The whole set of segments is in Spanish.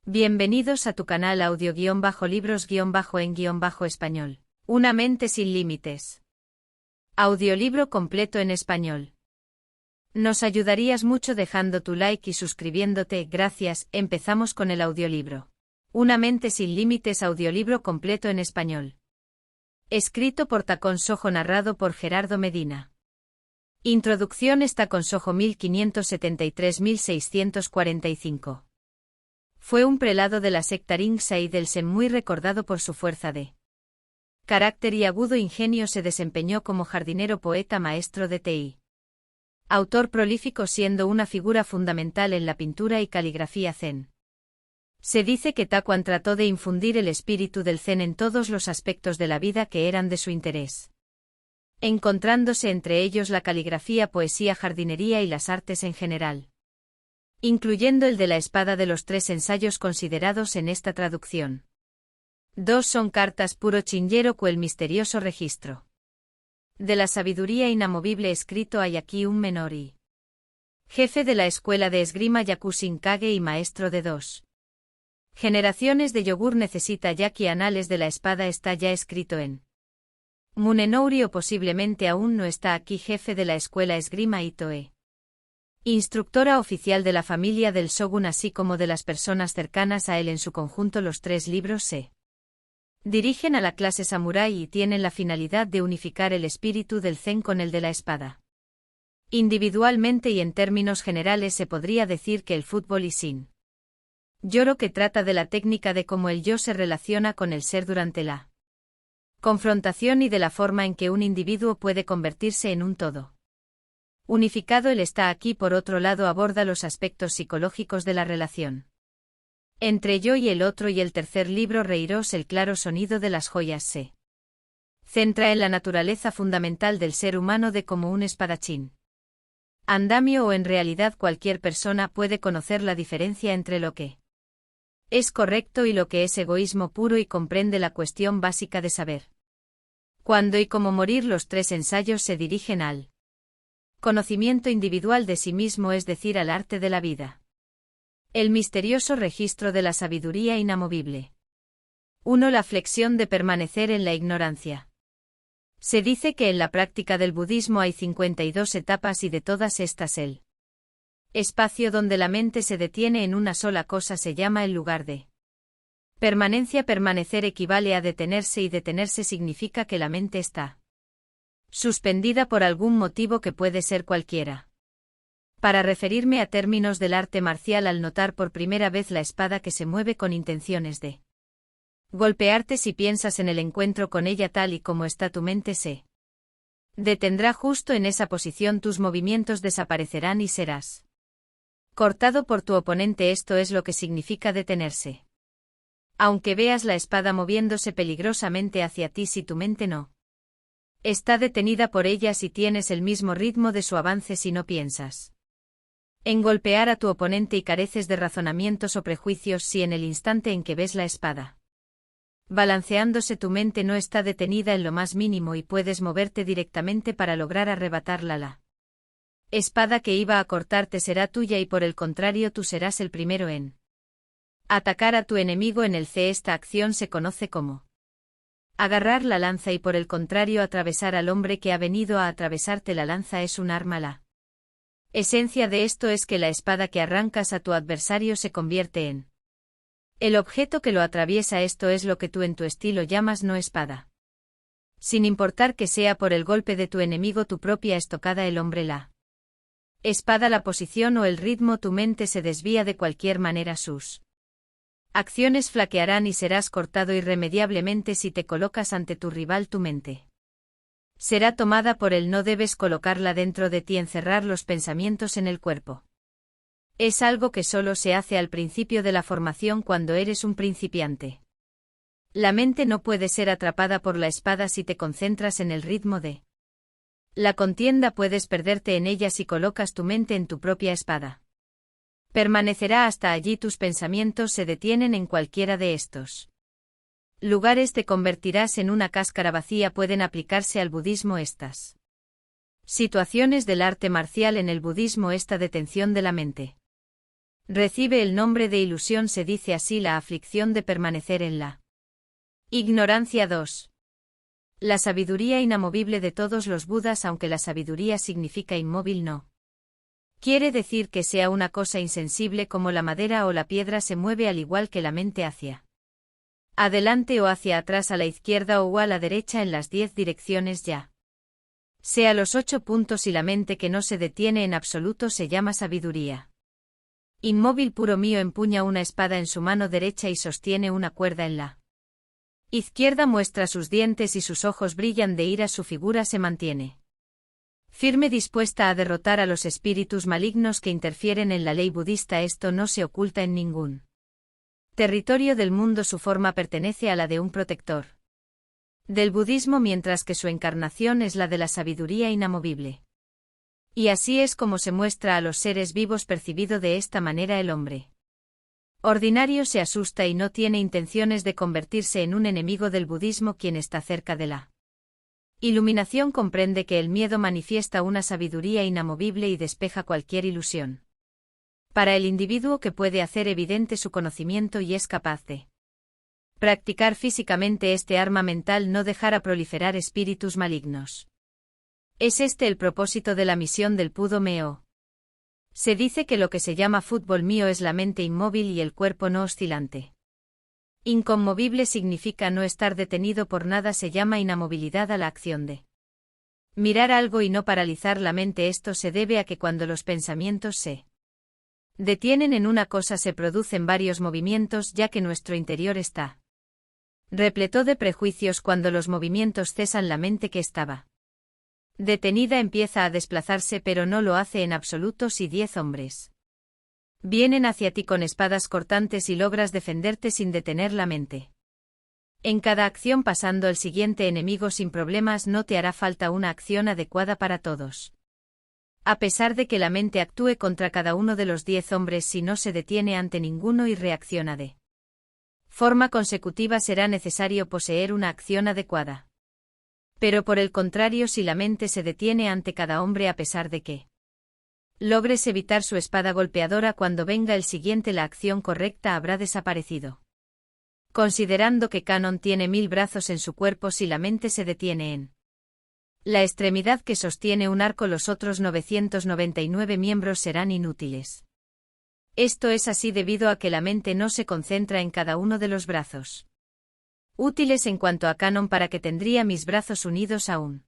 Bienvenidos a tu canal audio-libros-en-español. Una mente sin límites. Audiolibro completo en español. Nos ayudarías mucho dejando tu like y suscribiéndote, gracias. Empezamos con el audiolibro. Una mente sin límites, audiolibro completo en español. Escrito por Tacón Sojo, narrado por Gerardo Medina. Introducción. Tacón Sojo 1573-1645. Fue un prelado de la secta Ringsa y del Zen muy recordado por su fuerza de carácter y agudo ingenio. Se desempeñó como jardinero, poeta, maestro de Tei. Autor prolífico, siendo una figura fundamental en la pintura y caligrafía Zen. Se dice que Takuan trató de infundir el espíritu del Zen en todos los aspectos de la vida que eran de su interés, encontrándose entre ellos la caligrafía, poesía, jardinería y las artes en general, incluyendo el de la espada. De los 3 ensayos considerados en esta traducción, 2 son cartas puro Chinyeroku, el misterioso registro de la sabiduría inamovible. Escrito hay aquí un menori, jefe de la escuela de esgrima Yakusin Kage y maestro de 2 generaciones de yogur. Necesita Yaki, anales de la espada. Está ya escrito en Munenouri, o posiblemente aún no está aquí. Jefe de la escuela esgrima Itoe, instructora oficial de la familia del shogun, así como de las personas cercanas a él en su conjunto. Los 3 libros se dirigen a la clase samurái y tienen la finalidad de unificar el espíritu del Zen con el de la espada. Individualmente y en términos generales se podría decir que el fútbol y Shin Yoro, que trata de la técnica de cómo el yo se relaciona con el ser durante la confrontación y de la forma en que un individuo puede convertirse en un todo unificado. Él está aquí, por otro lado, aborda los aspectos psicológicos de la relación entre yo y el otro. Y el tercer libro, Reiros, el claro sonido de las joyas, se centra en la naturaleza fundamental del ser humano, de cómo un espadachín, andamio o en realidad cualquier persona puede conocer la diferencia entre lo que es correcto y lo que es egoísmo puro, y comprende la cuestión básica de saber cuándo y cómo morir. Los 3 ensayos se dirigen al conocimiento individual de sí mismo, es decir, al arte de la vida. El misterioso registro de la sabiduría inamovible. 1. La flexión de permanecer en la ignorancia. Se dice que en la práctica del budismo hay 52 etapas, y de todas estas el espacio donde la mente se detiene en una sola cosa se llama el lugar de permanencia. Permanecer equivale a detenerse, y detenerse significa que la mente está suspendida por algún motivo que puede ser cualquiera. Para referirme a términos del arte marcial, al notar por primera vez la espada que se mueve con intenciones de golpearte, si piensas en el encuentro con ella tal y como está, tu mente se detendrá justo en esa posición, tus movimientos desaparecerán y serás cortado por tu oponente. Esto es lo que significa detenerse. Aunque veas la espada moviéndose peligrosamente hacia ti, si tu mente no está detenida por ella, si tienes el mismo ritmo de su avance, si no piensas en golpear a tu oponente y careces de razonamientos o prejuicios, si en el instante en que ves la espada balanceándose tu mente no está detenida en lo más mínimo y puedes moverte directamente para lograr arrebatarla, la espada que iba a cortarte será tuya, y por el contrario tú serás el primero en atacar a tu enemigo. En el C, esta acción se conoce como agarrar la lanza, y por el contrario atravesar al hombre que ha venido a atravesarte la lanza es un arma. La esencia de esto es que la espada que arrancas a tu adversario se convierte en el objeto que lo atraviesa. Esto es lo que tú en tu estilo llamas no espada. Sin importar que sea por el golpe de tu enemigo, tu propia estocada, el hombre, la espada, la posición o el ritmo, tu mente se desvía de cualquier manera, sus acciones flaquearán y serás cortado irremediablemente. Si te colocas ante tu rival, tu mente será tomada por él. No debes colocarla dentro de ti, encerrar los pensamientos en el cuerpo. Es algo que solo se hace al principio de la formación, cuando eres un principiante. La mente no puede ser atrapada por la espada si te concentras en el ritmo de la contienda. Puedes perderte en ella si colocas tu mente en tu propia espada. Permanecerá hasta allí, tus pensamientos se detienen en cualquiera de estos lugares, te convertirás en una cáscara vacía. Pueden aplicarse al budismo estas situaciones del arte marcial. En el budismo, esta detención de la mente Recibe el nombre de ilusión, se dice así la aflicción de permanecer en la ignorancia. 2. La sabiduría inamovible de todos los Budas. Aunque la sabiduría significa inmóvil, no quiere decir que sea una cosa insensible como la madera o la piedra. Se mueve al igual que la mente hacia adelante o hacia atrás, a la izquierda o a la derecha, en las 10 direcciones ya sea los 8 puntos, y la mente que no se detiene en absoluto se llama sabiduría. Inmóvil. Puro Mío empuña una espada en su mano derecha y sostiene una cuerda en la izquierda, muestra sus dientes y sus ojos brillan de ira. Su figura se mantiene firme, dispuesta a derrotar a los espíritus malignos que interfieren en la ley budista. Esto no se oculta en ningún territorio del mundo. Su forma pertenece a la de un protector del budismo, mientras que su encarnación es la de la sabiduría inamovible. Y así es como se muestra a los seres vivos. Percibido de esta manera, el hombre ordinario se asusta y no tiene intenciones de convertirse en un enemigo del budismo. Quien está cerca de la iluminación comprende que el miedo manifiesta una sabiduría inamovible y despeja cualquier ilusión. Para el individuo que puede hacer evidente su conocimiento y es capaz de practicar físicamente este arma mental, no dejará proliferar espíritus malignos. Es este el propósito de la misión del Pudo Meo. Se dice que lo que se llama fútbol mío es la mente inmóvil y el cuerpo no oscilante. Inconmovible significa no estar detenido por nada. Se llama inamovilidad a la acción de mirar algo y no paralizar la mente. Esto se debe a que cuando los pensamientos se detienen en una cosa se producen varios movimientos, ya que nuestro interior está repleto de prejuicios. Cuando los movimientos cesan, la mente que estaba detenida empieza a desplazarse, pero no lo hace en absoluto. Si 10 hombres vienen hacia ti con espadas cortantes y logras defenderte sin detener la mente en cada acción, pasando el siguiente enemigo sin problemas, no te hará falta una acción adecuada para todos. A pesar de que la mente actúe contra cada uno de los 10 hombres, si no se detiene ante ninguno y reacciona de forma consecutiva, será necesario poseer una acción adecuada. Pero por el contrario, si la mente se detiene ante cada hombre, a pesar de que logres evitar su espada golpeadora, cuando venga el siguiente la acción correcta habrá desaparecido. Considerando que Canon tiene 1000 brazos en su cuerpo, si la mente se detiene en la extremidad que sostiene un arco, los otros 999 miembros serán inútiles. Esto es así debido a que la mente no se concentra en cada uno de los brazos útiles. En cuanto a Canon, para que tendría mis brazos unidos a un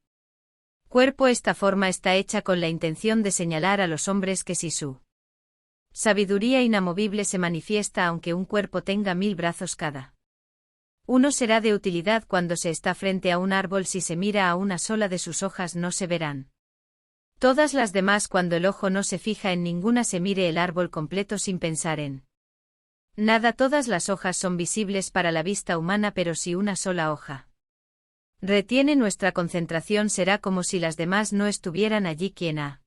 cuerpo, esta forma está hecha con la intención de señalar a los hombres que si su sabiduría inamovible se manifiesta, aunque un cuerpo tenga 1000 brazos cada uno, será de utilidad cuando se está frente a un árbol. Si se mira a una sola de sus hojas, no se verán todas las demás. Cuando el ojo no se fija en ninguna, se mire el árbol completo sin pensar en nada. Todas las hojas son visibles para la vista humana, pero si una sola hoja retiene nuestra concentración, será como si las demás no estuvieran allí. Quien ha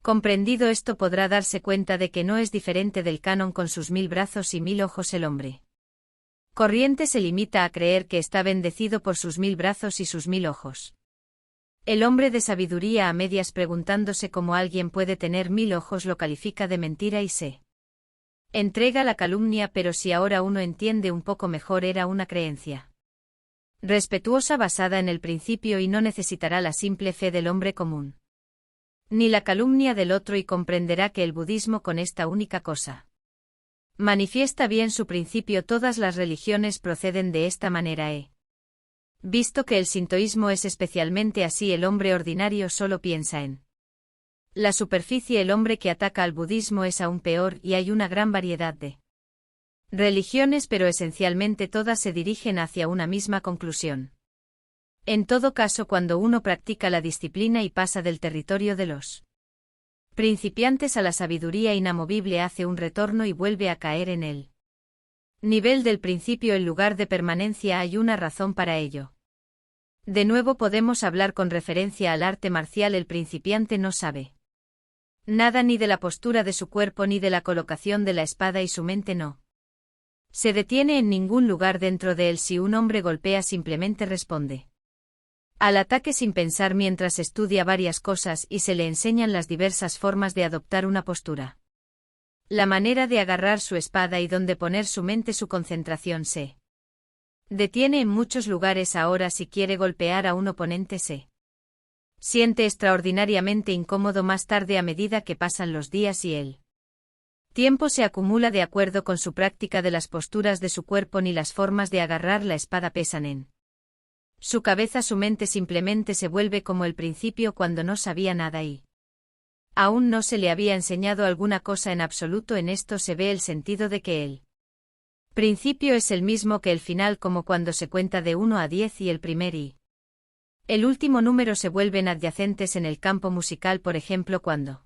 comprendido esto podrá darse cuenta de que no es diferente del Canon con sus 1000 brazos y 1000 ojos. El hombre corriente se limita a creer que está bendecido por sus 1000 brazos y sus 1000 ojos. El hombre de sabiduría, a medias preguntándose cómo alguien puede tener 1000 ojos, lo califica de mentira y se entrega la calumnia. Pero si ahora uno entiende un poco mejor, era una creencia respetuosa basada en el principio y no necesitará la simple fe del hombre común ni la calumnia del otro, y comprenderá que el budismo, con esta única cosa, manifiesta bien su principio. Todas las religiones proceden de esta manera. Visto que el sintoísmo es especialmente así, el hombre ordinario solo piensa en la superficie. El hombre que ataca al budismo es aún peor, y hay una gran variedad de religiones, pero esencialmente todas se dirigen hacia una misma conclusión. En todo caso, cuando uno practica la disciplina y pasa del territorio de los principiantes a la sabiduría inamovible, hace un retorno y vuelve a caer en el nivel del principio. El lugar de permanencia, hay una razón para ello. De nuevo podemos hablar con referencia al arte marcial. El principiante no sabe nada ni de la postura de su cuerpo ni de la colocación de la espada, y su mente no se detiene en ningún lugar dentro de él. Si un hombre golpea, simplemente responde al ataque sin pensar, mientras estudia varias cosas y se le enseñan las diversas formas de adoptar una postura La manera de agarrar su espada y donde poner su mente, su concentración se detiene en muchos lugares. Ahora si quiere golpear a un oponente se siente extraordinariamente incómodo más tarde a medida que pasan los días y el tiempo se acumula. De acuerdo con su práctica de las posturas de su cuerpo ni las formas de agarrar la espada pesan en su cabeza. Su mente simplemente se vuelve como el principio cuando no sabía nada y aún no se le había enseñado alguna cosa en absoluto. En esto se ve el sentido de que el principio es el mismo que el final, como cuando se cuenta de 1 a 10 y el primer y el último número se vuelven adyacentes en el campo musical. Por ejemplo, cuando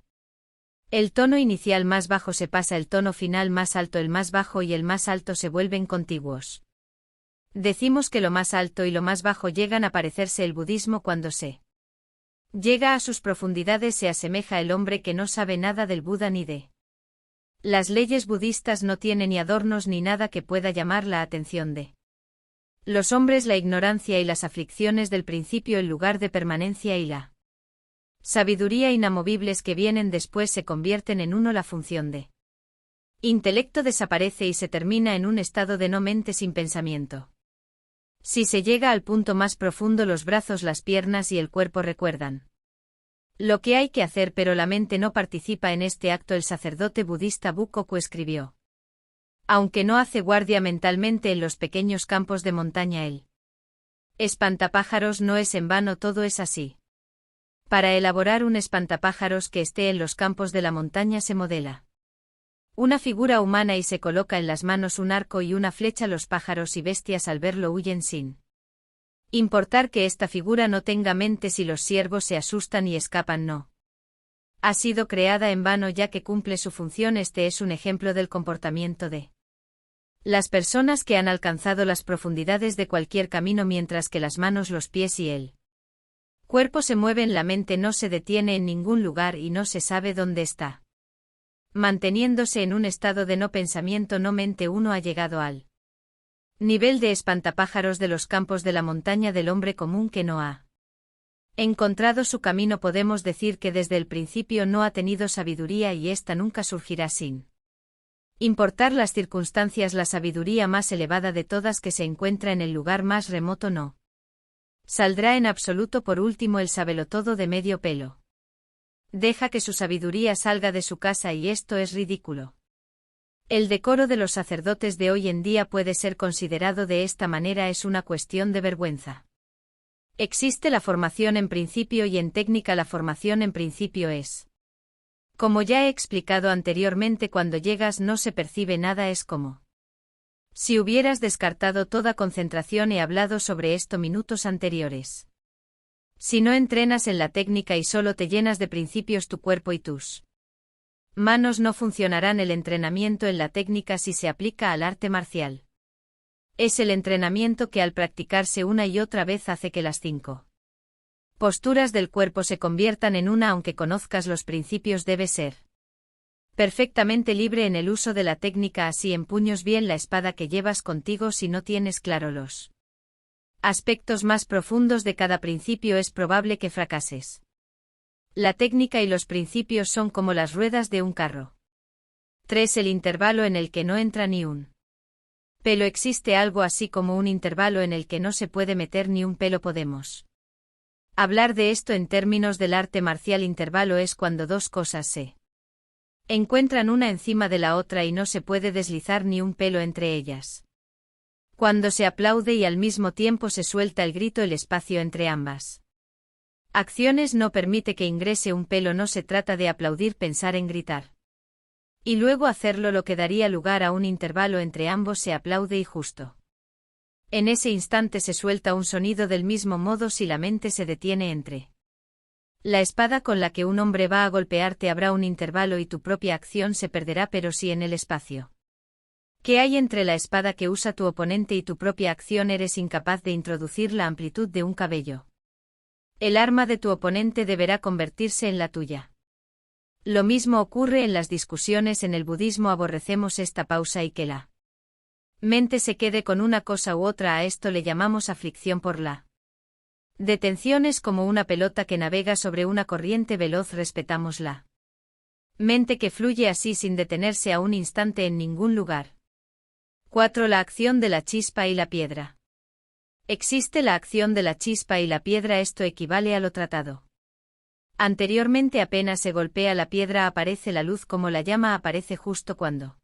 el tono inicial más bajo se pasa el tono final más alto, el más bajo y el más alto se vuelven contiguos. Decimos que lo más alto y lo más bajo llegan a parecerse. El budismo, cuando se llega a sus profundidades, se asemeja al hombre que no sabe nada del Buda ni de las leyes budistas. No tiene ni adornos ni nada que pueda llamar la atención de los hombres. La ignorancia y las aflicciones del principio, el lugar de permanencia y la sabiduría inamovibles que vienen después se convierten en uno. La función de intelecto desaparece y se termina en un estado de no mente, sin pensamiento. Si se llega al punto más profundo, los brazos, las piernas y el cuerpo recuerdan lo que hay que hacer, pero la mente no participa en este acto. El sacerdote budista Bukoku escribió: aunque no hace guardia mentalmente en los pequeños campos de montaña, el espantapájaros no es en vano. Todo es así. Para elaborar un espantapájaros que esté en los campos de la montaña se modela una figura humana y se coloca en las manos un arco y una flecha. Los pájaros y bestias al verlo huyen sin importar que esta figura no tenga mente. Si los ciervos se asustan y escapan, no ha sido creada en vano, ya que cumple su función. Este es un ejemplo del comportamiento de las personas que han alcanzado las profundidades de cualquier camino. Mientras que las manos, los pies y el cuerpo se mueven, la mente no se detiene en ningún lugar y no se sabe dónde está. Manteniéndose en un estado de no pensamiento, no mente, uno ha llegado al nivel de espantapájaros de los campos de la montaña del hombre común que no ha encontrado su camino. Podemos decir que desde el principio no ha tenido sabiduría y ésta nunca surgirá sin importar las circunstancias. La sabiduría más elevada de todas, que se encuentra en el lugar más remoto, no saldrá en absoluto. Por último, el sabelotodo de medio pelo deja que su sabiduría salga de su casa y esto es ridículo. El decoro de los sacerdotes de hoy en día puede ser considerado de esta manera: es una cuestión de vergüenza. Existe la formación en principio y en técnica. La formación en principio es, como ya he explicado anteriormente, cuando llegas no se percibe nada. Es como si hubieras descartado toda concentración. He hablado sobre esto minutos anteriores. Si no entrenas en la técnica y solo te llenas de principios, tu cuerpo y tus manos no funcionarán. El entrenamiento en la técnica, si se aplica al arte marcial, es el entrenamiento que al practicarse una y otra vez hace que las 5 posturas del cuerpo se conviertan en una. Aunque conozcas los principios, debe ser perfectamente libre en el uso de la técnica. Así empuños bien la espada que llevas contigo. Si no tienes claro los aspectos más profundos de cada principio, es probable que fracases. La técnica y los principios son como las ruedas de un carro. 3. El intervalo en el que no entra ni un pelo. Existe algo así como un intervalo en el que no se puede meter ni un pelo. Podemos hablar de esto en términos del arte marcial. Intervalo es cuando dos cosas se encuentran una encima de la otra y no se puede deslizar ni un pelo entre ellas. Cuando se aplaude y al mismo tiempo se suelta el grito, el espacio entre ambas acciones no permite que ingrese un pelo. No se trata de aplaudir, pensar en gritar y luego hacerlo, lo que daría lugar a un intervalo entre ambos. Se aplaude y justo en ese instante se suelta un sonido. Del mismo modo, si la mente se detiene entre la espada con la que un hombre va a golpearte, habrá un intervalo y tu propia acción se perderá. Pero si en el espacio que hay entre la espada que usa tu oponente y tu propia acción eres incapaz de introducir la amplitud de un cabello, el arma de tu oponente deberá convertirse en la tuya. Lo mismo ocurre en las discusiones. En el budismo aborrecemos esta pausa y que la mente se quede con una cosa u otra. A esto le llamamos aflicción por la detención. Es como una pelota que navega sobre una corriente veloz. Respetamos la Mente que fluye así sin detenerse a un instante en ningún lugar. 4. La acción de la chispa y la piedra. Existe la acción de la chispa y la piedra, esto equivale a lo tratado. Anteriormente apenas se golpea la piedra aparece la luz como la llama aparece justo cuando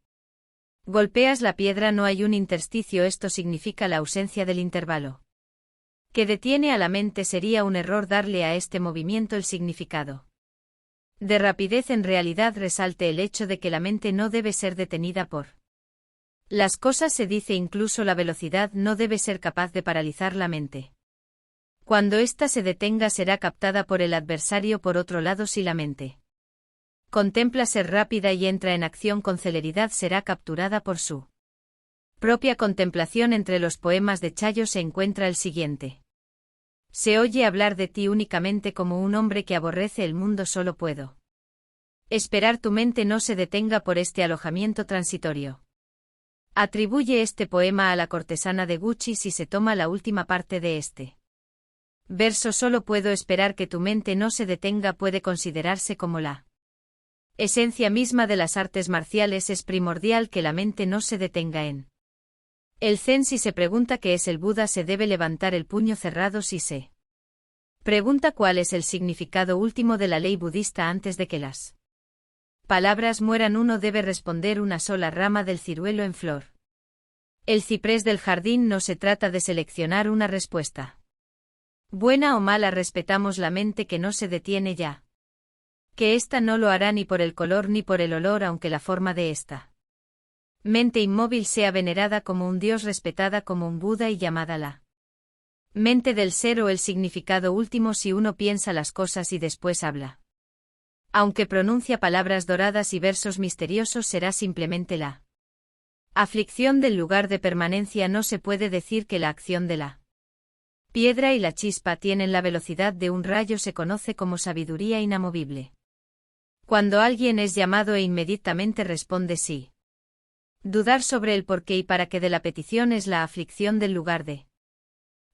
golpeas la piedra no hay un intersticio, esto significa la ausencia del intervalo que detiene a la mente. Sería un error darle a este movimiento el significado de rapidez. En realidad resalte el hecho de que la mente no debe ser detenida por las cosas. Se dice incluso la velocidad no debe ser capaz de paralizar la mente. Cuando ésta se detenga será captada por el adversario. Por otro lado, si la mente contempla ser rápida y entra en acción con celeridad será capturada por su propia contemplación. Entre los poemas de Chayo se encuentra el siguiente. Se oye hablar de ti únicamente como un hombre que aborrece el mundo. Solo puedo esperar tu mente no se detenga por este alojamiento transitorio. Atribuye este poema a la cortesana de Gucci si se toma la última parte de este verso. Solo puedo esperar que tu mente no se detenga puede considerarse como la esencia misma de las artes marciales. Es primordial que la mente no se detenga en el Zen. Si se pregunta qué es el Buda se debe levantar el puño cerrado. Si se pregunta cuál es el significado último de la ley budista antes de que las palabras mueran uno debe responder una sola rama del ciruelo en flor. El ciprés del jardín. No se trata de seleccionar una respuesta buena o mala, respetamos la mente que no se detiene ya. Que ésta no lo hará ni por el color ni por el olor, aunque la forma de esta mente inmóvil sea venerada como un dios, respetada como un Buda y llamada la mente del ser o el significado último. Si uno piensa las cosas y después habla, aunque pronuncia palabras doradas y versos misteriosos, será simplemente la aflicción del lugar de permanencia. No se puede decir que la acción de la piedra y la chispa tienen la velocidad de un rayo. Se conoce como sabiduría inamovible. Cuando alguien es llamado e inmediatamente responde sí. Dudar sobre el porqué y para qué de la petición es la aflicción del lugar de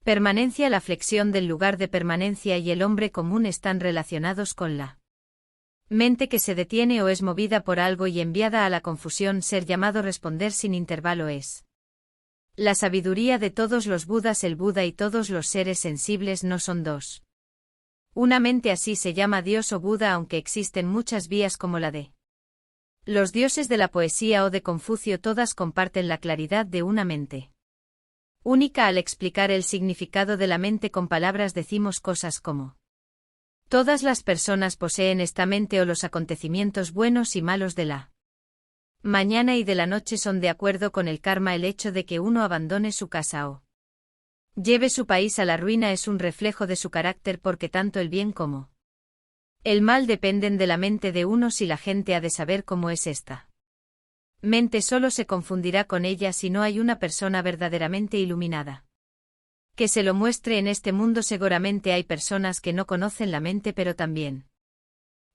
permanencia. La flexión del lugar de permanencia y el hombre común están relacionados con la mente que se detiene o es movida por algo y enviada a la confusión. Ser llamado, responder sin intervalo es la sabiduría de todos los Budas. El Buda y todos los seres sensibles no son dos. Una mente así se llama Dios o Buda, aunque existen muchas vías como la de los dioses de la poesía o de Confucio. Todas comparten la claridad de una mente única. Al explicar el significado de la mente con palabras decimos cosas como todas las personas poseen esta mente o los acontecimientos buenos y malos de la mañana y de la noche son de acuerdo con el karma. El hecho de que uno abandone su casa o lleve su país a la ruina es un reflejo de su carácter, porque tanto el bien como el mal dependen de la mente de uno. Si la gente ha de saber cómo es esta mente, solo se confundirá con ella si no hay una persona verdaderamente iluminada que se lo muestre. En este mundo seguramente hay personas que no conocen la mente, pero también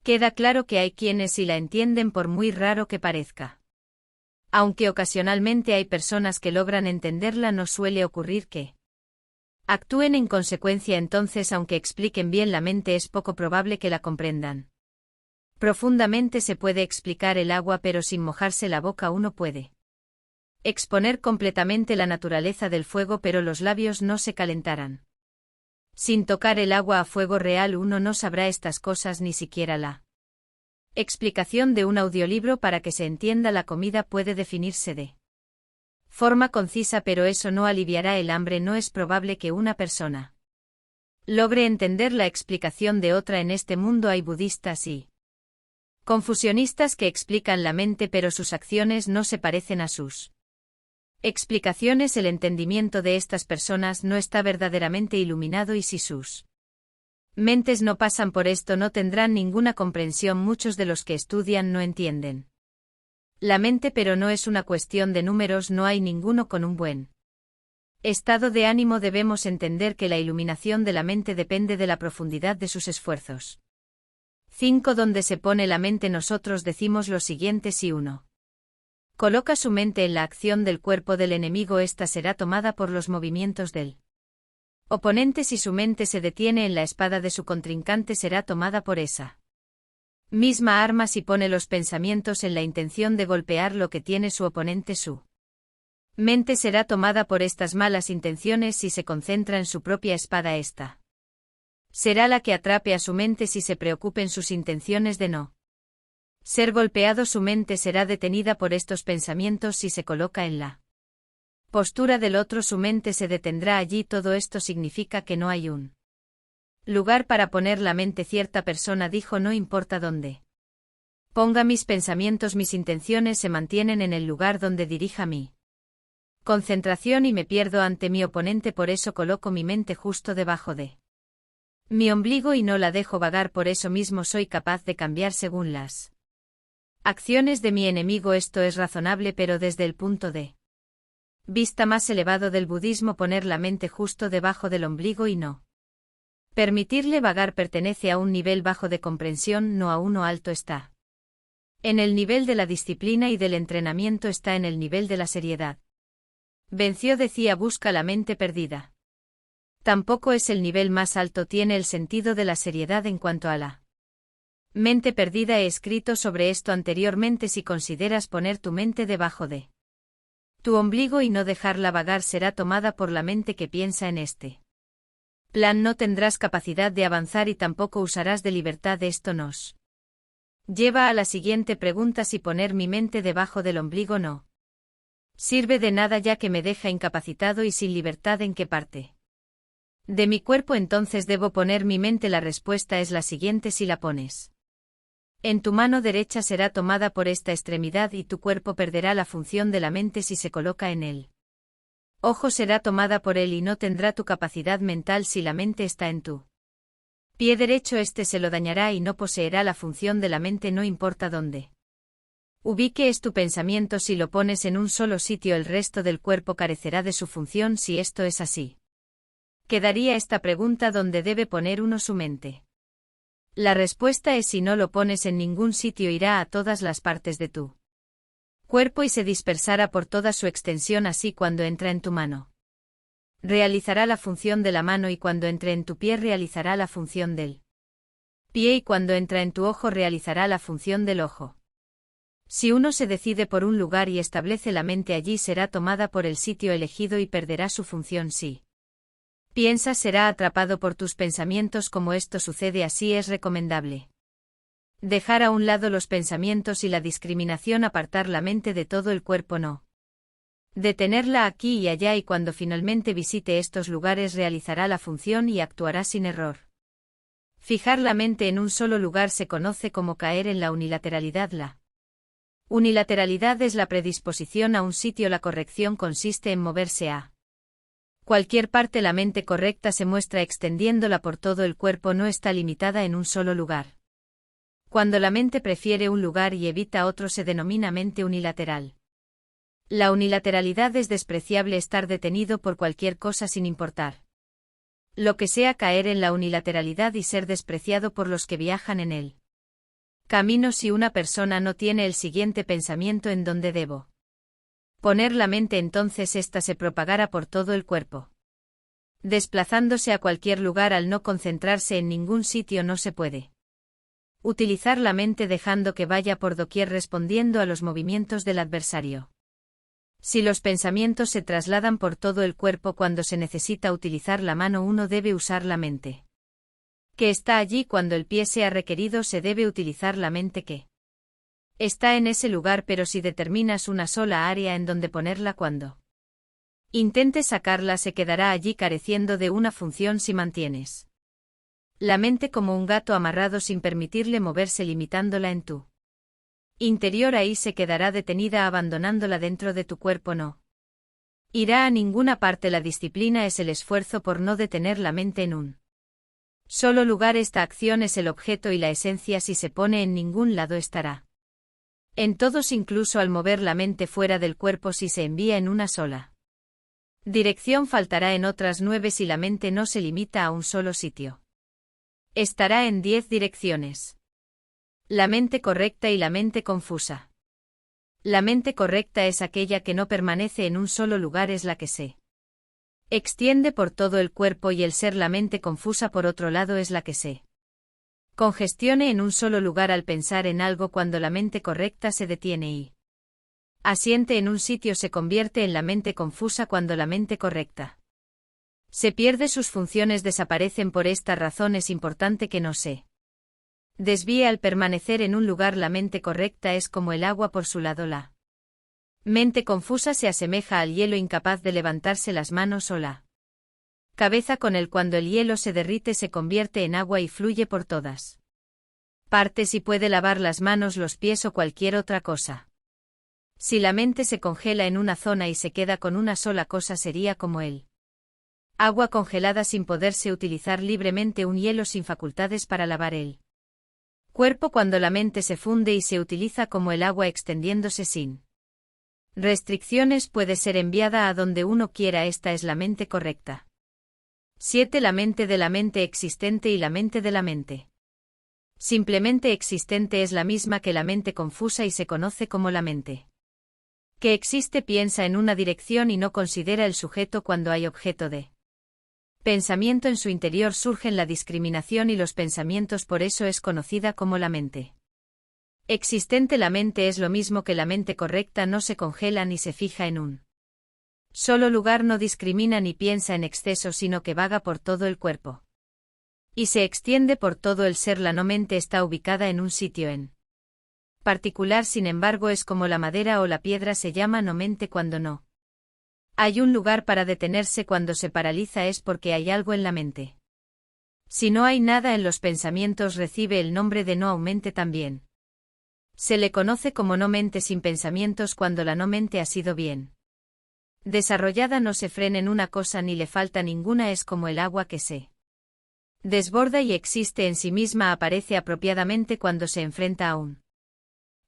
queda claro que hay quienes sí la entienden, por muy raro que parezca. Aunque ocasionalmente hay personas que logran entenderla, no suele ocurrir que actúen en consecuencia. Entonces, aunque expliquen bien la mente, es poco probable que la comprendan profundamente. Se puede explicar el agua, pero sin mojarse la boca uno puede exponer completamente la naturaleza del fuego, pero los labios no se calentarán. Sin tocar el agua a fuego real uno no sabrá estas cosas, ni siquiera la explicación de un audiolibro. Para que se entienda la comida puede definirse de forma concisa, pero eso no aliviará el hambre. No es probable que una persona logre entender la explicación de otra. En este mundo hay budistas y confucionistas que explican la mente, pero sus acciones no se parecen a sus explicaciones. El entendimiento de estas personas no está verdaderamente iluminado y si sus mentes no pasan por esto no tendrán ninguna comprensión. Muchos de los que estudian no entienden la mente, pero no es una cuestión de números. No hay ninguno con un buen estado de ánimo. Debemos entender que la iluminación de la mente depende de la profundidad de sus esfuerzos. 5. ¿Dónde se pone la mente? Nosotros decimos lo siguiente: si uno coloca su mente en la acción del cuerpo del enemigo, ésta será tomada por los movimientos del oponente. Si su mente se detiene en la espada de su contrincante, será tomada por esa Misma arma si pone los pensamientos en la intención de golpear lo que tiene su oponente, su mente será tomada por estas malas intenciones si se concentra en su propia espada esta. Será la que atrape a su mente si se preocupe en sus intenciones de no ser golpeado. Su mente será detenida por estos pensamientos si se coloca en la postura del otro. Su mente se detendrá allí. Todo esto significa que no hay un lugar para poner la mente. Cierta persona dijo: no importa dónde ponga mis pensamientos, mis intenciones se mantienen en el lugar donde dirija mi concentración y me pierdo ante mi oponente. Por eso coloco mi mente justo debajo de mi ombligo y no la dejo vagar. Por eso mismo soy capaz de cambiar según las acciones de mi enemigo. Esto es razonable, pero desde el punto de vista más elevado del budismo, poner la mente justo debajo del ombligo y no permitirle vagar pertenece a un nivel bajo de comprensión, no a uno alto. Está en el nivel de la disciplina y del entrenamiento, está en el nivel de la seriedad. Venció decía: busca la mente perdida. Tampoco es el nivel más alto, tiene el sentido de la seriedad en cuanto a la mente perdida. He escrito sobre esto anteriormente. Si consideras poner tu mente debajo de tu ombligo y no dejarla vagar, será tomada por la mente que piensa en este plan. No tendrás capacidad de avanzar y tampoco usarás de libertad. Esto nos lleva a la siguiente pregunta: si poner mi mente debajo del ombligo no sirve de nada, ya que me deja incapacitado y sin libertad, ¿en qué parte de mi cuerpo entonces debo poner mi mente? La respuesta es la siguiente: si la pones en tu mano derecha, será tomada por esta extremidad y tu cuerpo perderá la función de la mente. Si se coloca en él ojo, será tomada por él y no tendrá tu capacidad mental. Si la mente está en tu pie derecho, este se lo dañará y no poseerá la función de la mente. No importa dónde ubique es tu pensamiento, si lo pones en un solo sitio, el resto del cuerpo carecerá de su función. Si esto es así, quedaría esta pregunta: ¿dónde debe poner uno su mente? La respuesta es: si no lo pones en ningún sitio, irá a todas las partes de tu cuerpo y se dispersará por toda su extensión. Así, cuando entra en tu mano, realizará la función de la mano, y cuando entre en tu pie realizará la función del pie, y cuando entra en tu ojo realizará la función del ojo. Si uno se decide por un lugar y establece la mente allí, será tomada por el sitio elegido y perderá su función. Si piensas, será atrapado por tus pensamientos. Como esto sucede así, es recomendable dejar a un lado los pensamientos y la discriminación, apartar la mente de todo el cuerpo, no detenerla aquí y allá, y cuando finalmente visite estos lugares realizará la función y actuará sin error. Fijar la mente en un solo lugar se conoce como caer en la unilateralidad. La unilateralidad es la predisposición a un sitio. La corrección consiste en moverse a cualquier parte. La mente correcta se muestra extendiéndola por todo el cuerpo, no está limitada en un solo lugar. Cuando la mente prefiere un lugar y evita otro, se denomina mente unilateral. La unilateralidad es despreciable, estar detenido por cualquier cosa sin importar lo que sea, caer en la unilateralidad y ser despreciado por los que viajan en él camino. Si una persona no tiene el siguiente pensamiento: ¿en dónde debo poner la mente?, entonces ésta se propagará por todo el cuerpo, desplazándose a cualquier lugar. Al no concentrarse en ningún sitio, no se puede utilizar la mente, dejando que vaya por doquier respondiendo a los movimientos del adversario. Si los pensamientos se trasladan por todo el cuerpo cuando se necesita utilizar la mano, uno debe usar la mente que está allí. Cuando el pie sea requerido, se debe utilizar la mente que está en ese lugar, pero si determinas una sola área en donde ponerla, cuando intentes sacarla, se quedará allí careciendo de una función. Si mantienes la mente como un gato amarrado sin permitirle moverse, limitándola en tu interior, ahí se quedará detenida, abandonándola dentro de tu cuerpo. No irá a ninguna parte. La disciplina es el esfuerzo por no detener la mente en un solo lugar. Esta acción es el objeto y la esencia. Si se pone en ningún lado, estará en todos, incluso al mover la mente fuera del cuerpo. Si se envía en una sola dirección, faltará en otras 9. Si la mente no se limita a un solo sitio, estará en 10 direcciones. La mente correcta y la mente confusa. La mente correcta es aquella que no permanece en un solo lugar, es la que se extiende por todo el cuerpo, y el ser la mente confusa, por otro lado, es la que se Congestione en un solo lugar al pensar en algo cuando la mente correcta se detiene y asiente en un sitio se convierte en la mente confusa cuando la mente correcta se pierde, sus funciones desaparecen. Por esta razón es importante que no se desvíe al permanecer en un lugar. La mente correcta es como el agua por su lado. La mente confusa se asemeja al hielo incapaz de levantarse las manos o la cabeza con él. Cuando el hielo se derrite se convierte en agua y fluye por todas partes y puede lavar las manos, los pies o cualquier otra cosa. Si la mente se congela en una zona y se queda con una sola cosa, sería como el agua congelada sin poderse utilizar libremente, un hielo sin facultades para lavar el cuerpo. Cuando la mente se funde y se utiliza como el agua extendiéndose sin restricciones, puede ser enviada a donde uno quiera. Esta es la mente correcta. 7. La mente de la mente existente y la mente de la mente simplemente existente es la misma que la mente confusa y se conoce como la mente que existe. Piensa en una dirección y no considera el sujeto. Cuando hay objeto de pensamiento en su interior surgen la discriminación y los pensamientos, por eso es conocida como la mente existente. La mente es lo mismo que la mente correcta, no se congela ni se fija en un solo lugar, no discrimina ni piensa en exceso, sino que vaga por todo el cuerpo y se extiende por todo el ser. La no mente está ubicada en un sitio en particular, sin embargo es como la madera o la piedra, se llama no mente cuando no hay un lugar para detenerse. Cuando se paraliza es porque hay algo en la mente. Si no hay nada en los pensamientos, recibe el nombre de no mente. También se le conoce como no mente sin pensamientos. Cuando la no mente ha sido bien desarrollada, no se frena en una cosa ni le falta ninguna, es como el agua que se desborda y existe en sí misma. Aparece apropiadamente cuando se enfrenta a un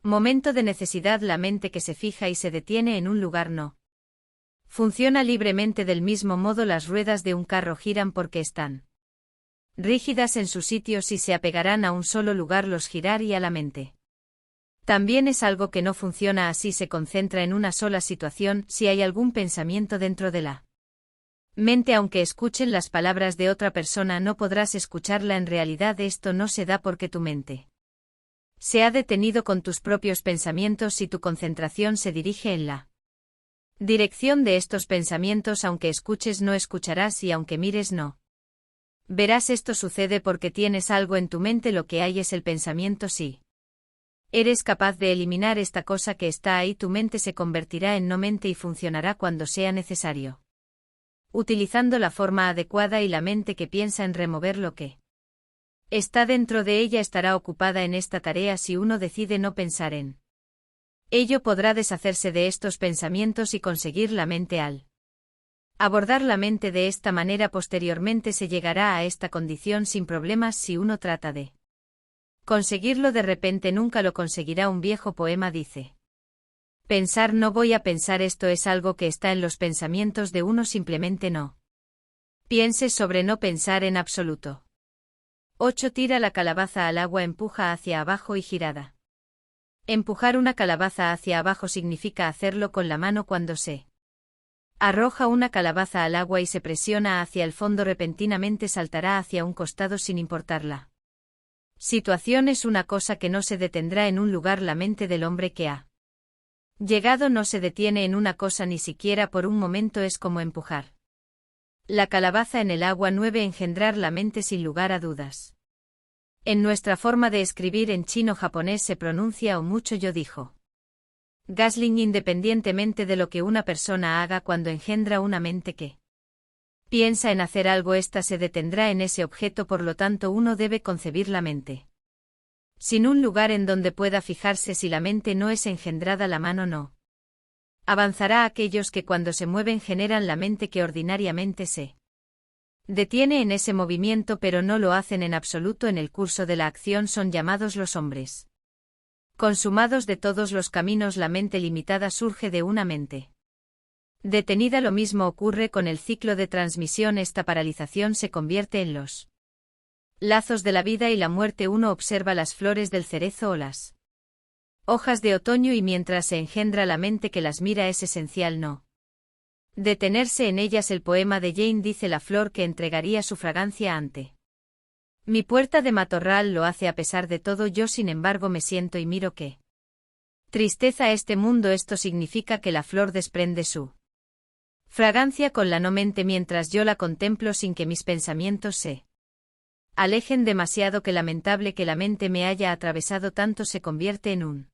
momento de necesidad. La mente que se fija y se detiene en un lugar no funciona libremente. Del mismo modo, las ruedas de un carro giran porque están rígidas en su sitio. Si se apegarán a un solo lugar, los girar, y a la mente también es algo que no funciona así, se concentra en una sola situación. Si hay algún pensamiento dentro de la mente, aunque escuchen las palabras de otra persona, no podrás escucharla. En realidad esto no se da porque tu mente se ha detenido con tus propios pensamientos. Si tu concentración se dirige en la dirección de estos pensamientos, aunque escuches no escucharás y aunque mires no verás. Esto sucede porque tienes algo en tu mente. Lo que hay es el pensamiento. Si eres capaz de eliminar esta cosa que está ahí, tu mente se convertirá en no mente y funcionará cuando sea necesario, utilizando la forma adecuada, y la mente que piensa en remover lo que está dentro de ella estará ocupada en esta tarea. Si uno decide no pensar en ello, podrá deshacerse de estos pensamientos y conseguir la mente. Al abordar la mente de esta manera, posteriormente se llegará a esta condición sin problemas. Si uno trata de conseguirlo de repente, nunca lo conseguirá. Un viejo poema dice: pensar no voy a pensar. Esto es algo que está en los pensamientos de uno. Simplemente no pienses sobre no pensar en absoluto. 8. Tira la calabaza al agua. Empuja hacia abajo y girada. Empujar una calabaza hacia abajo significa hacerlo con la mano. Cuando se arroja una calabaza al agua y se presiona hacia el fondo, repentinamente saltará hacia un costado sin importarla situación. Es una cosa que no se detendrá en un lugar. La mente del hombre que ha llegado no se detiene en una cosa ni siquiera por un momento. Es como empujar la calabaza en el agua. 9. Engendrar la mente sin lugar a dudas. En nuestra forma de escribir en chino-japonés se pronuncia o mucho yo, dijo Gasling. Independientemente de lo que una persona haga, cuando engendra una mente que piensa en hacer algo, ésta se detendrá en ese objeto. Por lo tanto, uno debe concebir la mente sin un lugar en donde pueda fijarse. Si la mente no es engendrada, la mano no avanzará. Aquellos que cuando se mueven generan la mente que ordinariamente se detiene en ese movimiento, pero no lo hacen en absoluto en el curso de la acción, son llamados los hombres consumados de todos los caminos. La mente limitada surge de una mente detenida. Lo mismo ocurre con el ciclo de transmisión. Esta paralización se convierte en los lazos de la vida y la muerte. Uno observa las flores del cerezo o las hojas de otoño, y mientras se engendra la mente que las mira, es esencial no detenerse en ellas. El poema de Jane dice: la flor que entregaría su fragancia ante Mi puerta de matorral lo hace a pesar de todo, yo sin embargo me siento y miro que tristeza este mundo. Esto significa que la flor desprende su fragancia con la no mente mientras yo la contemplo sin que mis pensamientos se alejen demasiado. Que lamentable que la mente me haya atravesado tanto, se convierte en un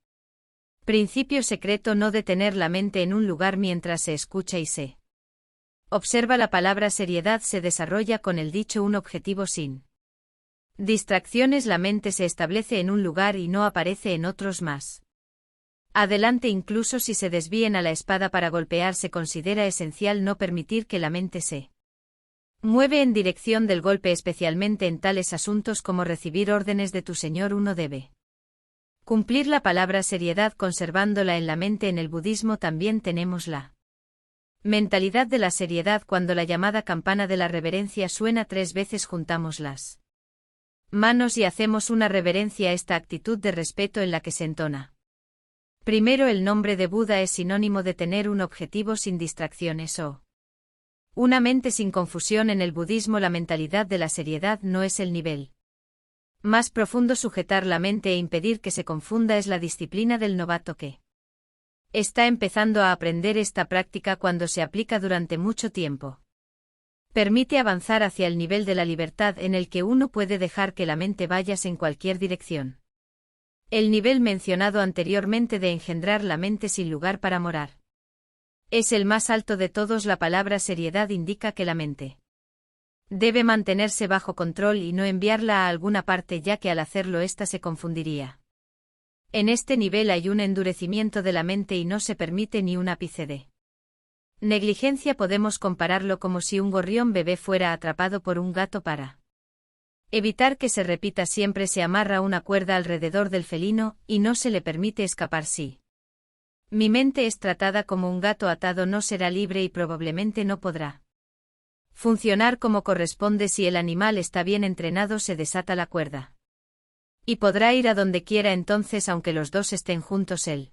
principio secreto no detener la mente en un lugar mientras se escucha y se observa. La palabra seriedad se desarrolla con el dicho un objetivo sin distracciones. La mente se establece en un lugar y no aparece en otros más adelante. Incluso si se desvíen a la espada para golpear, se considera esencial no permitir que la mente se mueve en dirección del golpe, especialmente en tales asuntos como recibir órdenes de tu señor. Uno debe cumplir la palabra seriedad conservándola en la mente. En el budismo también tenemos la mentalidad de la seriedad. Cuando la llamada campana de la reverencia suena 3 veces, juntamos las manos y hacemos una reverencia a esta actitud de respeto en la que se entona primero el nombre de Buda. Es sinónimo de tener un objetivo sin distracciones o una mente sin confusión. En el budismo la mentalidad de la seriedad no es el nivel más profundo. Sujetar la mente e impedir que se confunda es la disciplina del novato que está empezando a aprender. Esta práctica, cuando se aplica durante mucho tiempo, permite avanzar hacia el nivel de la libertad en el que uno puede dejar que la mente vaya en cualquier dirección. El nivel mencionado anteriormente de engendrar la mente sin lugar para morar es el más alto de todos. La palabra seriedad indica que la mente debe mantenerse bajo control y no enviarla a alguna parte, ya que al hacerlo ésta se confundiría. En este nivel hay un endurecimiento de la mente y no se permite ni un ápice de negligencia. Podemos compararlo como si un gorrión bebé fuera atrapado por un gato. Para evitar que se repita siempre se amarra una cuerda alrededor del felino y no se le permite escapar. Si mi mente es tratada como un gato atado, no será libre y probablemente no podrá funcionar como corresponde. Si el animal está bien entrenado, se desata la cuerda y podrá ir a donde quiera. Entonces, aunque los dos estén juntos, el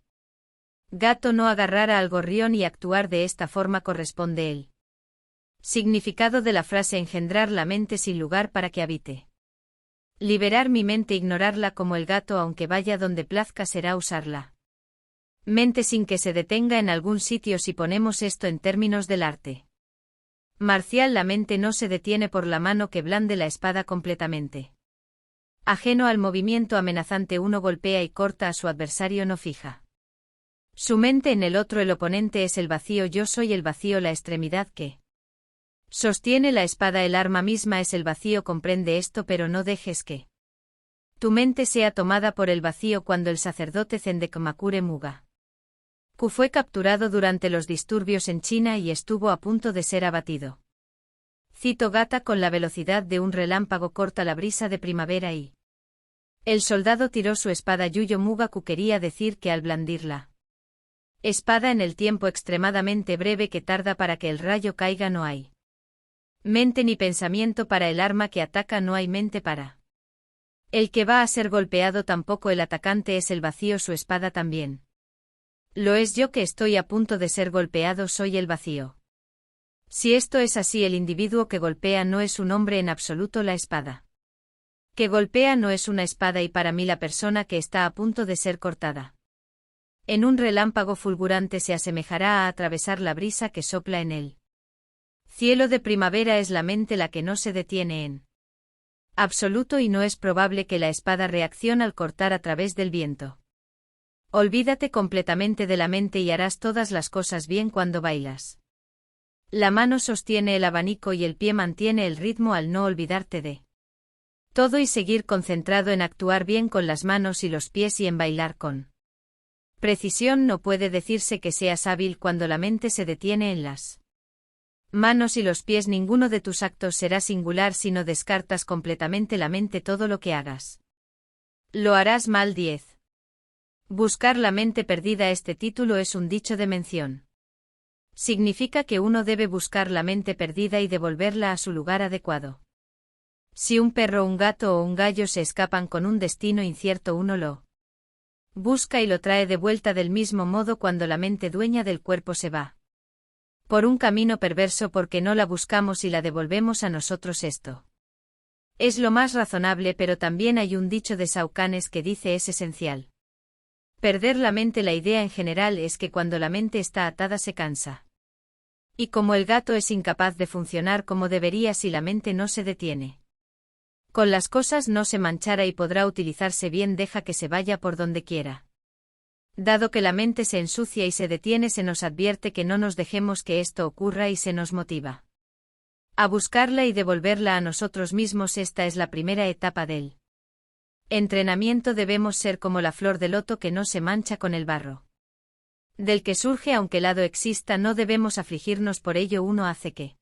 gato no agarrará al gorrión y actuar de esta forma corresponde el significado de la frase engendrar la mente sin lugar para que habite. Liberar mi mente, ignorarla como el gato, aunque vaya donde plazca, será usarla mente sin que se detenga en algún sitio. Si ponemos esto en términos del arte marcial, la mente no se detiene por la mano que blande la espada completamente ajeno al movimiento amenazante. Uno golpea y corta a su adversario, no fija su mente en el otro. El oponente es el vacío, yo soy el vacío, la extremidad que sostiene la espada. El arma misma es el vacío. Comprende esto, pero no dejes que tu mente sea tomada por el vacío. Cuando el sacerdote Zendekomakure Muga-ku fue capturado durante los disturbios en China y estuvo a punto de ser abatido. Cito Gata: con la velocidad de un relámpago corta la brisa de primavera y el soldado tiró su espada. Yuyo Muga-ku quería decir que al blandirla espada en el tiempo extremadamente breve que tarda para que el rayo caiga, no hay mente ni pensamiento para el arma que ataca, no hay mente para el que va a ser golpeado tampoco. El atacante es el vacío, su espada también lo es. Yo que estoy a punto de ser golpeado soy el vacío. Si esto es así, el individuo que golpea no es un hombre en absoluto. La espada que golpea no es una espada y para mí la persona que está a punto de ser cortada en un relámpago fulgurante se asemejará a atravesar la brisa que sopla en el cielo de primavera. Es la mente la que no se detiene en absoluto y no es probable que la espada reaccione al cortar a través del viento. Olvídate completamente de la mente y harás todas las cosas bien. Cuando bailas, la mano sostiene el abanico y el pie mantiene el ritmo. Al no olvidarte de todo y seguir concentrado en actuar bien con las manos y los pies y en bailar con precisión, no puede decirse que seas hábil cuando la mente se detiene en las manos y los pies. Ninguno de tus actos será singular si no descartas completamente la mente. Todo lo que hagas lo harás mal. 10. Buscar la mente perdida. Este título es un dicho de mención. Significa que uno debe buscar la mente perdida y devolverla a su lugar adecuado. Si un perro, un gato o un gallo se escapan con un destino incierto, uno lo busca y lo trae de vuelta. Del mismo modo, cuando la mente dueña del cuerpo se va por un camino perverso porque no la buscamos y la devolvemos a nosotros, esto Es lo más razonable, pero también hay un dicho de Saucanes que dice es esencial. Perder la mente. La idea en general es que cuando la mente está atada se cansa. Y como el gato es incapaz de funcionar como debería si la mente no se detiene. Con las cosas no se manchará y podrá utilizarse bien, deja que se vaya por donde quiera. Dado que la mente se ensucia y se detiene, se nos advierte que no nos dejemos que esto ocurra y se nos motiva a buscarla y devolverla a nosotros mismos. Esta es la primera etapa del entrenamiento. Debemos ser como la flor de loto que no se mancha con el barro del que surge, aunque el hado exista. No debemos afligirnos por ello. Uno hace que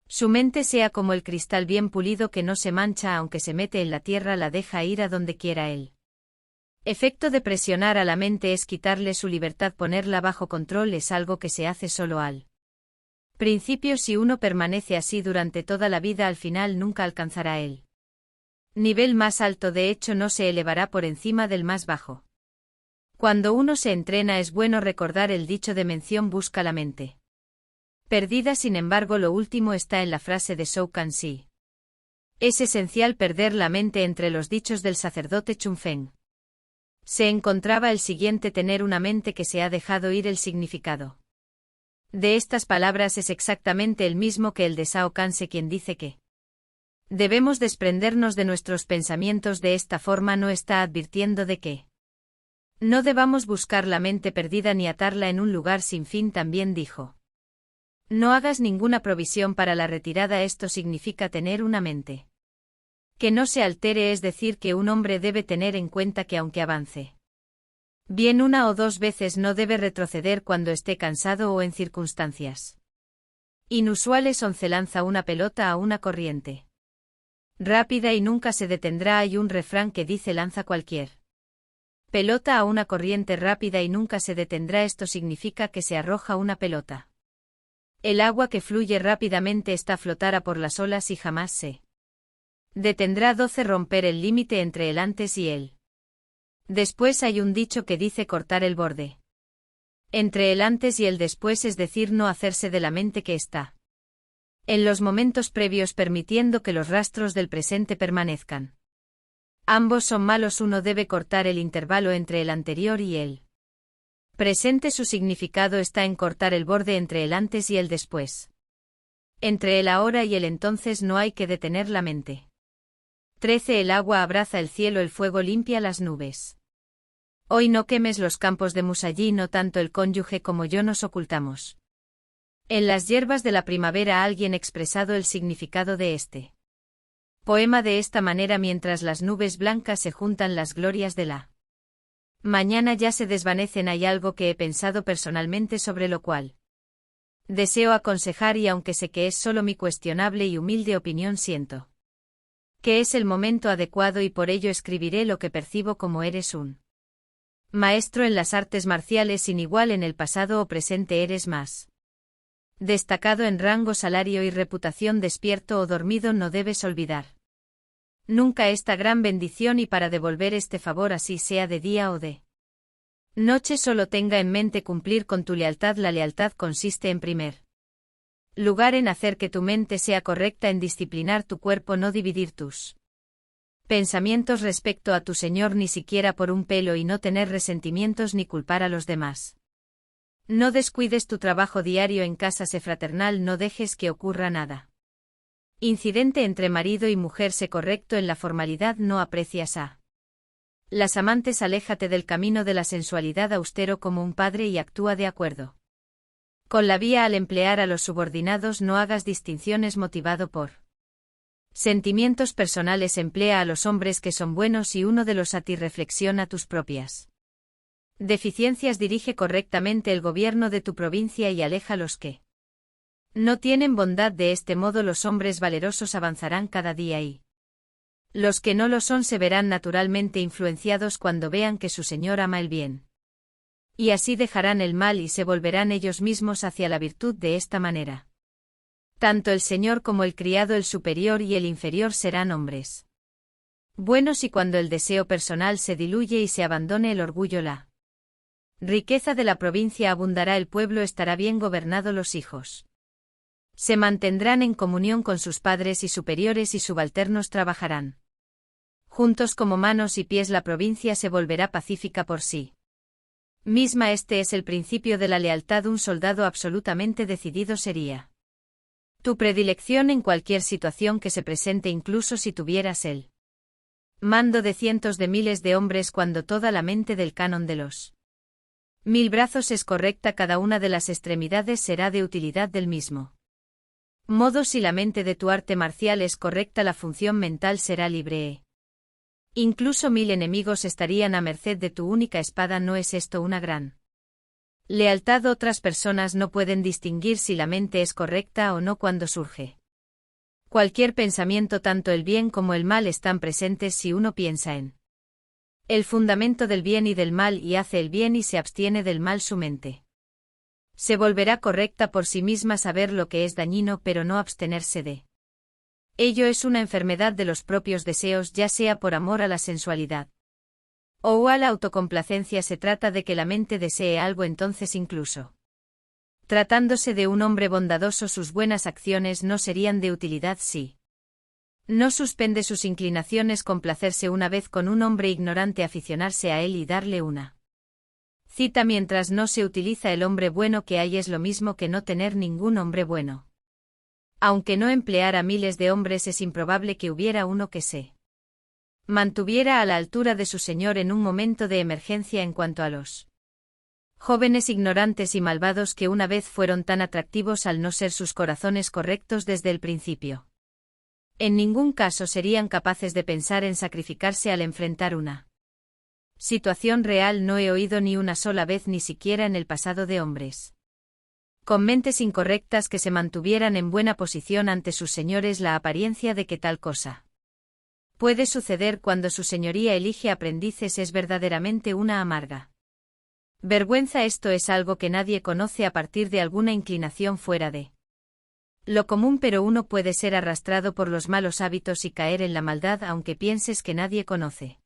su mente sea como el cristal bien pulido que no se mancha, aunque se mete en la tierra, la deja ir a donde quiera él. Efecto de presionar a la mente es quitarle su libertad, ponerla bajo control. Es algo que se hace solo al principio. Si uno permanece así durante toda la vida, al final nunca alcanzará el nivel más alto, de hecho no se elevará por encima del más bajo. Cuando uno se entrena es bueno recordar el dicho de mención busca la mente perdida. Sin embargo, lo último está en la frase de Shoukan-si. Es esencial perder la mente. Entre los dichos del sacerdote Chunfeng se encontraba el siguiente: tener una mente que se ha dejado ir. El significado de estas palabras es exactamente el mismo que el de Shao Kanse, quien dice que debemos desprendernos de nuestros pensamientos. De esta forma no está advirtiendo de que no debamos buscar la mente perdida ni atarla en un lugar sin fin. También dijo: no hagas ninguna provisión para la retirada. Esto significa tener una mente que no se altere, es decir, que un hombre debe tener en cuenta que aunque avance bien una o dos veces, no debe retroceder cuando esté cansado o en circunstancias inusuales. 11. Lanza una pelota a una corriente rápida y nunca se detendrá. Hay un refrán que dice: lanza cualquier pelota a una corriente rápida y nunca se detendrá. Esto significa que se arroja una pelota. El agua que fluye rápidamente está flotará por las olas y jamás se detendrá. 12. Romper el límite entre el antes y el después. Hay un dicho que dice cortar el borde entre el antes y el después, es decir, no hacerse de la mente que está en los momentos previos, permitiendo que los rastros del presente permanezcan. Ambos son malos. Uno debe cortar el intervalo entre el anterior y el presente. Su significado está en cortar el borde entre el antes y el después. Entre el ahora y el entonces no hay que detener la mente. 13. El agua abraza el cielo, el fuego limpia las nubes. Hoy no quemes los campos de Musashi. No tanto el cónyuge como yo nos ocultamos en las hierbas de la primavera. Alguien expresado el significado de este poema de esta manera: mientras las nubes blancas se juntan, las glorias de la mañana ya se desvanecen. Hay algo que he pensado personalmente sobre lo cual deseo aconsejar, y aunque sé que es solo mi cuestionable y humilde opinión, siento que es el momento adecuado y por ello escribiré lo que percibo. Como eres un maestro en las artes marciales sin igual en el pasado o presente, eres más destacado en rango, salario y reputación. Despierto o dormido, no debes olvidar nunca esta gran bendición, y para devolver este favor, así sea de día o de noche, solo tenga en mente cumplir con tu lealtad. La lealtad consiste en primer lugar en hacer que tu mente sea correcta, en disciplinar tu cuerpo, no dividir tus pensamientos respecto a tu Señor ni siquiera por un pelo, y no tener resentimientos ni culpar a los demás. No descuides tu trabajo diario en casa, sé fraternal, no dejes que ocurra nada incidente entre marido y mujer, sé correcto en la formalidad, no aprecias a las amantes. Aléjate del camino de la sensualidad, austero como un padre, y actúa de acuerdo con la vía al emplear a los subordinados. No hagas distinciones motivado por sentimientos personales, emplea a los hombres que son buenos y uno de los a ti. Reflexiona tus propias deficiencias, dirige correctamente el gobierno de tu provincia y aleja a los que no tienen bondad. De este modo los hombres valerosos avanzarán cada día y los que no lo son se verán naturalmente influenciados cuando vean que su Señor ama el bien. Y así dejarán el mal y se volverán ellos mismos hacia la virtud. De esta manera, tanto el Señor como el criado, el superior y el inferior, serán hombres buenos, y cuando el deseo personal se diluye y se abandone el orgullo, la riqueza de la provincia abundará, el pueblo estará bien gobernado, los hijos Se mantendrán en comunión con sus padres y superiores y subalternos trabajarán juntos como manos y pies. La provincia se volverá pacífica por sí misma. Este es el principio de la lealtad. Un soldado absolutamente decidido sería tu predilección en cualquier situación que se presente, incluso si tuvieras el mando de cientos de miles de hombres. Cuando toda la mente del canon de los 1000 brazos es correcta, cada una de las extremidades será de utilidad del mismo modo. Si la mente de tu arte marcial es correcta, la función mental será libre. Incluso 1000 enemigos estarían a merced de tu única espada. ¿No es esto una gran lealtad? Otras personas no pueden distinguir si la mente es correcta o no cuando surge cualquier pensamiento. Tanto el bien como el mal están presentes si uno piensa en el fundamento del bien y del mal y hace el bien y se abstiene del mal. Su mente se volverá correcta por sí misma. Saber lo que es dañino pero no abstenerse de ello es una enfermedad de los propios deseos, ya sea por amor a la sensualidad o a la autocomplacencia. Se trata de que la mente desee algo, entonces incluso tratándose de un hombre bondadoso, sus buenas acciones no serían de utilidad si no suspende sus inclinaciones. Complacerse una vez con un hombre ignorante, aficionarse a él y darle una cita mientras no se utiliza el hombre bueno que hay, es lo mismo que no tener ningún hombre bueno. Aunque no empleara miles de hombres, es improbable que hubiera uno que se mantuviera a la altura de su señor en un momento de emergencia. En cuanto a los jóvenes ignorantes y malvados que una vez fueron tan atractivos al no ser sus corazones correctos desde el principio, en ningún caso serían capaces de pensar en sacrificarse al enfrentar una situación real. No he oído ni una sola vez, ni siquiera en el pasado, de hombres con mentes incorrectas que se mantuvieran en buena posición ante sus señores. La apariencia de que tal cosa puede suceder cuando su señoría elige aprendices es verdaderamente una amarga vergüenza. Esto es algo que nadie conoce a partir de alguna inclinación fuera de lo común, pero uno puede ser arrastrado por los malos hábitos y caer en la maldad aunque pienses que nadie conoce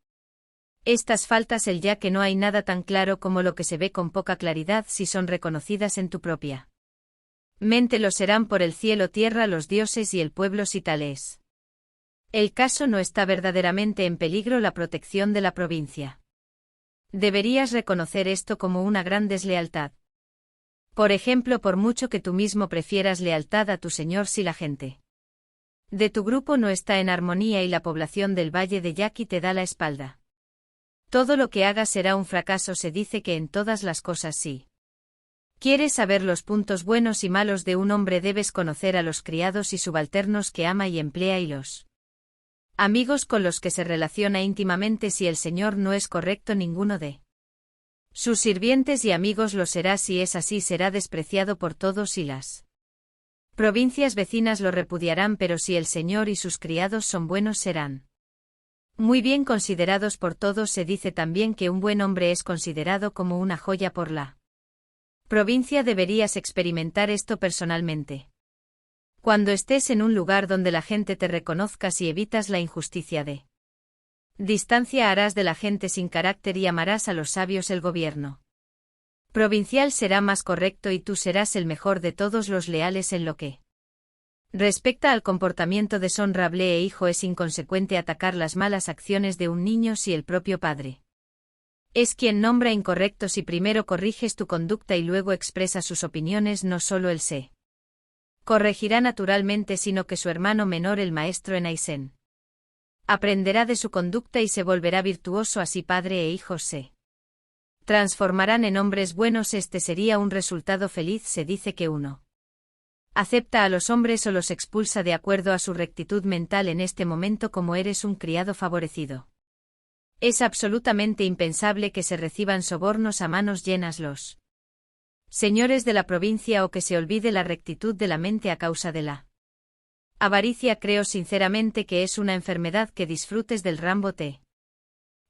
estas faltas. El ya que no hay nada tan claro como lo que se ve con poca claridad. Si son reconocidas en tu propia mente, lo serán por el cielo, tierra, los dioses y el pueblo. Si tal es el caso, no está verdaderamente en peligro la protección de la provincia. Deberías reconocer esto como una gran deslealtad. Por ejemplo, por mucho que tú mismo prefieras lealtad a tu señor, si la gente de tu grupo no está en armonía y la población del valle de Yaqui te da la espalda, todo lo que hagas será un fracaso. Se dice que en todas las cosas, si quieres saber los puntos buenos y malos de un hombre, debes conocer a los criados y subalternos que ama y emplea y los amigos con los que se relaciona íntimamente. Si el señor no es correcto, ninguno de sus sirvientes y amigos lo será. Si es así, será despreciado por todos y las provincias vecinas lo repudiarán, pero si el señor y sus criados son buenos, serán muy bien considerados por todos. Se dice también que un buen hombre es considerado como una joya por la provincia. Deberías experimentar esto personalmente. Cuando estés en un lugar donde la gente te reconozca, si evitas la injusticia de distancia, harás de la gente sin carácter y amarás a los sabios. El gobierno provincial será más correcto y tú serás el mejor de todos los leales. En lo que respecta al comportamiento deshonrable e hijo, es inconsecuente atacar las malas acciones de un niño si el propio padre es quien nombra incorrecto. Si primero corriges tu conducta y luego expresas sus opiniones, no solo él se corregirá naturalmente, sino que su hermano menor, el maestro Enaisen, aprenderá de su conducta y se volverá virtuoso. Así padre e hijo se transformarán en hombres buenos. Este sería un resultado feliz. Se dice que uno acepta a los hombres o los expulsa de acuerdo a su rectitud mental. En este momento, como eres un criado favorecido, es absolutamente impensable que se reciban sobornos a manos llenas los señores de la provincia o que se olvide la rectitud de la mente a causa de la avaricia. Creo sinceramente que es una enfermedad que disfrutes del rambo, te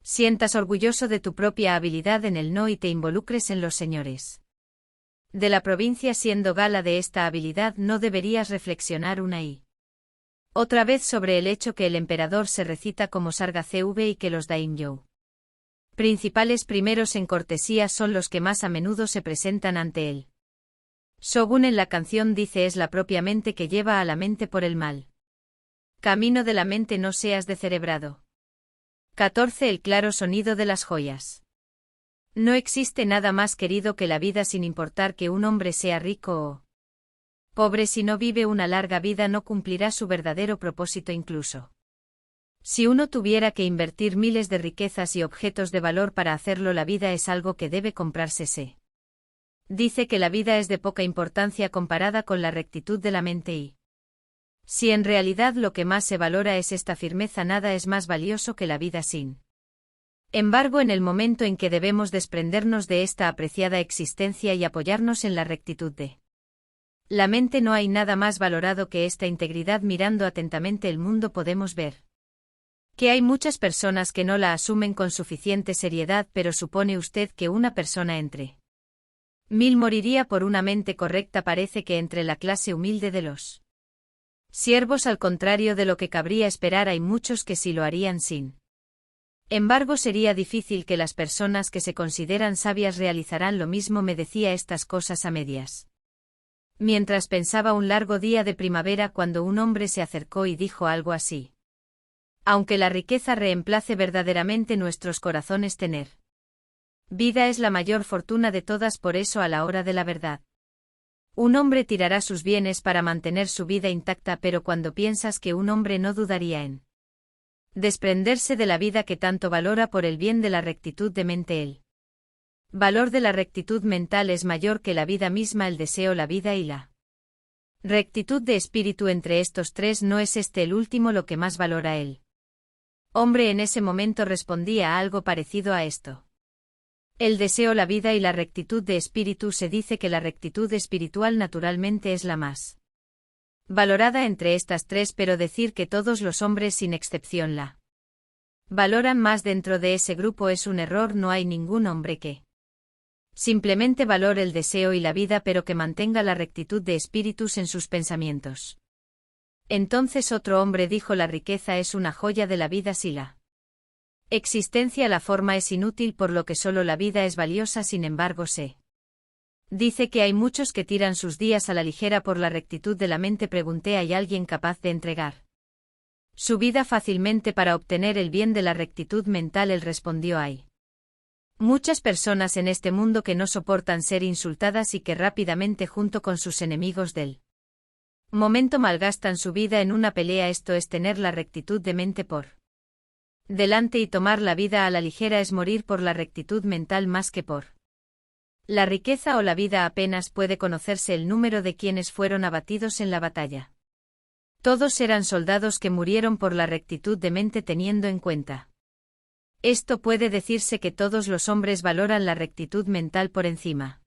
sientas orgulloso de tu propia habilidad en el no y te involucres en los señores de la provincia siendo gala de esta habilidad. No deberías reflexionar una y otra vez sobre el hecho que el emperador se recita como Sarga CV y que los daimyo principales primeros en cortesía son los que más a menudo se presentan ante él. Shogun en la canción dice es la propia mente que lleva a la mente por el mal. Camino de la mente no seas descerebrado. 14. El claro sonido de las joyas. No existe nada más querido que la vida sin importar que un hombre sea rico o pobre. Si no vive una larga vida no cumplirá su verdadero propósito incluso. Si uno tuviera que invertir miles de riquezas y objetos de valor para hacerlo, la vida es algo que debe comprarse. Dice que la vida es de poca importancia comparada con la rectitud de la mente y si en realidad lo que más se valora es esta firmeza, nada es más valioso que la vida sin embargo, en el momento en que debemos desprendernos de esta apreciada existencia y apoyarnos en la rectitud de la mente, no hay nada más valorado que esta integridad. Mirando atentamente el mundo podemos ver que hay muchas personas que no la asumen con suficiente seriedad, pero ¿supone usted que una persona entre 1000 moriría por una mente correcta? Parece que entre la clase humilde de los siervos, al contrario de lo que cabría esperar, hay muchos que sí lo harían. Sin embargo, sería difícil que las personas que se consideran sabias realizarán lo mismo. Me decía estas cosas a medias mientras pensaba un largo día de primavera, cuando un hombre se acercó y dijo algo así: aunque la riqueza reemplace verdaderamente nuestros corazones, tener vida es la mayor fortuna de todas. Por eso, a la hora de la verdad, un hombre tirará sus bienes para mantener su vida intacta, pero cuando piensas que un hombre no dudaría en desprenderse de la vida que tanto valora por el bien de la rectitud de mente, el valor de la rectitud mental es mayor que la vida misma, el deseo, la vida y la rectitud de espíritu. Entre estos tres, ¿no es este el último lo que más valora el hombre? En ese momento respondía a algo parecido a esto: el deseo, la vida y la rectitud de espíritu. Se dice que la rectitud espiritual naturalmente es la más valorada entre estas tres, pero decir que todos los hombres sin excepción la valoran más dentro de ese grupo es un error. No hay ningún hombre que simplemente valore el deseo y la vida, pero que mantenga la rectitud de espíritus en sus pensamientos. Entonces otro hombre dijo: la riqueza es una joya de la vida. Si la existencia, la forma, es inútil, por lo que solo la vida es valiosa. Sin embargo, se dice que hay muchos que tiran sus días a la ligera por la rectitud de la mente. Pregunté: ¿hay alguien capaz de entregar su vida fácilmente para obtener el bien de la rectitud mental? Él respondió: hay muchas personas en este mundo que no soportan ser insultadas y que rápidamente, junto con sus enemigos del momento, malgastan su vida en una pelea. Esto es tener la rectitud de mente por delante, y tomar la vida a la ligera es morir por la rectitud mental más que por la riqueza o la vida. Apenas puede conocerse el número de quienes fueron abatidos en la batalla. Todos eran soldados que murieron por la rectitud de mente. Teniendo en cuenta esto, puede decirse que todos los hombres valoran la rectitud mental por encima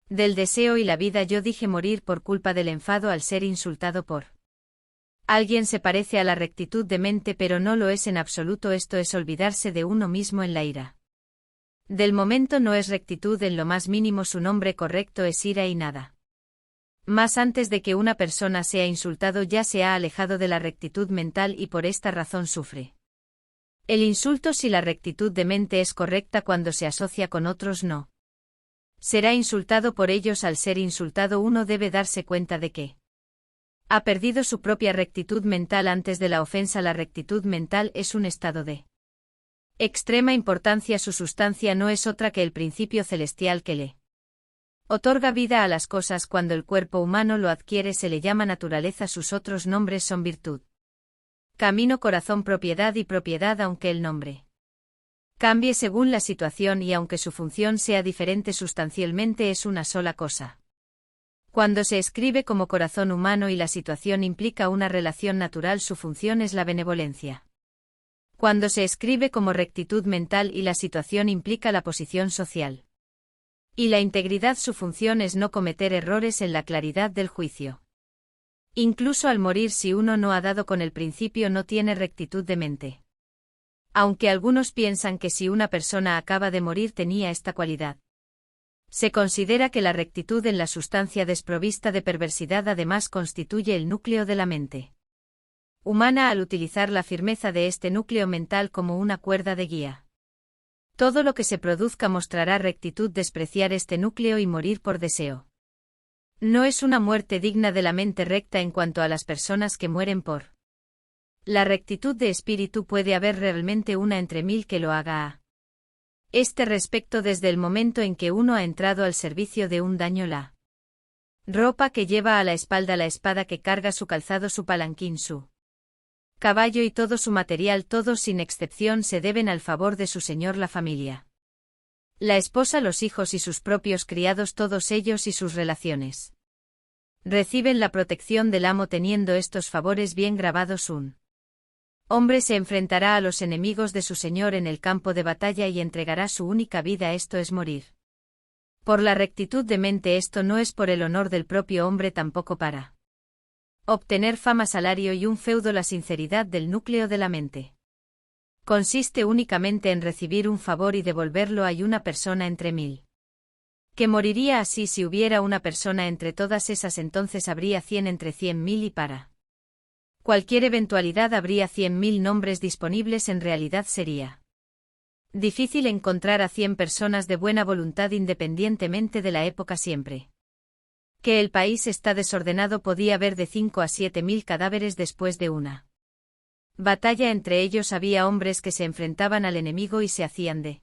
del deseo y la vida. Yo dije: morir por culpa del enfado al ser insultado por alguien se parece a la rectitud de mente, pero no lo es en absoluto. Esto es olvidarse de uno mismo en la ira del momento. No es rectitud en lo más mínimo. Su nombre correcto es ira, y nada más antes de que una persona sea insultado ya se ha alejado de la rectitud mental y por esta razón sufre el insulto. Si la rectitud de mente es correcta, cuando se asocia con otros no será insultado por ellos. Al ser insultado, uno debe darse cuenta de que ha perdido su propia rectitud mental antes de la ofensa. La rectitud mental es un estado de extrema importancia. Su sustancia no es otra que el principio celestial que le otorga vida a las cosas. Cuando el cuerpo humano lo adquiere se le llama naturaleza. Sus otros nombres son virtud, camino, corazón, propiedad y propiedad. Aunque el nombre cambie según la situación y aunque su función sea diferente, sustancialmente es una sola cosa. Cuando se escribe como corazón humano y la situación implica una relación natural, su función es la benevolencia. Cuando se escribe como rectitud mental y la situación implica la posición social y la integridad, su función es no cometer errores en la claridad del juicio. Incluso al morir, si uno no ha dado con el principio, no tiene rectitud de mente. Aunque algunos piensan que si una persona acaba de morir tenía esta cualidad, se considera que la rectitud en la sustancia desprovista de perversidad además constituye el núcleo de la mente humana al utilizar la firmeza de este núcleo mental como una cuerda de guía. Todo lo que se produzca mostrará rectitud. Despreciar este núcleo y morir por deseo No es una muerte digna de la mente recta en cuanto a las personas que mueren por la rectitud de espíritu. Puede haber realmente una entre mil que lo haga a este respecto desde el momento en que uno ha entrado al servicio de un daño, la ropa que lleva a la espalda, la espada que carga, su calzado, su palanquín, su caballo y todo su material, todos sin excepción se deben al favor de su señor, la familia, la esposa, los hijos y sus propios criados, todos ellos y sus relaciones reciben la protección del amo. Teniendo estos favores bien grabados, un hombre se enfrentará a los enemigos de su señor en el campo de batalla y entregará su única vida, esto es morir por la rectitud de mente. Esto no es por el honor del propio hombre, tampoco para obtener fama, salario y un feudo. La sinceridad del núcleo de la mente consiste únicamente en recibir un favor y devolverlo. Hay una persona entre mil que moriría así. Si hubiera una persona entre todas esas, entonces habría 100 entre 100.000 y para cualquier eventualidad habría 100.000 nombres disponibles. En realidad sería difícil encontrar a 100 personas de buena voluntad, independientemente de la época. Siempre que el país está desordenado podía haber de 5 a 7.000 cadáveres después de una batalla. Entre ellos había hombres que se enfrentaban al enemigo y se hacían de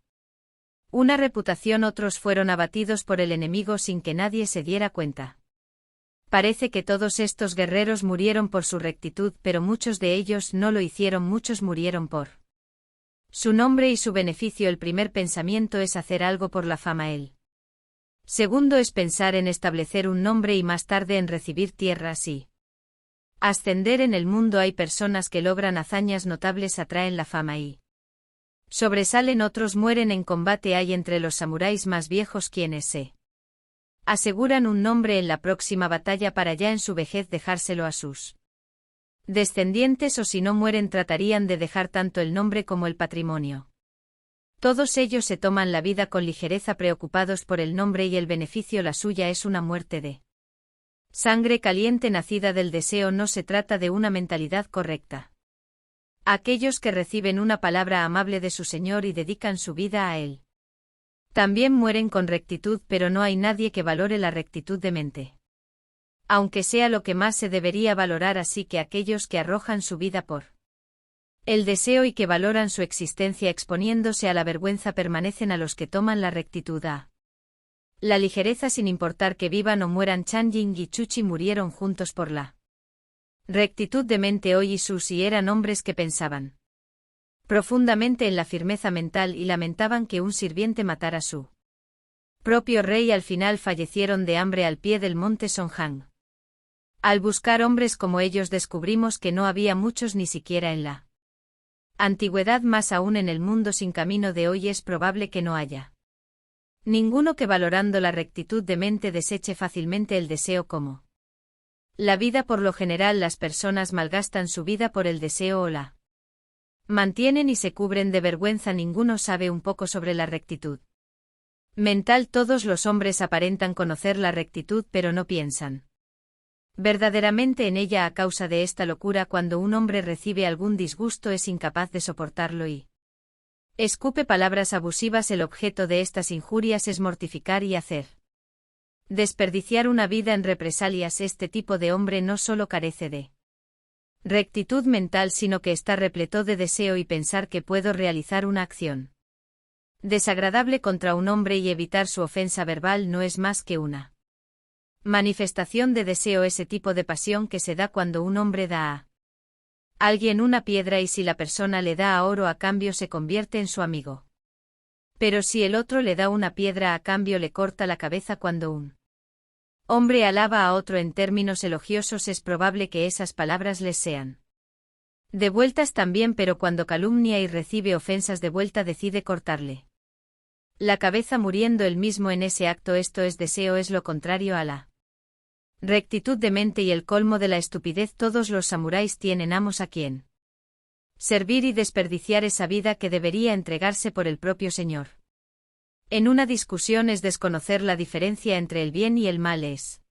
una reputación. Otros fueron abatidos por el enemigo sin que nadie se diera cuenta. Parece que todos estos guerreros murieron por su rectitud, pero muchos de ellos no lo hicieron. Muchos murieron por su nombre y su beneficio. El primer pensamiento es hacer algo por la fama. El segundo es pensar en establecer un nombre y más tarde en recibir tierras y ascender en el mundo. Hay personas que logran hazañas notables, atraen la fama y sobresalen. Otros mueren en combate. Hay entre los samuráis más viejos quienes se aseguran un nombre en la próxima batalla para ya en su vejez dejárselo a sus descendientes, o si no mueren tratarían de dejar tanto el nombre como el patrimonio. Todos ellos se toman la vida con ligereza, preocupados por el nombre y el beneficio. La suya es una muerte de sangre caliente nacida del deseo. No se trata de una mentalidad correcta. Aquellos que reciben una palabra amable de su Señor y dedican su vida a Él también mueren con rectitud, pero no hay nadie que valore la rectitud de mente, aunque sea lo que más se debería valorar. Así que aquellos que arrojan su vida por el deseo y que valoran su existencia exponiéndose a la vergüenza permanecen a los que toman la rectitud a la ligereza, sin importar que vivan o mueran. Chan Ying y Chuchi murieron juntos por la rectitud de mente. Hoy y Susi eran hombres que pensaban profundamente en la firmeza mental y lamentaban que un sirviente matara a su propio rey. Al final fallecieron de hambre al pie del monte Songhang. Al buscar hombres como ellos descubrimos que no había muchos, ni siquiera en la antigüedad. Más aún en el mundo sin camino de hoy es probable que no haya ninguno que, valorando la rectitud de mente, deseche fácilmente el deseo como la vida. Por lo general las personas malgastan su vida por el deseo o la mantienen y se cubren de vergüenza. Ninguno sabe un poco sobre la rectitud mental. Todos los hombres aparentan conocer la rectitud, pero no piensan verdaderamente en ella. A causa de esta locura, cuando un hombre recibe algún disgusto es incapaz de soportarlo y escupe palabras abusivas. El objeto de estas injurias es mortificar y hacer desperdiciar una vida en represalias. Este tipo de hombre no solo carece de rectitud mental, sino que está repleto de deseo y pensar que puedo realizar una acción desagradable contra un hombre y evitar su ofensa verbal no es más que una manifestación de deseo. Ese tipo de pasión que se da cuando un hombre da a alguien una piedra y si la persona le da oro a cambio se convierte en su amigo. Pero si el otro le da una piedra a cambio le corta la cabeza. Cuando un hombre alaba a otro en términos elogiosos es probable que esas palabras les sean devueltas también, pero cuando calumnia y recibe ofensas de vuelta decide cortarle la cabeza muriendo él mismo en ese acto. Esto es deseo, es lo contrario a la rectitud de mente y el colmo de la estupidez. Todos los samuráis tienen amos a quien servir y desperdiciar esa vida que debería entregarse por el propio señor. En una discusión es desconocer la diferencia entre el bien y el mal. Es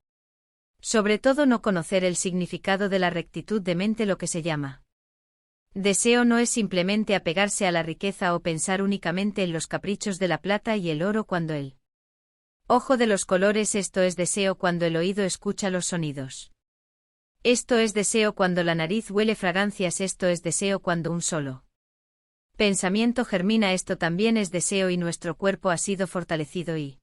sobre todo no conocer el significado de la rectitud de mente. Lo que se llama deseo no es simplemente apegarse a la riqueza o pensar únicamente en los caprichos de la plata y el oro. Cuando el Ojo de los colores. Esto es deseo cuando el oído escucha los sonidos. Esto es deseo cuando la nariz huele fragancias. Esto es deseo cuando un solo pensamiento germina. Esto también es deseo y nuestro cuerpo ha sido fortalecido y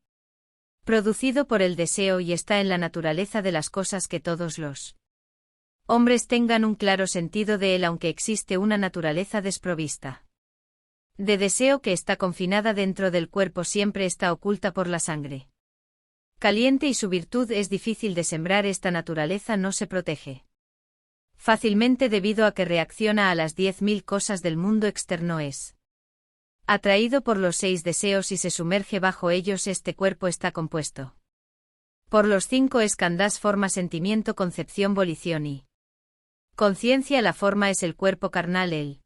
producido por el deseo y está en la naturaleza de las cosas que todos los hombres tengan un claro sentido de él, aunque existe una naturaleza desprovista de deseo que está confinada dentro del cuerpo, siempre está oculta por la sangre caliente y su virtud es difícil de sembrar. Esta naturaleza no se protege fácilmente debido a que reacciona a las 10.000 cosas del mundo externo. Es atraído por los 6 deseos y se sumerge bajo ellos. Este cuerpo está compuesto por los 5 skandhas: forma, sentimiento, concepción, volición y conciencia. La forma es el cuerpo carnal, el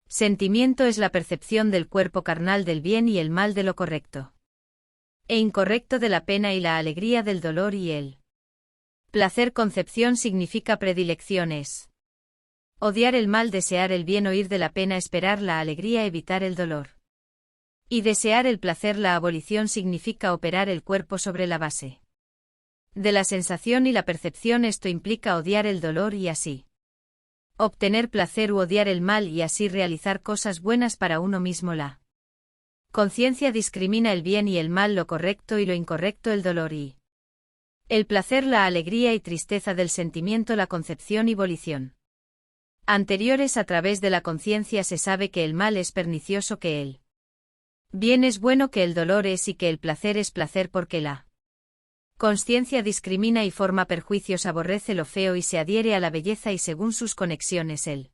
sentimiento es la percepción del cuerpo carnal del bien y el mal, de lo correcto e incorrecto, de la pena y la alegría, del dolor y el placer. Concepción significa predilecciones. Odiar el mal, desear el bien, oír de la pena, esperar la alegría, evitar el dolor y desear el placer. La abolición significa operar el cuerpo sobre la base de la sensación y la percepción. Esto implica odiar el dolor y así obtener placer, u odiar el mal y así realizar cosas buenas para uno mismo. La conciencia discrimina el bien y el mal, lo correcto y lo incorrecto, el dolor y el placer, la alegría y tristeza del sentimiento, la concepción y volición anteriores. A través de la conciencia se sabe que el mal es pernicioso, que el bien es bueno, que el dolor es y que el placer es placer, porque la consciencia discrimina y forma perjuicios, aborrece lo feo y se adhiere a la belleza, y según sus conexiones el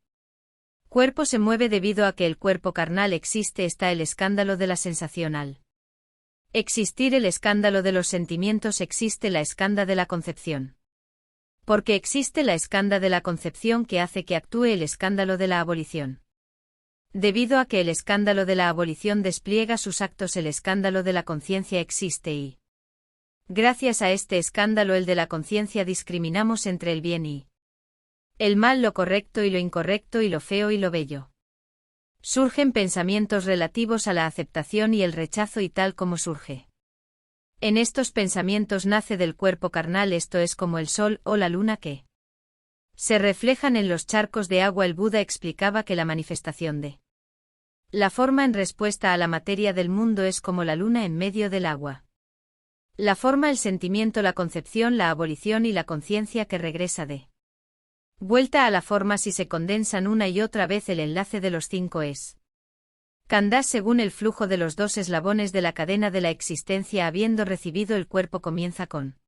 cuerpo se mueve. Debido a que el cuerpo carnal existe, está el escándalo de la sensación. Al existir el escándalo de los sentimientos, existe la escanda de la concepción. Porque existe la escanda de la concepción que hace que actúe el escándalo de la abolición. Debido a que el escándalo de la abolición despliega sus actos, el escándalo de la conciencia existe y gracias a este escándalo, el de la conciencia, discriminamos entre el bien y el mal, lo correcto y lo incorrecto, y lo feo y lo bello. Surgen pensamientos relativos a la aceptación y el rechazo, y tal como surge en estos pensamientos nace del cuerpo carnal. Esto es como el sol o la luna que se reflejan en los charcos de agua. El Buda explicaba que la manifestación de la forma en respuesta a la materia del mundo es como la luna en medio del agua. La forma, el sentimiento, la concepción, la abolición y la conciencia que regresa de vuelta a la forma si se condensan una y otra vez. El enlace de los 5 es skandhas según el flujo de los 2 eslabones de la cadena de la existencia. Habiendo recibido el cuerpo, comienza con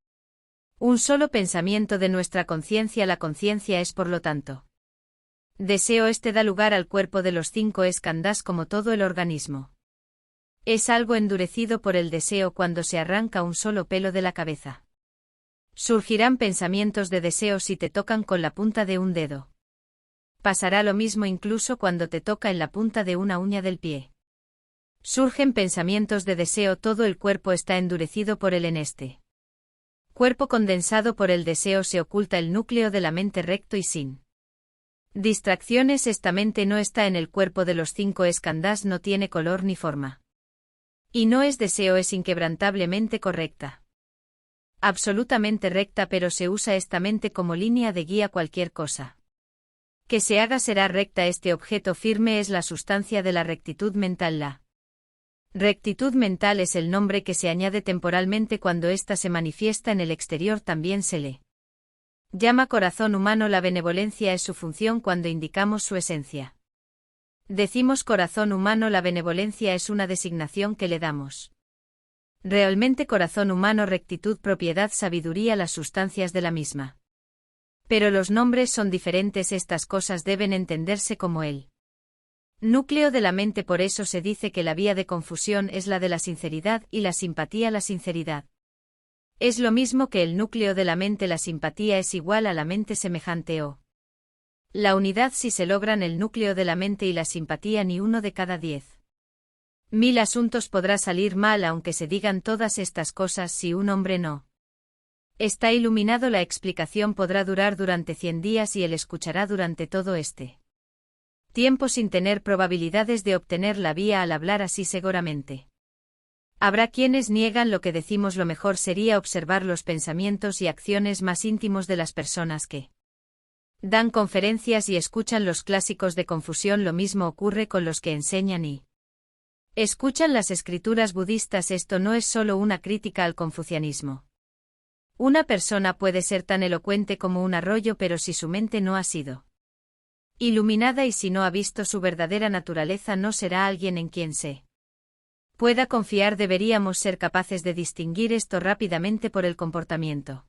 un solo pensamiento de nuestra conciencia. La conciencia es, por lo tanto, deseo. Este da lugar al cuerpo de los 5 skandhas como todo el organismo. Es algo endurecido por el deseo. Cuando se arranca un solo pelo de la cabeza, surgirán pensamientos de deseo si te tocan con la punta de un dedo. Pasará lo mismo incluso cuando te toca en la punta de una uña del pie. Surgen pensamientos de deseo. Todo el cuerpo está endurecido por él. En este cuerpo condensado por el deseo se oculta el núcleo de la mente recto y sin distracciones. Esta mente no está en el cuerpo de los 5 skandhas, no tiene color ni forma. Y no es deseo, es inquebrantablemente correcta. Absolutamente recta, pero se usa esta mente como línea de guía. Cualquier cosa que se haga será recta. Este objeto firme es la sustancia de la rectitud mental. La rectitud mental es el nombre que se añade temporalmente cuando ésta se manifiesta en el exterior. También se le llama corazón humano. La benevolencia es su función cuando indicamos su esencia. Decimos corazón humano. La benevolencia es una designación que le damos. Realmente corazón humano, rectitud, propiedad, sabiduría, las sustancias de la misma. Pero los nombres son diferentes. Estas cosas deben entenderse como el núcleo de la mente. Por eso se dice que la vía de confusión es la de la sinceridad y la simpatía. La sinceridad es lo mismo que el núcleo de la mente. La simpatía es igual a la mente semejante o la unidad. Si se logran el núcleo de la mente y la simpatía, ni uno de cada 10.000 asuntos podrá salir mal, aunque se digan todas estas cosas. Si un hombre no está iluminado, la explicación podrá durar durante 100 días y él escuchará durante todo este tiempo sin tener probabilidades de obtener la vía al hablar así seguramente. Habrá quienes niegan lo que decimos. Lo mejor sería observar los pensamientos y acciones más íntimos de las personas que dan conferencias y escuchan los clásicos de Confusión. Lo mismo ocurre con los que enseñan y escuchan las escrituras budistas. Esto no es solo una crítica al confucianismo. Una persona puede ser tan elocuente como un arroyo, pero si su mente no ha sido iluminada y si no ha visto su verdadera naturaleza, no será alguien en quien se pueda confiar. Deberíamos ser capaces de distinguir esto rápidamente por el comportamiento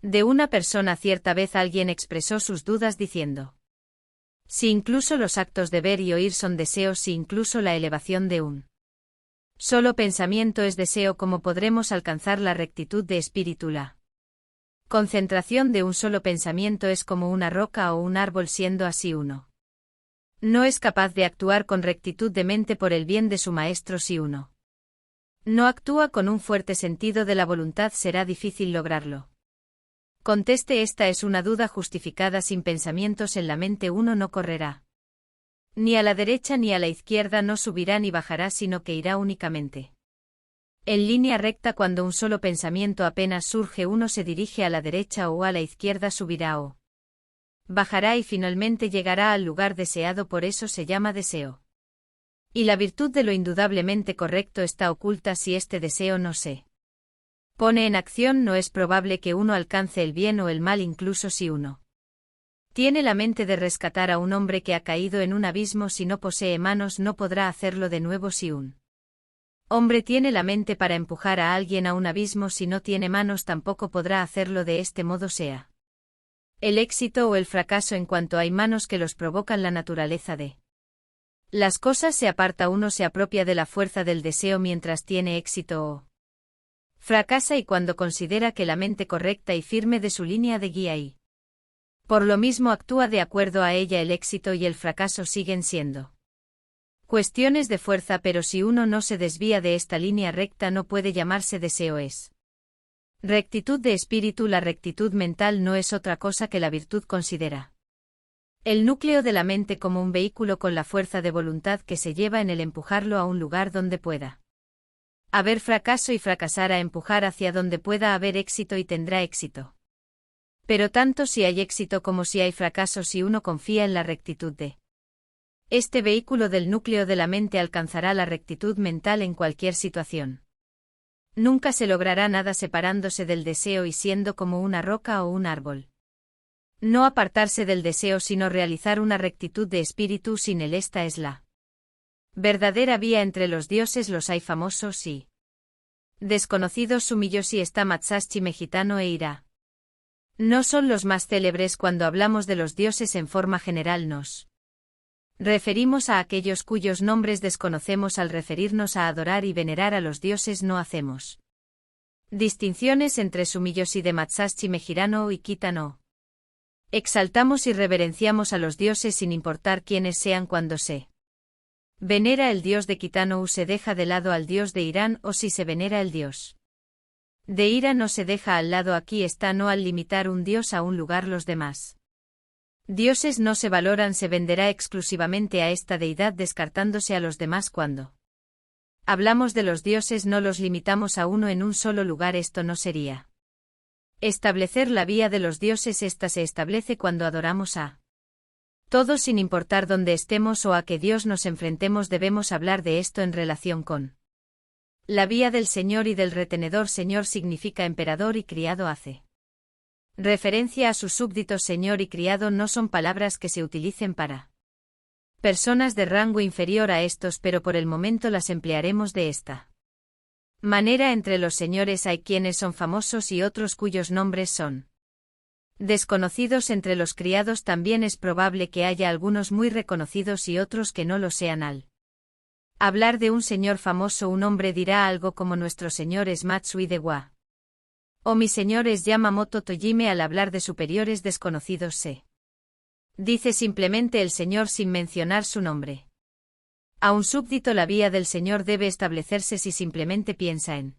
de una persona. Cierta vez alguien expresó sus dudas diciendo: si incluso los actos de ver y oír son deseos, si incluso la elevación de un solo pensamiento es deseo, ¿cómo podremos alcanzar la rectitud de espíritu? La concentración de un solo pensamiento es como una roca o un árbol. Siendo así, uno no es capaz de actuar con rectitud de mente por el bien de su maestro. Si uno no actúa con un fuerte sentido de la voluntad, será difícil lograrlo. Conteste: esta es una duda justificada. Sin pensamientos en la mente uno no correrá ni a la derecha ni a la izquierda, no subirá ni bajará, sino que irá únicamente en línea recta. Cuando un solo pensamiento apenas surge, uno se dirige a la derecha o a la izquierda, subirá o bajará y finalmente llegará al lugar deseado. Por eso se llama deseo. Y la virtud de lo indudablemente correcto está oculta. Si este deseo no se pone en acción, no es probable que uno alcance el bien o el mal. Incluso si uno tiene la mente de rescatar a un hombre que ha caído en un abismo, si no posee manos no podrá hacerlo de nuevo. Si un hombre tiene la mente para empujar a alguien a un abismo, si no tiene manos tampoco podrá hacerlo. De este modo, sea el éxito o el fracaso, en cuanto hay manos que los provocan, la naturaleza de las cosas se aparta. Uno se apropia de la fuerza del deseo mientras tiene éxito o fracasa, y cuando considera que la mente correcta y firme de su línea de guía y por lo mismo actúa de acuerdo a ella, el éxito y el fracaso siguen siendo cuestiones de fuerza. Pero si uno no se desvía de esta línea recta, no puede llamarse deseo. Es rectitud de espíritu. La rectitud mental no es otra cosa que la virtud. Considera el núcleo de la mente como un vehículo con la fuerza de voluntad que se lleva en el empujarlo a un lugar donde pueda haber fracaso y fracasar, a empujar hacia donde pueda haber éxito y tendrá éxito. Pero tanto si hay éxito como si hay fracaso, si uno confía en la rectitud de este vehículo del núcleo de la mente, alcanzará la rectitud mental en cualquier situación. Nunca se logrará nada separándose del deseo y siendo como una roca o un árbol. No apartarse del deseo, sino realizar una rectitud de espíritu. Sin él, esta es la verdadera vía entre los dioses. Los hay famosos y desconocidos. Sumiyoshi está Matsashchi mexicano e Ira no son los más célebres. Cuando hablamos de los dioses en forma general, nos referimos a aquellos cuyos nombres desconocemos. Al referirnos a adorar y venerar a los dioses, no hacemos distinciones entre Sumiyoshi de Matsashchi Mejirano y Kitano. Exaltamos y reverenciamos a los dioses sin importar quiénes sean. Cuando se venera el dios de Kitano, se deja de lado al dios de Irán, o si se venera el dios de Ira, no se deja al lado. Aquí está: no al limitar un dios a un lugar, los demás dioses no se valoran. Se venderá exclusivamente a esta deidad, descartándose a los demás. Cuando hablamos de los dioses, no los limitamos a uno en un solo lugar. Esto no sería establecer la vía de los dioses. Esta se establece cuando adoramos a todos sin importar dónde estemos o a qué Dios nos enfrentemos. Debemos hablar de esto en relación con la vía del Señor y del retenedor. Señor significa emperador y criado hace referencia a sus súbditos. Señor y criado no son palabras que se utilicen para personas de rango inferior a estos, pero por el momento las emplearemos de esta manera. Entre los señores hay quienes son famosos y otros cuyos nombres son desconocidos. Entre los criados también es probable que haya algunos muy reconocidos y otros que no lo sean. Al hablar de un señor famoso, un hombre dirá algo como: nuestro señor es Matsui de Wa, o mi señor es Yamamoto Tojime. Al hablar de superiores desconocidos se dice simplemente el señor sin mencionar su nombre. A un súbdito la vía del señor debe establecerse si simplemente piensa en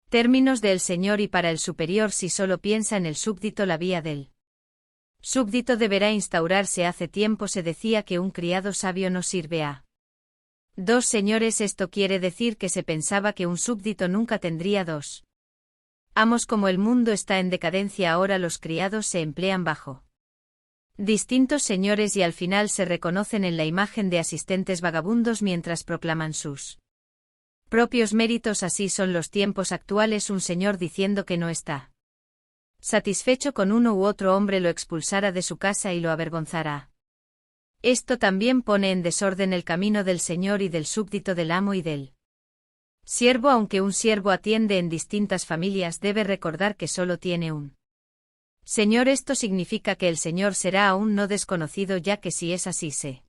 términos del señor, y para el superior si solo piensa en el súbdito la vía del súbdito deberá instaurarse. Hace tiempo se decía que un criado sabio no sirve a Dos señores. Esto quiere decir que se pensaba que un súbdito nunca tendría dos amos. Como el mundo está en decadencia ahora, los criados se emplean bajo distintos señores y al final se reconocen en la imagen de asistentes vagabundos mientras proclaman sus propios méritos. Así son los tiempos actuales. Un señor diciendo que no está satisfecho con uno u otro hombre lo expulsará de su casa y lo avergonzará. Esto también pone en desorden el camino del señor y del súbdito, del amo y del siervo. Aunque un siervo atiende en distintas familias, debe recordar que solo tiene un señor. Esto significa que el señor será aún no desconocido, ya que si es así se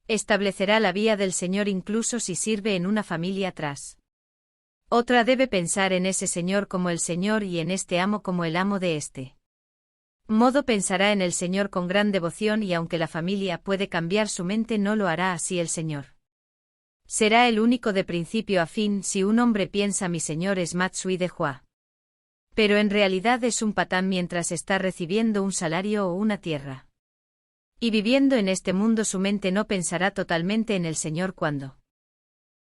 establecerá la vía del señor incluso si sirve en una familia tras otra. Debe pensar en ese señor como el señor y en este amo como el amo. De este modo pensará en el señor con gran devoción y aunque la familia puede cambiar su mente, no lo hará así el señor. Será el único de principio a fin. Si un hombre piensa mi señor es Matsui de Hua, pero en realidad es un patán mientras está recibiendo un salario o una tierra y viviendo en este mundo, su mente no pensará totalmente en el señor. Cuando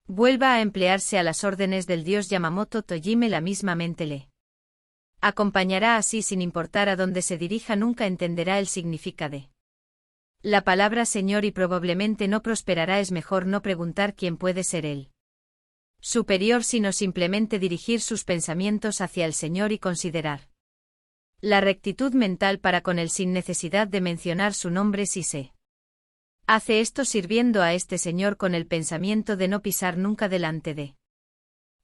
vuelva a emplearse a las órdenes del dios Yamamoto Tojime, la misma mente le acompañará. Así, sin importar a dónde se dirija, nunca entenderá el significado de la palabra señor y probablemente no prosperará. Es mejor no preguntar quién puede ser el superior, sino simplemente dirigir sus pensamientos hacia el señor y considerar la rectitud mental para con él sin necesidad de mencionar su nombre. Si se hace esto sirviendo a este señor con el pensamiento de no pisar nunca delante de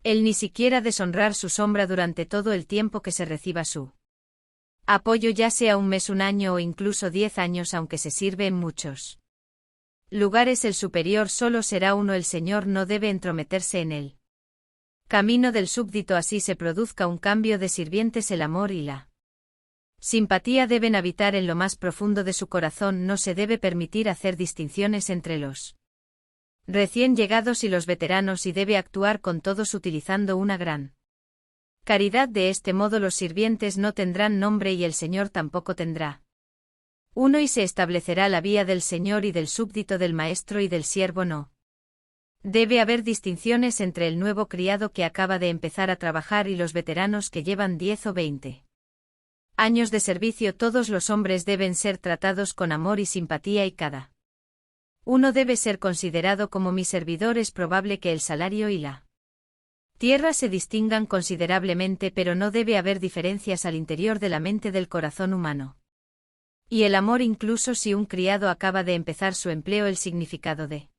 él, ni siquiera deshonrar su sombra durante todo el tiempo que se reciba su apoyo, ya sea un mes, un año o incluso 10 años, aunque se sirve en muchos lugares, el superior solo será uno. El señor no debe entrometerse en el camino del súbdito. Así se produzca un cambio de sirvientes, el amor y la simpatía deben habitar en lo más profundo de su corazón. No se debe permitir hacer distinciones entre los recién llegados y los veteranos y debe actuar con todos utilizando una gran caridad. De este modo los sirvientes no tendrán nombre y el señor tampoco tendrá uno, y se establecerá la vía del señor y del súbdito, del maestro y del siervo. No debe haber distinciones entre el nuevo criado que acaba de empezar a trabajar y los veteranos que llevan 10 o 20 años de servicio. Todos los hombres deben ser tratados con amor y simpatía y cada uno debe ser considerado como mi servidor. Es probable que el salario y la tierra se distingan considerablemente, pero no debe haber diferencias al interior de la mente del corazón humano y el amor. Incluso si un criado acaba de empezar su empleo, el significado de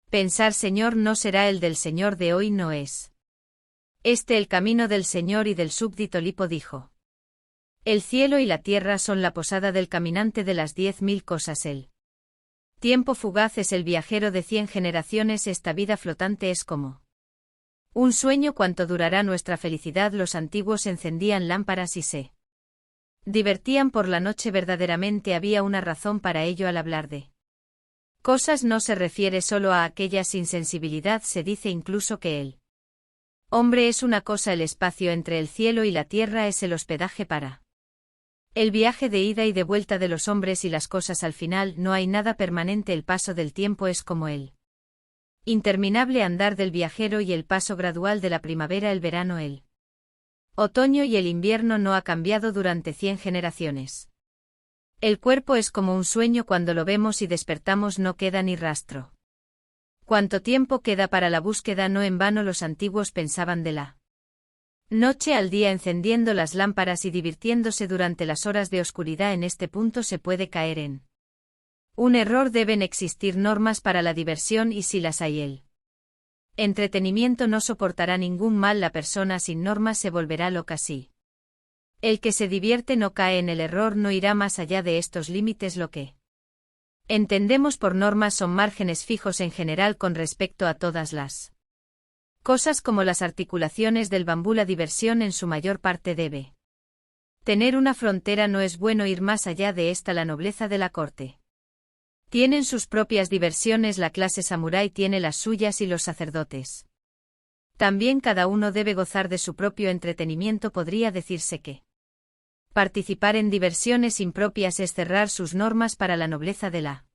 pensar señor no será el del señor de hoy. No es este el camino del señor y del súbdito. Lipo dijo: el cielo y la tierra son la posada del caminante de las 10.000 cosas. El tiempo fugaz es el viajero de 100 generaciones. Esta vida flotante es como un sueño. ¿Cuánto durará nuestra felicidad? Los antiguos encendían lámparas y se divertían por la noche. Verdaderamente había una razón para ello. Al hablar de cosas no se refiere solo a aquellas sin sensibilidad. Se dice incluso que el hombre es una cosa. El espacio entre el cielo y la tierra es el hospedaje para el viaje de ida y de vuelta de los hombres y las cosas. Al final no hay nada permanente. El paso del tiempo es como el interminable andar del viajero y el paso gradual de la primavera, el verano, el otoño y el invierno no ha cambiado durante 100 generaciones. El cuerpo es como un sueño. Cuando lo vemos y despertamos no queda ni rastro. ¿Cuánto tiempo queda para la búsqueda? No en vano los antiguos pensaban de la noche al día, encendiendo las lámparas y divirtiéndose durante las horas de oscuridad. En este punto se puede caer en un error. Deben existir normas para la diversión y si las hay, el entretenimiento no soportará ningún mal. La persona sin normas se volverá loca. Sí. El que se divierte no cae en el error, no irá más allá de estos límites. Lo que entendemos por normas son márgenes fijos en general con respecto a todas las cosas, como las articulaciones del bambú. La diversión en su mayor parte debe tener una frontera. No es bueno ir más allá de esta. La nobleza de la corte tienen sus propias diversiones. La clase samurái tiene las suyas y los sacerdotes también. Cada uno debe gozar de su propio entretenimiento. Podría decirse que participar en diversiones impropias es cerrar sus normas para la nobleza de la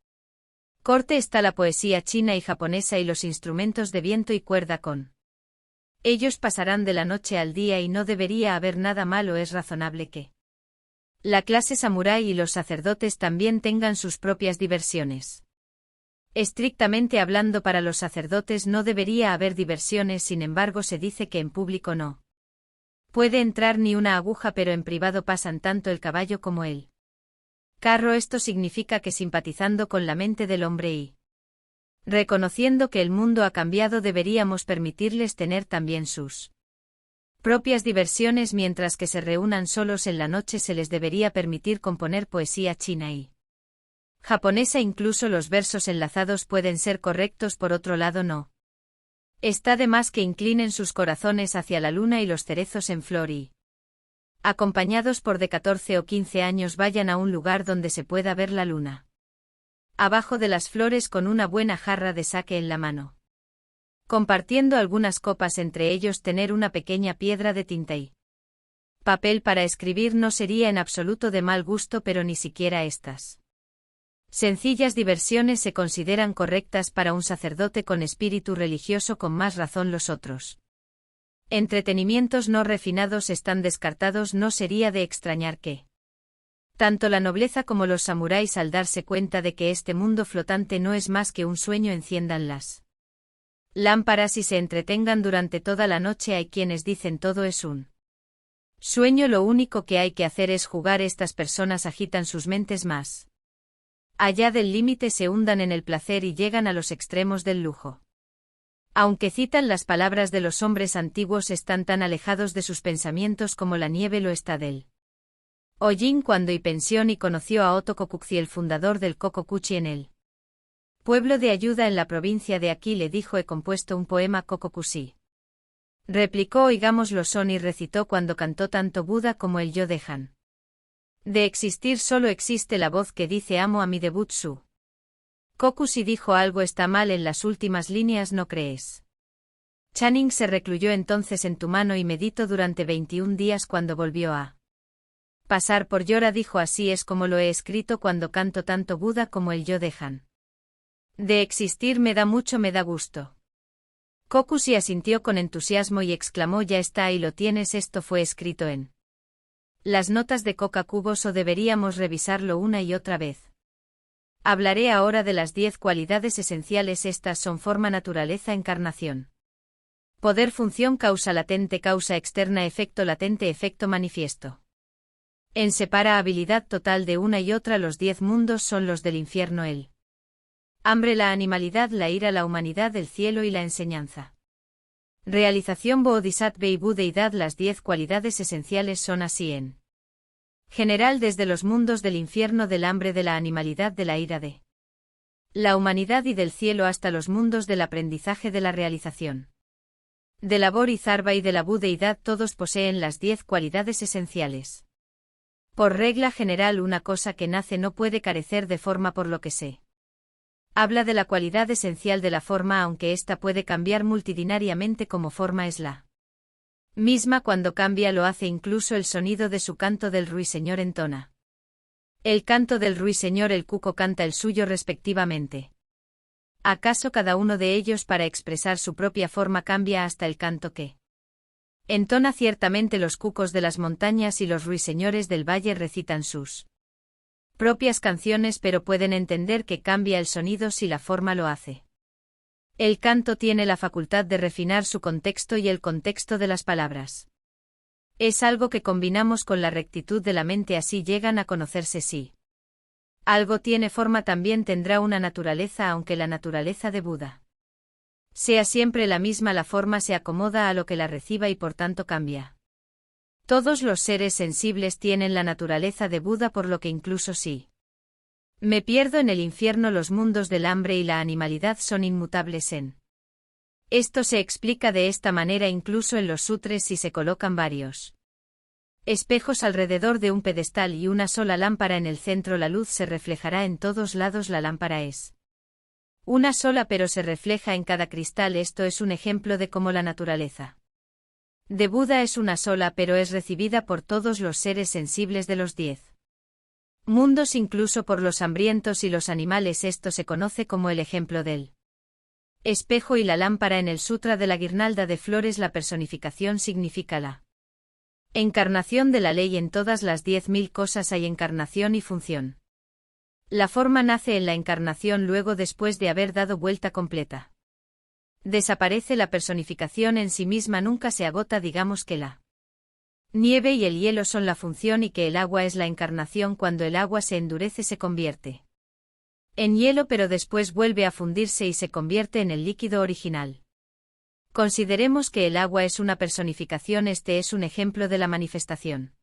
Corte está la poesía china y japonesa y los instrumentos de viento y cuerda con. Ellos pasarán de la noche al día y no debería haber nada malo. Es razonable que la clase samurái y los sacerdotes también tengan sus propias diversiones. Estrictamente hablando, para los sacerdotes no debería haber diversiones, sin embargo se dice que en público no puede entrar ni una aguja, pero en privado pasan tanto el caballo como el carro. Esto significa que simpatizando con la mente del hombre y reconociendo que el mundo ha cambiado, deberíamos permitirles tener también sus propias diversiones. Mientras que se reúnan solos en la noche, se les debería permitir componer poesía china y japonesa. Incluso los versos enlazados pueden ser correctos. Por otro lado, no está de más que inclinen sus corazones hacia la luna y los cerezos en flor y, acompañados por de 14 o 15 años, vayan a un lugar donde se pueda ver la luna abajo de las flores con una buena jarra de sake en la mano, compartiendo algunas copas entre ellos. Tener una pequeña piedra de tinta y papel para escribir no sería en absoluto de mal gusto, pero ni siquiera estas sencillas diversiones se consideran correctas para un sacerdote con espíritu religioso. Con más razón los otros entretenimientos no refinados están descartados. No sería de extrañar que tanto la nobleza como los samuráis, al darse cuenta de que este mundo flotante no es más que un sueño, enciendan las lámparas y se entretengan durante toda la noche. Hay quienes dicen todo es un sueño, lo único que hay que hacer es jugar. Estas personas agitan sus mentes más allá del límite, se hundan en el placer y llegan a los extremos del lujo. Aunque citan las palabras de los hombres antiguos, están tan alejados de sus pensamientos como la nieve lo está del hollín. Cuando y pensión y conoció a Oto Kokuchi, el fundador del Kokokuchi en el pueblo de Ayuda en la provincia de Aki, le dijo: he compuesto un poema Kokokushi. Replicó: oigámoslo. Son, y recitó: cuando cantó tanto Buda como el yo dejan de existir, solo existe la voz que dice amo a mi debutsu. Kokushi dijo: algo está mal en las últimas líneas, ¿no crees? Channing se recluyó entonces en tu mano y meditó durante 21 días. Cuando volvió a pasar por Yora, dijo: así es como lo he escrito. Cuando canto tanto Buda como el yo dejan de existir, me da gusto. Kokushi asintió con entusiasmo y exclamó: ya está, ahí lo tienes. Esto fue escrito en las notas de Kokakubos, o deberíamos revisarlo una y otra vez. Hablaré ahora de las 10 cualidades esenciales. Estas son forma, naturaleza, encarnación, poder, función, causa latente, causa externa, efecto latente, efecto manifiesto. En separa habilidad total de una y otra. Los 10 mundos son los del infierno: el hambre, la animalidad, la ira, la humanidad, el cielo y la enseñanza. Realización Bodhisattva y budeidad. Las 10 cualidades esenciales son así en general, desde los mundos del infierno, del hambre, de la animalidad, de la ira, de la humanidad y del cielo, hasta los mundos del aprendizaje, de la realización, de la bodhisattva y de la budeidad. Todos poseen las 10 cualidades esenciales. Por regla general, una cosa que nace no puede carecer de forma, por lo que se habla de la cualidad esencial de la forma, aunque ésta puede cambiar multitudinariamente. Como forma es la misma, cuando cambia lo hace incluso el sonido de su canto. Del ruiseñor entona el canto del ruiseñor, el cuco canta el suyo respectivamente. ¿Acaso cada uno de ellos, para expresar su propia forma, cambia hasta el canto que entona? Ciertamente los cucos de las montañas y los ruiseñores del valle recitan sus propias canciones, pero pueden entender que cambia el sonido si la forma lo hace. El canto tiene la facultad de refinar su contexto y el contexto de las palabras. Es algo que combinamos con la rectitud de la mente, así llegan a conocerse. Si algo tiene forma, también tendrá una naturaleza, aunque la naturaleza de Buda sea siempre la misma, la forma se acomoda a lo que la reciba y por tanto cambia. Todos los seres sensibles tienen la naturaleza de Buda, por lo que incluso si me pierdo en el infierno, los mundos del hambre y la animalidad son inmutables en. Esto se explica de esta manera incluso en los sutras: si se colocan varios espejos alrededor de un pedestal y una sola lámpara en el centro, la luz se reflejará en todos lados. La lámpara es una sola, pero se refleja en cada cristal. Esto es un ejemplo de cómo la naturaleza de Buda es una sola, pero es recibida por todos los seres sensibles de los 10 mundos incluso por los hambrientos y los animales. Esto se conoce como el ejemplo del espejo y la lámpara. En el Sutra de la guirnalda de flores la personificación significa la encarnación de la ley. En todas las 10.000 cosas hay encarnación y función. La forma nace en la encarnación, luego después de haber dado vuelta completa. Desaparece la personificación en sí misma, nunca se agota. Digamos que la nieve y el hielo son la función y que el agua es la encarnación. Cuando el agua se endurece se convierte en hielo, pero después vuelve a fundirse y se convierte en el líquido original. Consideremos que el agua es una personificación. Este es un ejemplo de la manifestación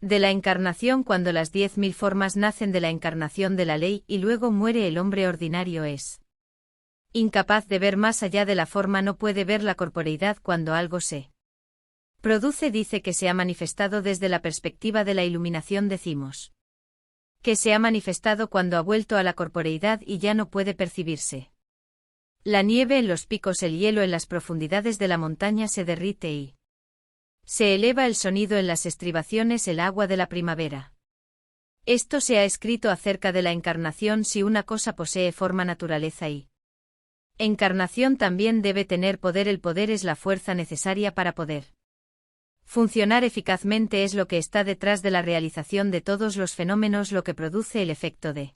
de la encarnación. Cuando las 10.000 formas nacen de la encarnación de la ley y luego muere, el hombre ordinario es incapaz de ver más allá de la forma, no puede ver la corporeidad. Cuando algo se produce, dice que se ha manifestado desde la perspectiva de la iluminación. Decimos que se ha manifestado cuando ha vuelto a la corporeidad y ya no puede percibirse. La nieve en los picos, el hielo en las profundidades de la montaña se derrite y se eleva el sonido en las estribaciones, el agua de la primavera. Esto se ha escrito acerca de la encarnación. Si una cosa posee forma, naturaleza y encarnación, también debe tener poder. El poder es la fuerza necesaria para poder funcionar eficazmente, es lo que está detrás de la realización de todos los fenómenos. Lo que produce el efecto de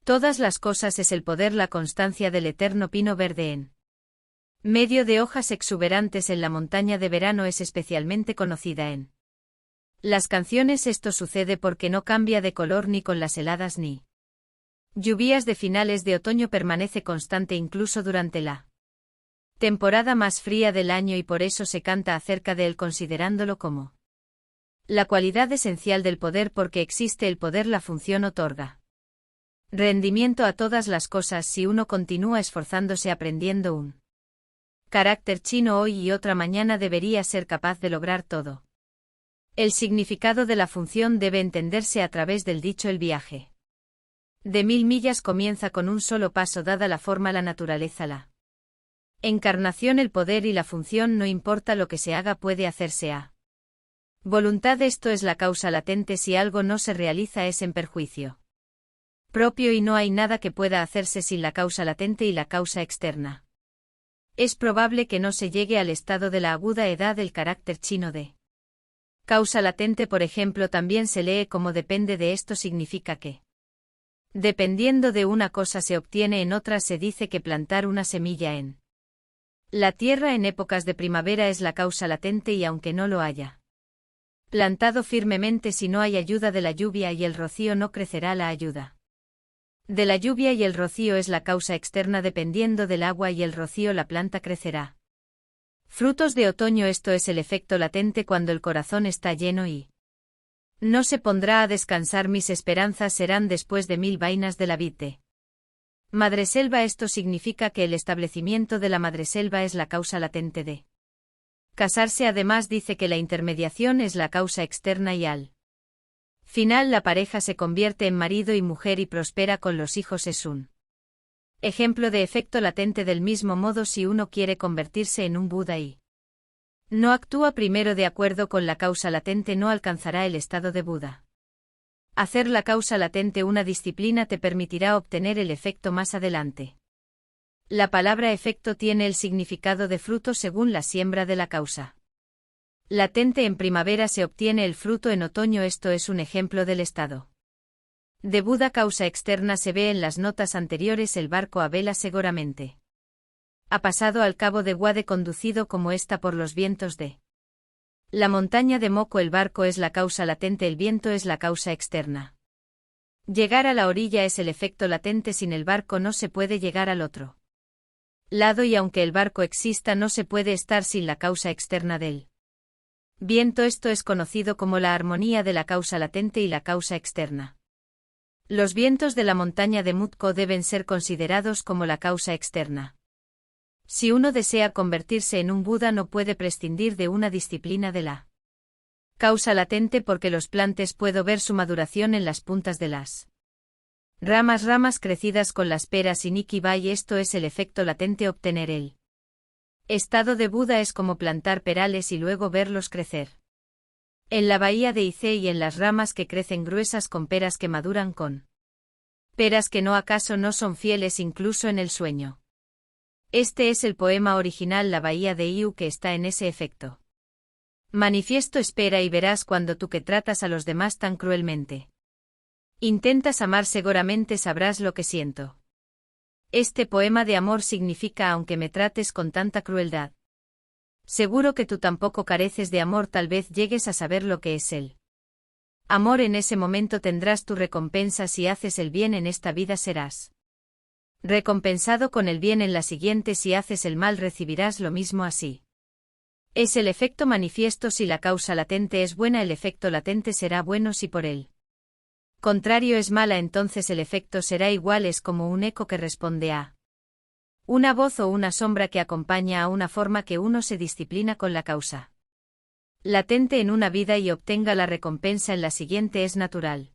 todas las cosas es el poder, la constancia del eterno pino verde en medio de hojas exuberantes en la montaña de verano es especialmente conocida en las canciones. Esto sucede porque no cambia de color ni con las heladas ni lluvias de finales de otoño, permanece constante incluso durante la temporada más fría del año, y por eso se canta acerca de él considerándolo como la cualidad esencial del poder. Porque existe el poder, la función otorga rendimiento a todas las cosas. Si uno continúa esforzándose aprendiendo un carácter chino hoy y otra mañana, debería ser capaz de lograr todo. El significado de la función debe entenderse a través del dicho: el viaje de 1000 millas comienza con un solo paso. Dada la forma, la naturaleza, la encarnación, el poder y la función, no importa lo que se haga, puede hacerse a voluntad. Esto es la causa latente. Si algo no se realiza es en perjuicio propio y no hay nada que pueda hacerse sin la causa latente y la causa externa. Es probable que no se llegue al estado de la aguda edad. El carácter chino de causa latente, por ejemplo, también se lee como depende de. Esto significa que dependiendo de una cosa se obtiene en otra. Se dice que plantar una semilla en la tierra en épocas de primavera es la causa latente, y aunque no lo haya plantado firmemente, si no hay ayuda de la lluvia y el rocío, no crecerá. La ayuda de la lluvia y el rocío es la causa externa. Dependiendo del agua y el rocío, la planta crecerá. Frutos de otoño. Esto es el efecto latente cuando el corazón está lleno y no se pondrá a descansar. Mis esperanzas serán después de 1000 vainas de la vid de madreselva. Esto significa que el establecimiento de la madreselva es la causa latente de casarse. Además dice que la intermediación es la causa externa y al final la pareja se convierte en marido y mujer y prospera con los hijos. Es un ejemplo de efecto latente. Del mismo modo, si uno quiere convertirse en un Buda y no actúa primero de acuerdo con la causa latente, no alcanzará el estado de Buda. Hacer la causa latente una disciplina te permitirá obtener el efecto más adelante. La palabra efecto tiene el significado de fruto según la siembra de la causa latente. En primavera se obtiene el fruto en otoño. Esto es un ejemplo del estado de Buda. Causa externa se ve en las notas anteriores. El barco a vela seguramente ha pasado al cabo de Guade conducido como esta por los vientos de la montaña de Moco. El barco es la causa latente, el viento es la causa externa. Llegar a la orilla es el efecto latente. Sin el barco no se puede llegar al otro lado, y aunque el barco exista, no se puede estar sin la causa externa del viento. Esto es conocido como la armonía de la causa latente y la causa externa. Los vientos de la montaña de Mutco deben ser considerados como la causa externa. Si uno desea convertirse en un Buda, no puede prescindir de una disciplina de la causa latente, porque los plantes puedo ver su maduración en las puntas de las ramas crecidas con las peras y Nikibai. Esto es el efecto latente. Obtener el estado de Buda es como plantar perales y luego verlos crecer. En la bahía de Icé y en las ramas que crecen gruesas con peras que maduran con peras que no acaso no son fieles incluso en el sueño. Este es el poema original La bahía de Iu que está en ese efecto. Manifiesto espera y verás cuando tú que tratas a los demás tan cruelmente. Intentas amar seguramente sabrás lo que siento. Este poema de amor significa aunque me trates con tanta crueldad. Seguro que tú tampoco careces de amor, tal vez llegues a saber lo que es él. Amor, en ese momento tendrás tu recompensa, si haces el bien en esta vida serás recompensado con el bien en la siguiente, si haces el mal recibirás lo mismo así. Es el efecto manifiesto, si la causa latente es buena el efecto latente será bueno, si por él contrario es mala entonces el efecto será igual, es como un eco que responde a una voz o una sombra que acompaña a una forma que uno se disciplina con la causa latente en una vida y obtenga la recompensa en la siguiente es natural.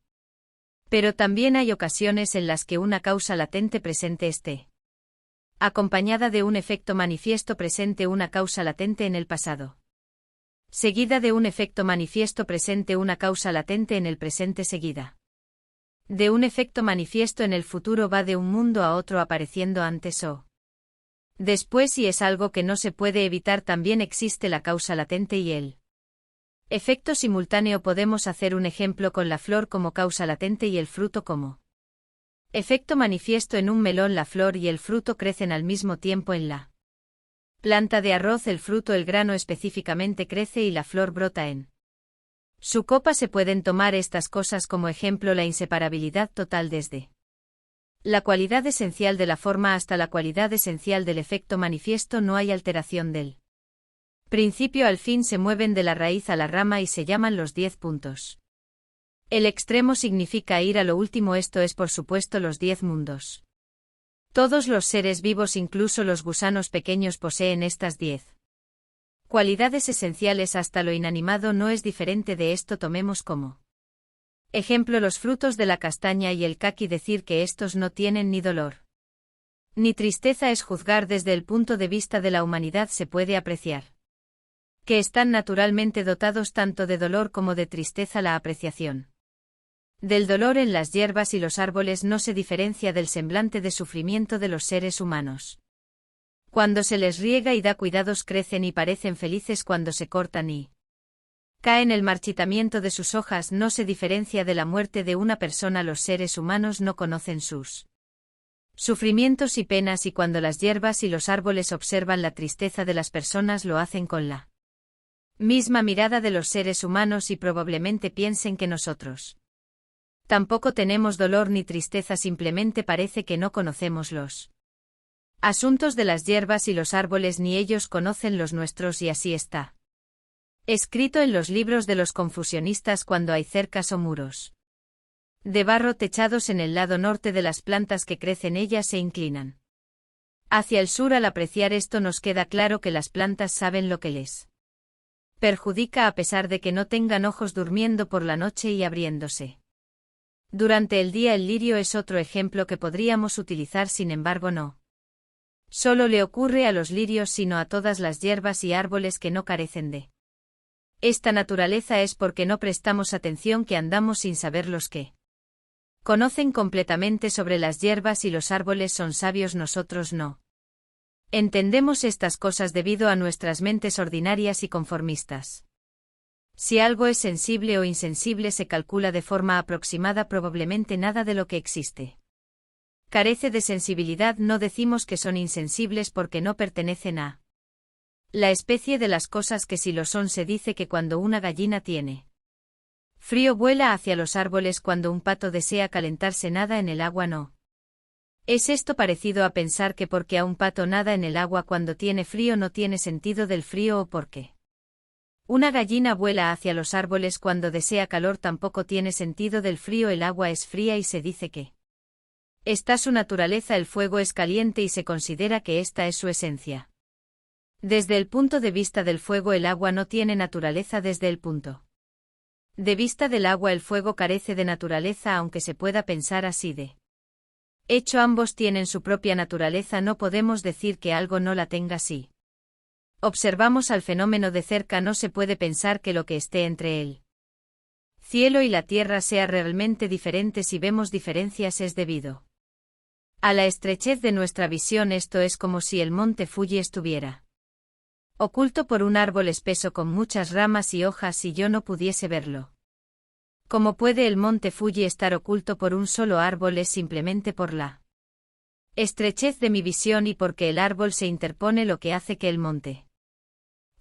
Pero también hay ocasiones en las que una causa latente presente esté acompañada de un efecto manifiesto presente, una causa latente en el pasado seguida de un efecto manifiesto presente, una causa latente en el presente seguida de un efecto manifiesto en el futuro, va de un mundo a otro apareciendo antes o después, y es algo que no se puede evitar. También existe la causa latente y el efecto simultáneo. Podemos hacer un ejemplo con la flor como causa latente y el fruto como efecto manifiesto. En un melón la flor y el fruto crecen al mismo tiempo. En la planta de arroz el fruto, el grano específicamente, crece y la flor brota en su copa. Se pueden tomar estas cosas como ejemplo, la inseparabilidad total desde la cualidad esencial de la forma hasta la cualidad esencial del efecto manifiesto. No hay alteración del principio al fin, se mueven de la raíz a la rama y se llaman los 10 puntos. El extremo significa ir a lo último, esto es por supuesto los 10 mundos. Todos los seres vivos, incluso los gusanos pequeños, poseen estas 10 cualidades esenciales. Hasta lo inanimado no es diferente de esto. Tomemos como ejemplo los frutos de la castaña y el caqui. Decir que estos no tienen ni dolor ni tristeza es juzgar desde el punto de vista de la humanidad. Se puede apreciar que están naturalmente dotados tanto de dolor como de tristeza. La apreciación del dolor en las hierbas y los árboles no se diferencia del semblante de sufrimiento de los seres humanos. Cuando se les riega y da cuidados crecen y parecen felices, cuando se cortan y caen el marchitamiento de sus hojas no se diferencia de la muerte de una persona. Los seres humanos no conocen sus sufrimientos y penas, y cuando las hierbas y los árboles observan la tristeza de las personas lo hacen con la misma mirada de los seres humanos y probablemente piensen que nosotros tampoco tenemos dolor ni tristeza, simplemente parece que no conocemos los asuntos de las hierbas y los árboles, ni ellos conocen los nuestros, y así está escrito en los libros de los confusionistas. Cuando hay cercas o muros de barro techados en el lado norte de las plantas que crecen, ellas se inclinan hacia el sur. Al apreciar esto nos queda claro que las plantas saben lo que les perjudica, a pesar de que no tengan ojos, durmiendo por la noche y abriéndose durante el día. El lirio es otro ejemplo que podríamos utilizar, sin embargo no solo le ocurre a los lirios sino a todas las hierbas y árboles que no carecen de esta naturaleza. Es porque no prestamos atención que andamos sin saber. Los que conocen completamente sobre las hierbas y los árboles son sabios, nosotros no entendemos estas cosas debido a nuestras mentes ordinarias y conformistas. Si algo es sensible o insensible se calcula de forma aproximada, probablemente nada de lo que existe carece de sensibilidad. No decimos que son insensibles porque no pertenecen a la especie de las cosas que sí lo son. Se dice que cuando una gallina tiene frío vuela hacia los árboles, cuando un pato desea calentarse nada en el agua. No es esto parecido a pensar que porque a un pato nada en el agua cuando tiene frío no tiene sentido del frío, o porque una gallina vuela hacia los árboles cuando desea calor tampoco tiene sentido del frío. El agua es fría y se dice que está su naturaleza. El fuego es caliente y se considera que esta es su esencia. Desde el punto de vista del fuego, el agua no tiene naturaleza. Desde el punto de vista del agua, el fuego carece de naturaleza, aunque se pueda pensar así de hecho ambos tienen su propia naturaleza. No podemos decir que algo no la tenga así. Observamos al fenómeno de cerca, no se puede pensar que lo que esté entre el cielo y la tierra sea realmente diferente. Si vemos diferencias es debido a la estrechez de nuestra visión. Esto es como si el monte Fuji estuviera oculto por un árbol espeso con muchas ramas y hojas y yo no pudiese verlo. ¿Cómo puede el monte Fuji estar oculto por un solo árbol? Es simplemente por la estrechez de mi visión y porque el árbol se interpone lo que hace que el monte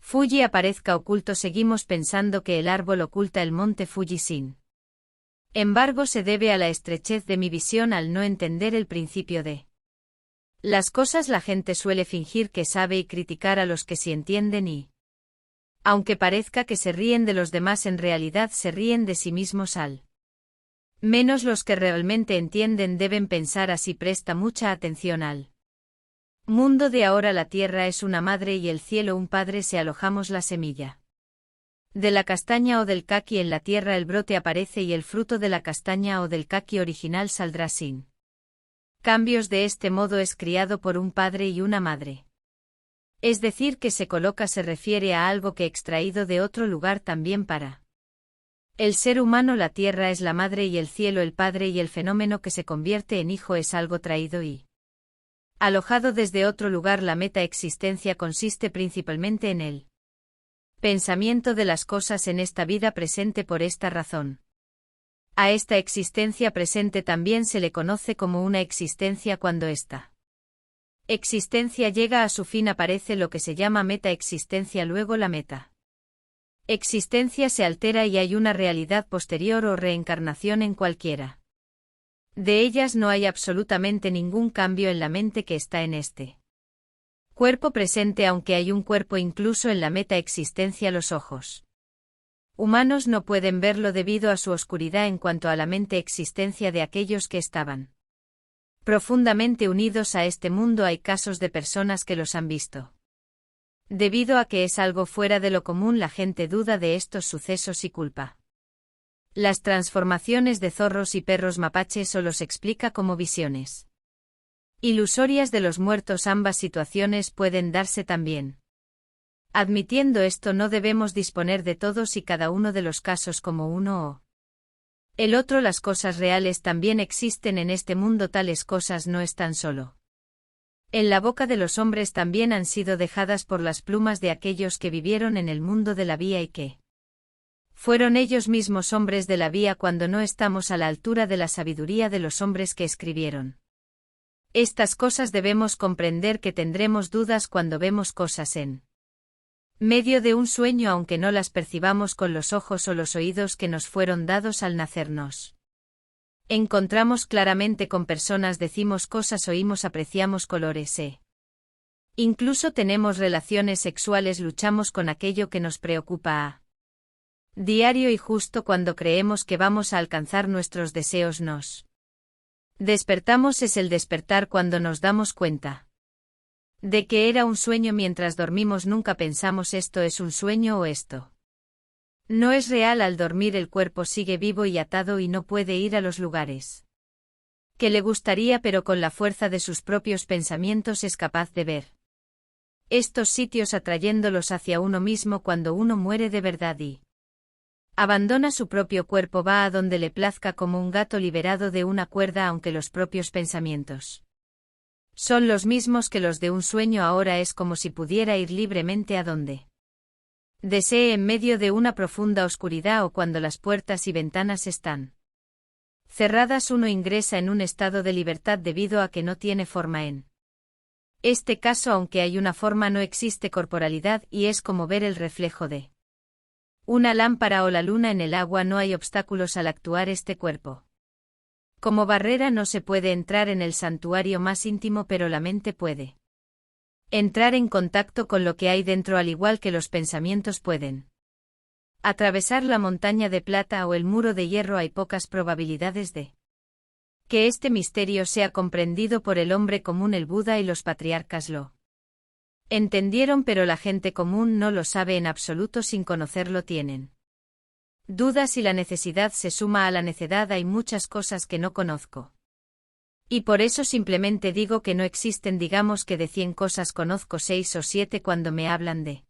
Fuji aparezca oculto. Seguimos pensando que el árbol oculta el monte Fuji, sin embargo se debe a la estrechez de mi visión al no entender el principio de las cosas. La gente suele fingir que sabe y criticar a los que sí entienden y, aunque parezca que se ríen de los demás, en realidad se ríen de sí mismos al menos los que realmente entienden deben pensar así. Presta mucha atención al mundo de ahora. La tierra es una madre y el cielo un padre. Si alojamos la semilla de la castaña o del caqui en la tierra, el brote aparece y el fruto de la castaña o del caqui original saldrá sin cambios. De este modo es criado por un padre y una madre. Es decir, que se coloca se refiere a algo que extraído de otro lugar. También para el ser humano la tierra es la madre y el cielo el padre, y el fenómeno que se convierte en hijo es algo traído y alojado desde otro lugar. La metaexistencia consiste principalmente en el pensamiento de las cosas en esta vida presente. Por esta razón, a esta existencia presente también se le conoce como una existencia. Cuando esta existencia llega a su fin aparece lo que se llama metaexistencia. Luego la meta existencia se altera y hay una realidad posterior o reencarnación. En cualquiera de ellas no hay absolutamente ningún cambio en la mente que está en este cuerpo presente, aunque hay un cuerpo incluso en la metaexistencia. Los ojos humanos no pueden verlo debido a su oscuridad. En cuanto a la mente existencia de aquellos que estaban profundamente unidos a este mundo, hay casos de personas que los han visto. Debido a que es algo fuera de lo común, la gente duda de estos sucesos y culpa las transformaciones de zorros y perros mapaches o los explica como visiones ilusorias de los muertos. Ambas situaciones pueden darse también. Admitiendo esto, no debemos disponer de todos y cada uno de los casos como uno o el otro. Las cosas reales también existen en este mundo. Tales cosas no están solo en la boca de los hombres, también han sido dejadas por las plumas de aquellos que vivieron en el mundo de la vía y que fueron ellos mismos hombres de la vía cuando no estamos a la altura de la sabiduría de los hombres que escribieron estas cosas. Debemos comprender que tendremos dudas cuando vemos cosas en medio de un sueño, aunque no las percibamos con los ojos o los oídos que nos fueron dados al nacernos. Encontramos claramente con personas, decimos cosas, oímos, apreciamos colores incluso tenemos relaciones sexuales. Luchamos con aquello que nos preocupa a diario y justo cuando creemos que vamos a alcanzar nuestros deseos nos despertamos. Es el despertar cuando nos damos cuenta de que era un sueño. Mientras dormimos nunca pensamos esto es un sueño o esto no es real. Al dormir el cuerpo sigue vivo y atado y no puede ir a los lugares que le gustaría, pero con la fuerza de sus propios pensamientos es capaz de ver estos sitios atrayéndolos hacia uno mismo. Cuando uno muere de verdad y abandona su propio cuerpo, va a donde le plazca como un gato liberado de una cuerda, aunque los propios pensamientos son los mismos que los de un sueño. Ahora es como si pudiera ir libremente a donde desee en medio de una profunda oscuridad o cuando las puertas y ventanas están cerradas. Uno ingresa en un estado de libertad debido a que no tiene forma. En este caso, aunque hay una forma, no existe corporalidad y es como ver el reflejo de una lámpara o la luna en el agua. No hay obstáculos al actuar este cuerpo como barrera. No se puede entrar en el santuario más íntimo, pero la mente puede entrar en contacto con lo que hay dentro, al igual que los pensamientos pueden atravesar la montaña de plata o el muro de hierro. Hay pocas probabilidades de que este misterio sea comprendido por el hombre común. El Buda y los patriarcas lo entendieron, pero la gente común no lo sabe en absoluto. Sin conocerlo tienen dudas y la necesidad se suma a la necedad. Hay muchas cosas que no conozco. Y por eso simplemente digo que no existen. Digamos que de 100 cosas conozco 6 o 7 cuando me hablan de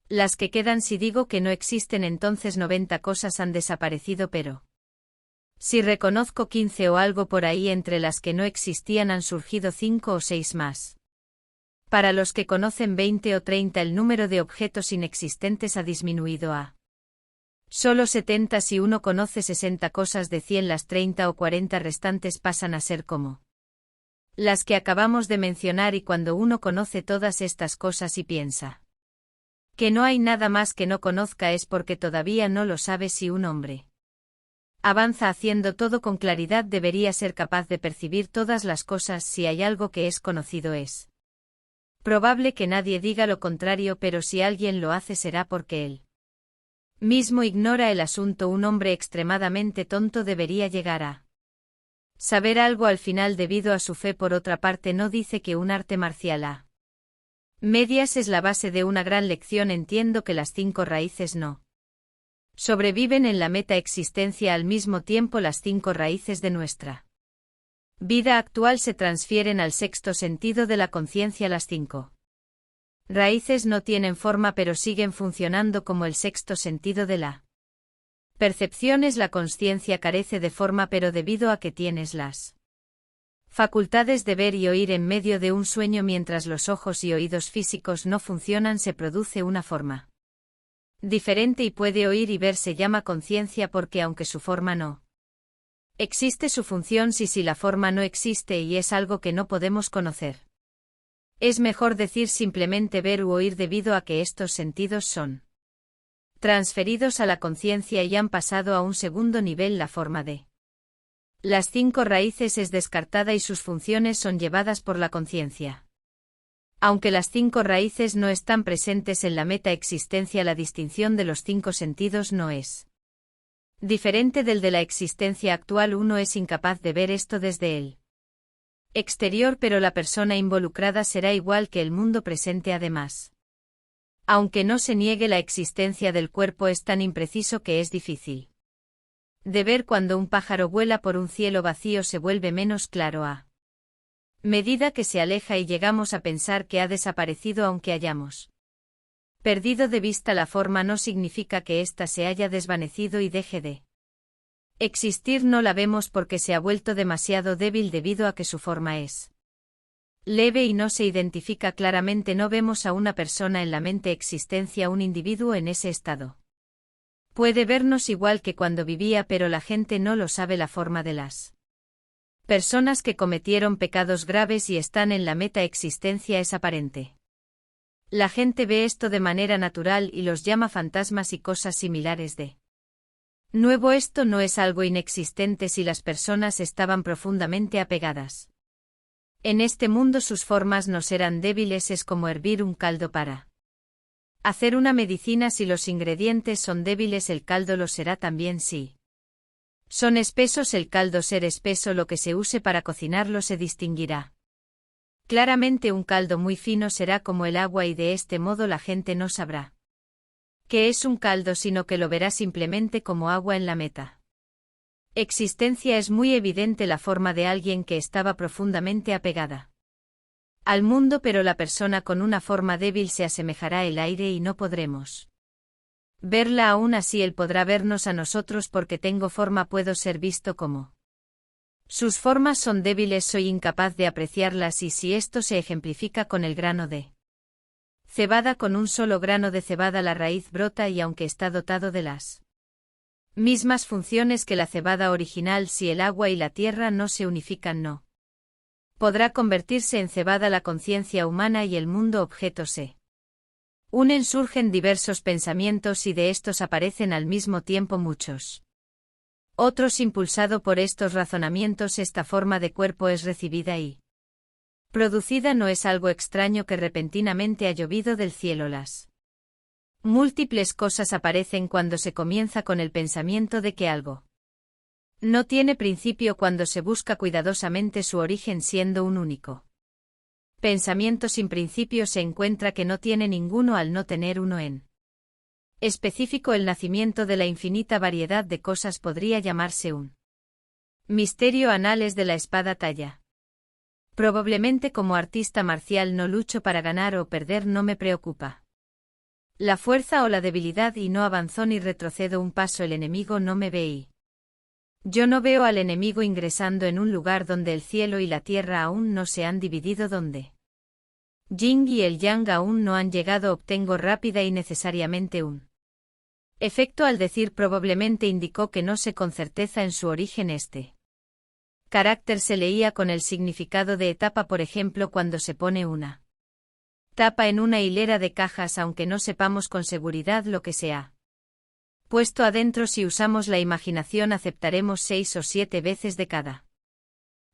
las que quedan. Si digo que no existen, entonces 90 cosas han desaparecido, pero si reconozco 15 o algo por ahí, entre las que no existían han surgido 5 o 6 más. Para los que conocen 20 o 30, el número de objetos inexistentes ha disminuido a solo 70. Si uno conoce 60 cosas de 100, las 30 o 40 restantes pasan a ser como las que acabamos de mencionar. Y cuando uno conoce todas estas cosas y piensa que no hay nada más que no conozca, es porque todavía no lo sabe. Si un hombre avanza haciendo todo con claridad, debería ser capaz de percibir todas las cosas. Si hay algo que es conocido, es probable que nadie diga lo contrario, pero si alguien lo hace será porque él mismo ignora el asunto. Un hombre extremadamente tonto debería llegar a saber algo al final debido a su fe. Por otra parte, no dice que un arte marcial a medias es la base de una gran lección. Entiendo que las 5 raíces no sobreviven en la meta existencia. Al mismo tiempo, las 5 raíces de nuestra vida actual se transfieren al sexto sentido de la conciencia. Las 5 raíces no tienen forma, pero siguen funcionando como el sexto sentido de la percepción. Es la consciencia, carece de forma, pero debido a que tienes las facultades de ver y oír en medio de un sueño, mientras los ojos y oídos físicos no funcionan, se produce una forma diferente y puede oír y ver. Se llama conciencia porque aunque su forma no existe, su función sí. Si la forma no existe y es algo que no podemos conocer, es mejor decir simplemente ver u oír, debido a que estos sentidos son transferidos a la conciencia y han pasado a un segundo nivel. La forma de las 5 raíces es descartada y sus funciones son llevadas por la conciencia. Aunque las 5 raíces no están presentes en la meta existencia, la distinción de los 5 sentidos no es diferente del de la existencia actual. Uno es incapaz de ver esto desde el exterior, pero la persona involucrada será igual que el mundo presente. Además, aunque no se niegue la existencia del cuerpo, es tan impreciso que es difícil de ver. Cuando un pájaro vuela por un cielo vacío, se vuelve menos claro a medida que se aleja y llegamos a pensar que ha desaparecido. Aunque hayamos perdido de vista la forma, no significa que ésta se haya desvanecido y deje de existir. No la vemos porque se ha vuelto demasiado débil debido a que su forma es leve y no se identifica claramente. No vemos a una persona en la mente existencia. Un individuo en ese estado puede vernos igual que cuando vivía, pero la gente no lo sabe. La forma de las personas que cometieron pecados graves y están en la meta existencia es aparente. La gente ve esto de manera natural y los llama fantasmas y cosas similares. De nuevo, esto no es algo inexistente si las personas estaban profundamente apegadas en este mundo. Sus formas no serán débiles. Es como hervir un caldo para hacer una medicina. Si los ingredientes son débiles, el caldo lo será también. Si son espesos, el caldo ser espeso. Lo que se use para cocinarlo se distinguirá claramente. Un caldo muy fino será como el agua y de este modo la gente no sabrá que es un caldo, sino que lo verá simplemente como agua en la meta existencia. Es muy evidente la forma de alguien que estaba profundamente apegada al mundo, pero la persona con una forma débil se asemejará al aire y no podremos verla. Aún así, él podrá vernos a nosotros porque tengo forma, puedo ser visto como sus formas son débiles. Soy incapaz de apreciarlas y si esto se ejemplifica con el grano de cebada, con un solo grano de cebada la raíz brota y aunque está dotado de las mismas funciones que la cebada original, si el agua y la tierra no se unifican, no podrá convertirse en cebada. La conciencia humana y el mundo objeto se unen, surgen diversos pensamientos y de estos aparecen al mismo tiempo muchos otros. Impulsado por estos razonamientos, esta forma de cuerpo es recibida y producida. No es algo extraño que repentinamente ha llovido del cielo. Las múltiples cosas aparecen cuando se comienza con el pensamiento de que algo no tiene principio, cuando se busca cuidadosamente su origen siendo un único pensamiento sin principio. Se encuentra que no tiene ninguno al no tener uno en específico. El nacimiento de la infinita variedad de cosas podría llamarse un Misterio anales de la espada talla. Probablemente como artista marcial no lucho para ganar o perder, no me preocupa la fuerza o la debilidad, y no avanzo ni retrocedo un paso, el enemigo no me ve y yo no veo al enemigo ingresando en un lugar donde el cielo y la tierra aún no se han dividido, donde Yin y el Yang aún no han llegado. Obtengo rápida y necesariamente un efecto. Al decir probablemente indicó que no sé con certeza en su origen este carácter se leía con el significado de etapa, por ejemplo cuando se pone una tapa en una hilera de cajas, aunque no sepamos con seguridad lo que se ha puesto adentro. Si usamos la imaginación aceptaremos 6 o 7 veces de cada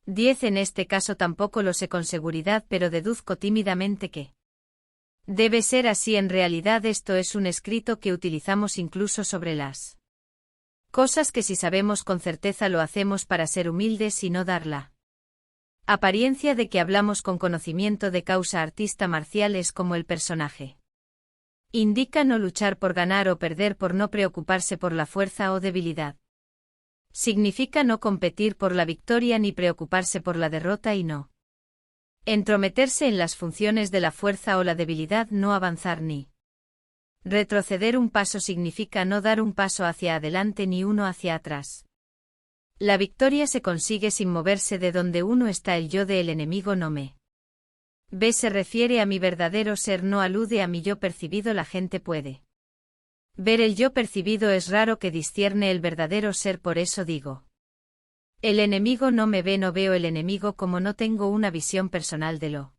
10. En este caso tampoco lo sé con seguridad, pero deduzco tímidamente que debe ser así. En realidad esto es un escrito que utilizamos incluso sobre las cosas que si sabemos con certeza lo hacemos para ser humildes y no dar la apariencia de que hablamos con conocimiento de causa. Artista marcial es como el personaje indica, no luchar por ganar o perder, por no preocuparse por la fuerza o debilidad. Significa no competir por la victoria ni preocuparse por la derrota, y no entrometerse en las funciones de la fuerza o la debilidad. No avanzar ni retroceder un paso significa no dar un paso hacia adelante ni uno hacia atrás. La victoria se consigue sin moverse de donde uno está. El yo del enemigo no me ve se refiere a mi verdadero ser, no alude a mi yo percibido. La gente puede ver el yo percibido, es raro que discierne el verdadero ser. Por eso digo, el enemigo no me ve. No veo el enemigo como no tengo una visión personal de lo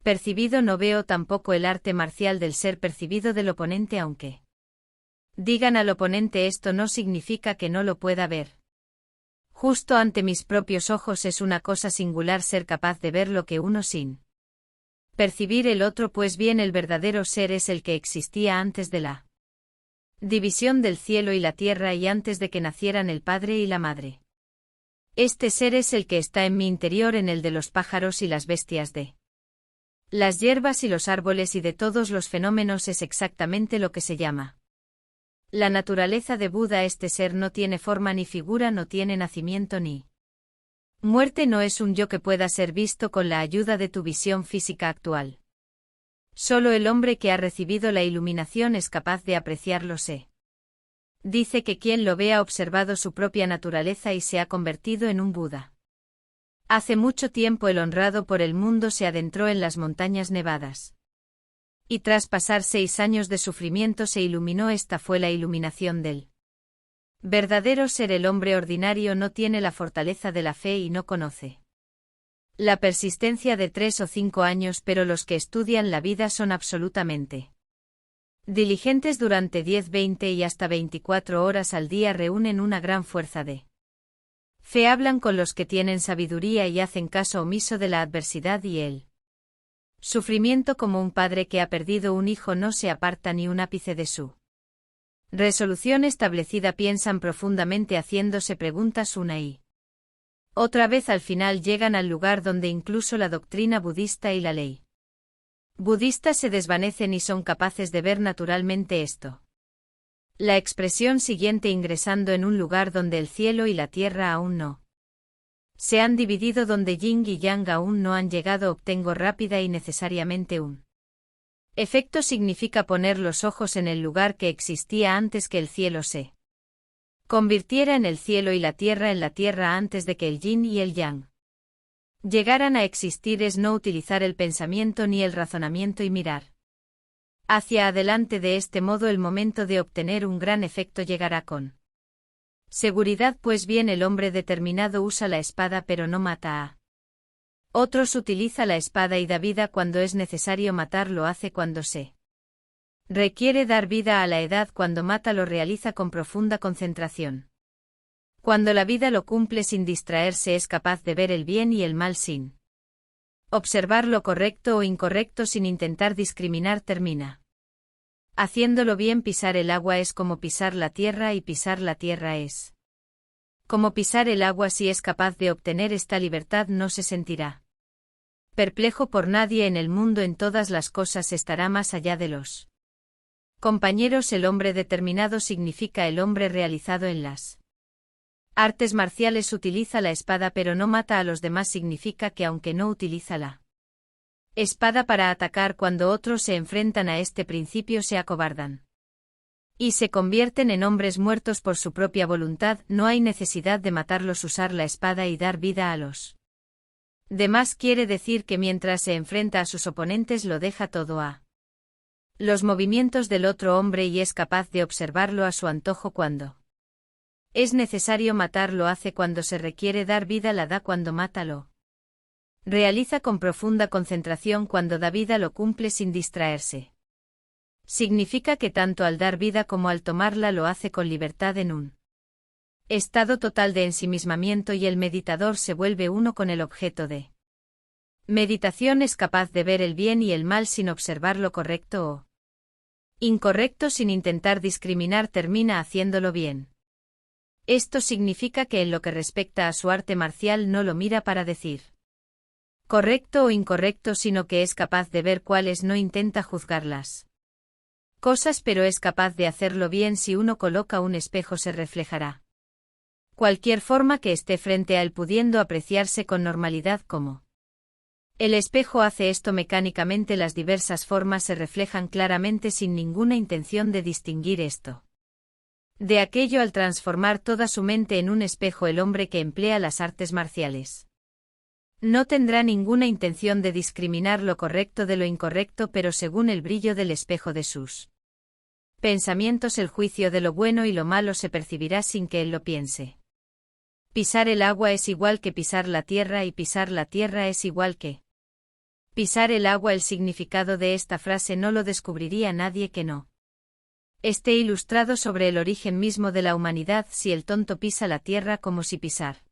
percibido. No veo tampoco el arte marcial del ser percibido del oponente. Aunque digan al oponente esto, no significa que no lo pueda ver. Justo ante mis propios ojos es una cosa singular ser capaz de ver lo que uno sin percibir el otro. Pues bien, el verdadero ser es el que existía antes de la división del cielo y la tierra y antes de que nacieran el padre y la madre. Este ser es el que está en mi interior, en el de los pájaros y las bestias, de las hierbas y los árboles y de todos los fenómenos. Es exactamente lo que se llama la naturaleza de Buda. Este ser no tiene forma ni figura, no tiene nacimiento ni muerte, no es un yo que pueda ser visto con la ayuda de tu visión física actual. Solo el hombre que ha recibido la iluminación es capaz de apreciarlo. Se dice que quien lo ve ha observado su propia naturaleza y se ha convertido en un Buda. Hace mucho tiempo el honrado por el mundo se adentró en las montañas nevadas. Y tras pasar 6 años de sufrimiento se iluminó. Esta fue la iluminación del verdadero ser. El hombre ordinario no tiene la fortaleza de la fe y no conoce la persistencia de 3 o 5 años, pero los que estudian la vida son absolutamente diligentes. Durante 10, 20 y hasta 24 horas al día reúnen una gran fuerza de fe. Hablan con los que tienen sabiduría y hacen caso omiso de la adversidad y el sufrimiento. Como un padre que ha perdido un hijo, no se aparta ni un ápice de su resolución establecida. Piensan profundamente haciéndose preguntas una y otra vez. Al final llegan al lugar donde incluso la doctrina budista y la ley budista se desvanecen y son capaces de ver naturalmente esto. La expresión siguiente: ingresando en un lugar donde el cielo y la tierra aún no se han dividido, donde Yin y Yang aún no han llegado. Obtengo rápida y necesariamente un efecto. Significa poner los ojos en el lugar que existía antes que el cielo se convirtiera en el cielo y la tierra en la tierra antes de que el Yin y el Yang llegaran a existir. Es no utilizar el pensamiento ni el razonamiento y mirar hacia adelante. De este modo el momento de obtener un gran efecto llegará con seguridad. Pues bien, el hombre determinado usa la espada pero no mata a otros. Utiliza la espada y da vida cuando es necesario matar. Lo hace cuando se requiere dar vida a la edad. Cuando mata lo realiza con profunda concentración. Cuando la vida lo cumple sin distraerse, es capaz de ver el bien y el mal sin observar lo correcto o incorrecto, sin intentar discriminar. Termina haciéndolo bien. Pisar el agua es como pisar la tierra y pisar la tierra es como pisar el agua. Si es capaz de obtener esta libertad, no se sentirá perplejo por nadie en el mundo. En todas las cosas estará más allá de los compañeros. El hombre determinado significa el hombre realizado en las Artes marciales utiliza la espada pero no mata a los demás significa que aunque no utiliza la espada para atacar cuando otros se enfrentan a este principio se acobardan y se convierten en hombres muertos por su propia voluntad, no hay necesidad de matarlos, usar la espada y dar vida a los demás quiere decir que mientras se enfrenta a sus oponentes lo deja todo a los movimientos del otro hombre y es capaz de observarlo a su antojo cuando es necesario matar lo hace cuando se requiere dar vida la da cuando mata lo realiza con profunda concentración cuando da vida lo cumple sin distraerse. Significa que tanto al dar vida como al tomarla lo hace con libertad en un estado total de ensimismamiento y el meditador se vuelve uno con el objeto de meditación es capaz de ver el bien y el mal sin observar lo correcto o incorrecto sin intentar discriminar termina haciéndolo bien. Esto significa que en lo que respecta a su arte marcial no lo mira para decir correcto o incorrecto sino que es capaz de ver cuáles no intenta juzgarlas cosas pero es capaz de hacerlo bien si uno coloca un espejo se reflejará cualquier forma que esté frente a él pudiendo apreciarse con normalidad como el espejo hace esto mecánicamente las diversas formas se reflejan claramente sin ninguna intención de distinguir esto de aquello al transformar toda su mente en un espejo el hombre que emplea las artes marciales no tendrá ninguna intención de discriminar lo correcto de lo incorrecto pero según el brillo del espejo de sus pensamientos el juicio de lo bueno y lo malo se percibirá sin que él lo piense. Pisar el agua es igual que pisar la tierra y pisar la tierra es igual que pisar el agua. El significado de esta frase no lo descubriría nadie que no esté ilustrado sobre el origen mismo de la humanidad si el tonto pisa la tierra como si pisar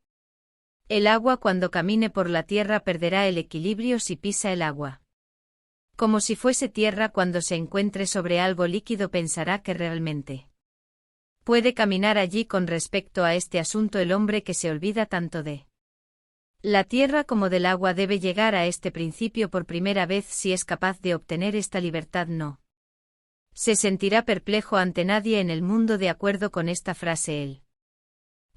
el agua cuando camine por la tierra perderá el equilibrio si pisa el agua. Como si fuese tierra cuando se encuentre sobre algo líquido pensará que realmente puede caminar allí. Con respecto a este asunto el hombre que se olvida tanto de la tierra como del agua debe llegar a este principio por primera vez si es capaz de obtener esta libertad no se sentirá perplejo ante nadie en el mundo. De acuerdo con esta frase el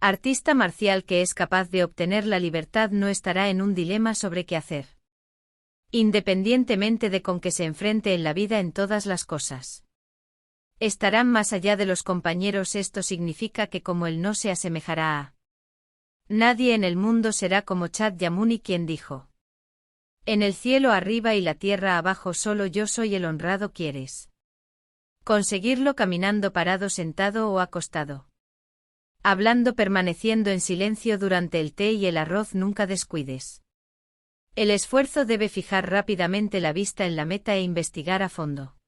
artista marcial que es capaz de obtener la libertad no estará en un dilema sobre qué hacer, independientemente de con qué se enfrente en la vida en todas las cosas. Estarán más allá de los compañeros. Esto significa que como él no se asemejará a nadie en el mundo será como Shakyamuni quien dijo: en el cielo arriba y la tierra abajo solo yo soy el honrado. ¿Quieres conseguirlo caminando, parado, sentado o acostado? Hablando, permaneciendo en silencio durante el té y el arroz, nunca descuides el esfuerzo. Debe fijar rápidamente la vista en la meta e investigar a fondo.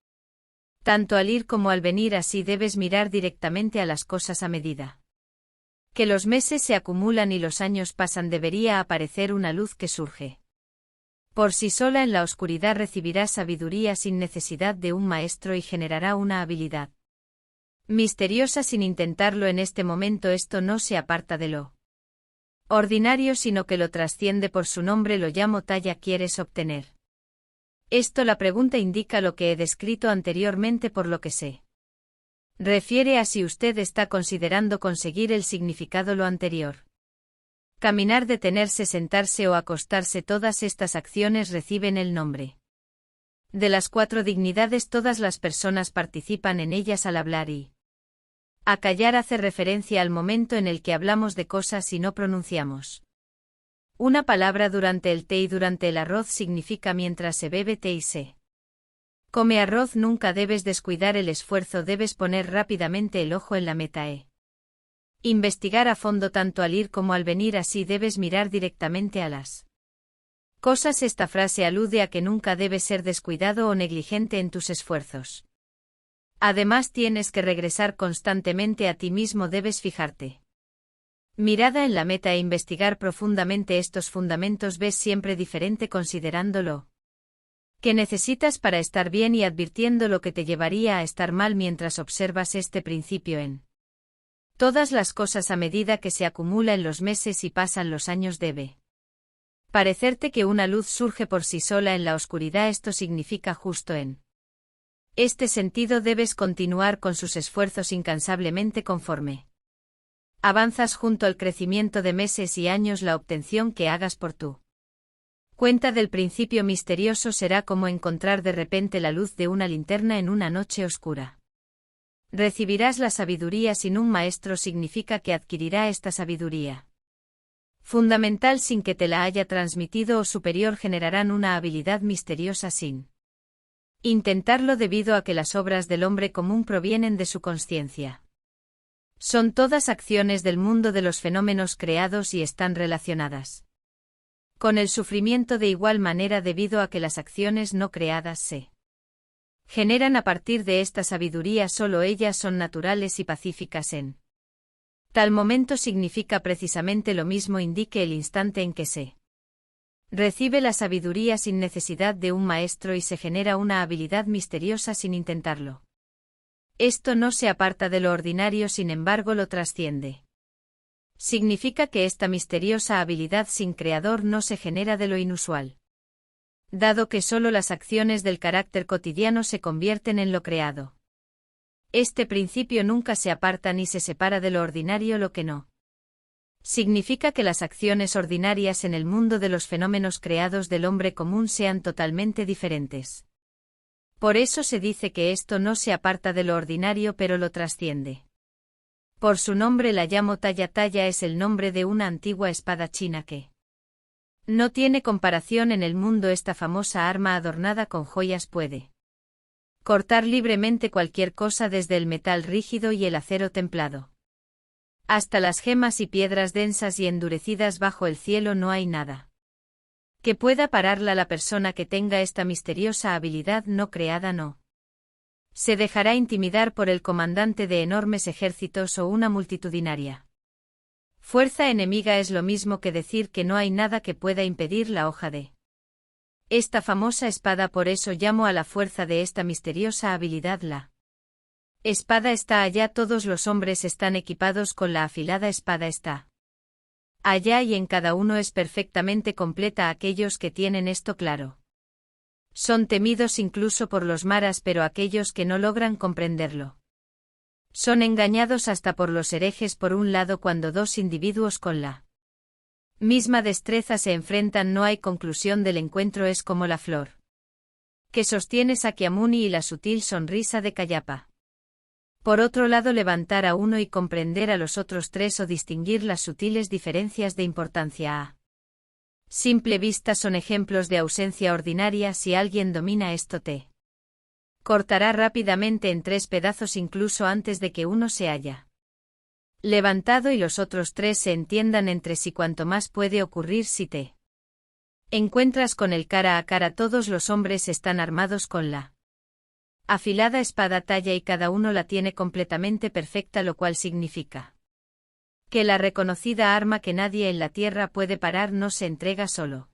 Tanto al ir como al venir, así debes mirar directamente a las cosas a medida que los meses se acumulan y los años pasan. Debería aparecer una luz que surge por sí sola en la oscuridad. Recibirás sabiduría sin necesidad de un maestro y generará una habilidad misteriosa sin intentarlo en este momento. Esto no se aparta de lo ordinario sino que lo trasciende. Por su nombre lo llamo talla. ¿Quieres obtener esto? La pregunta indica lo que he descrito anteriormente por lo que se refiere a si usted está considerando conseguir el significado lo anterior. Caminar, detenerse, sentarse o acostarse, todas estas acciones reciben el nombre de las 4 dignidades. Todas las personas participan en ellas al hablar y a callar. Hace referencia al momento en el que hablamos de cosas y no pronunciamos una palabra. Durante el té y durante el arroz significa mientras se bebe té y se come arroz. Nunca debes descuidar el esfuerzo. Debes poner rápidamente el ojo en la meta e investigar a fondo tanto al ir como al venir. Así debes mirar directamente a las cosas. Esta frase alude a que nunca debes ser descuidado o negligente en tus esfuerzos. Además tienes que regresar constantemente a ti mismo. Debes fijarte mirada en la meta e investigar profundamente estos fundamentos. Ves siempre diferente considerándolo que necesitas para estar bien y advirtiendo lo que te llevaría a estar mal mientras observas este principio en todas las cosas. A medida que se acumula en los meses y pasan los años debe parecerte que una luz surge por sí sola en la oscuridad. Esto significa justo en este sentido debes continuar con sus esfuerzos incansablemente conforme Avanzas junto al crecimiento de meses y años la obtención que hagas por tú. Cuenta del principio misterioso será como encontrar de repente la luz de una linterna en una noche oscura. Recibirás la sabiduría sin un maestro significa que adquirirá esta sabiduría fundamental sin que te la haya transmitido o superior generarán una habilidad misteriosa sin intentarlo debido a que las obras del hombre común provienen de su consciencia. Son todas acciones del mundo de los fenómenos creados y están relacionadas con el sufrimiento de igual manera debido a que las acciones no creadas se generan a partir de esta sabiduría solo ellas son naturales y pacíficas en tal momento significa precisamente lo mismo indique el instante en que se recibe la sabiduría sin necesidad de un maestro y se genera una habilidad misteriosa sin intentarlo. Esto no se aparta de lo ordinario sin embargo lo trasciende. Significa que esta misteriosa habilidad sin creador no se genera de lo inusual. Dado que solo las acciones del carácter cotidiano se convierten en lo creado. Este principio nunca se aparta ni se separa de lo ordinario lo que no. Significa que las acciones ordinarias en el mundo de los fenómenos creados del hombre común sean totalmente diferentes. Por eso se dice que esto no se aparta de lo ordinario pero lo trasciende. Por su nombre la llamo Talla. Talla es el nombre de una antigua espada china que no tiene comparación en el mundo. Esta famosa arma adornada con joyas puede cortar libremente cualquier cosa desde el metal rígido y el acero templado hasta las gemas y piedras densas y endurecidas bajo el cielo. No hay nada que pueda pararla. La persona que tenga esta misteriosa habilidad no creada no se dejará intimidar por el comandante de enormes ejércitos o una multitudinaria fuerza enemiga. Es lo mismo que decir que no hay nada que pueda impedir la hoja de esta famosa espada. Por eso llamo a la fuerza de esta misteriosa habilidad la espada está allá. Todos los hombres están equipados con la afilada espada está allá y en cada uno es perfectamente completa. Aquellos que tienen esto claro son temidos incluso por los maras, pero aquellos que no logran comprenderlo son engañados hasta por los herejes. Por un lado, cuando dos individuos con la misma destreza se enfrentan no hay conclusión del encuentro. Es como la flor que sostiene Sakyamuni y la sutil sonrisa de Cayapa. Por otro lado, levantar a uno y comprender a los otros tres o distinguir las sutiles diferencias de importancia a simple vista son ejemplos de ausencia ordinaria. Si alguien domina esto te cortará rápidamente en tres pedazos incluso antes de que uno se haya levantado y los otros tres se entiendan entre sí. Cuanto más puede ocurrir si te encuentras con él cara a cara. Todos los hombres están armados con la afilada espada Talla y cada uno la tiene completamente perfecta, lo cual significa que la reconocida arma que nadie en la tierra puede parar no se entrega solo.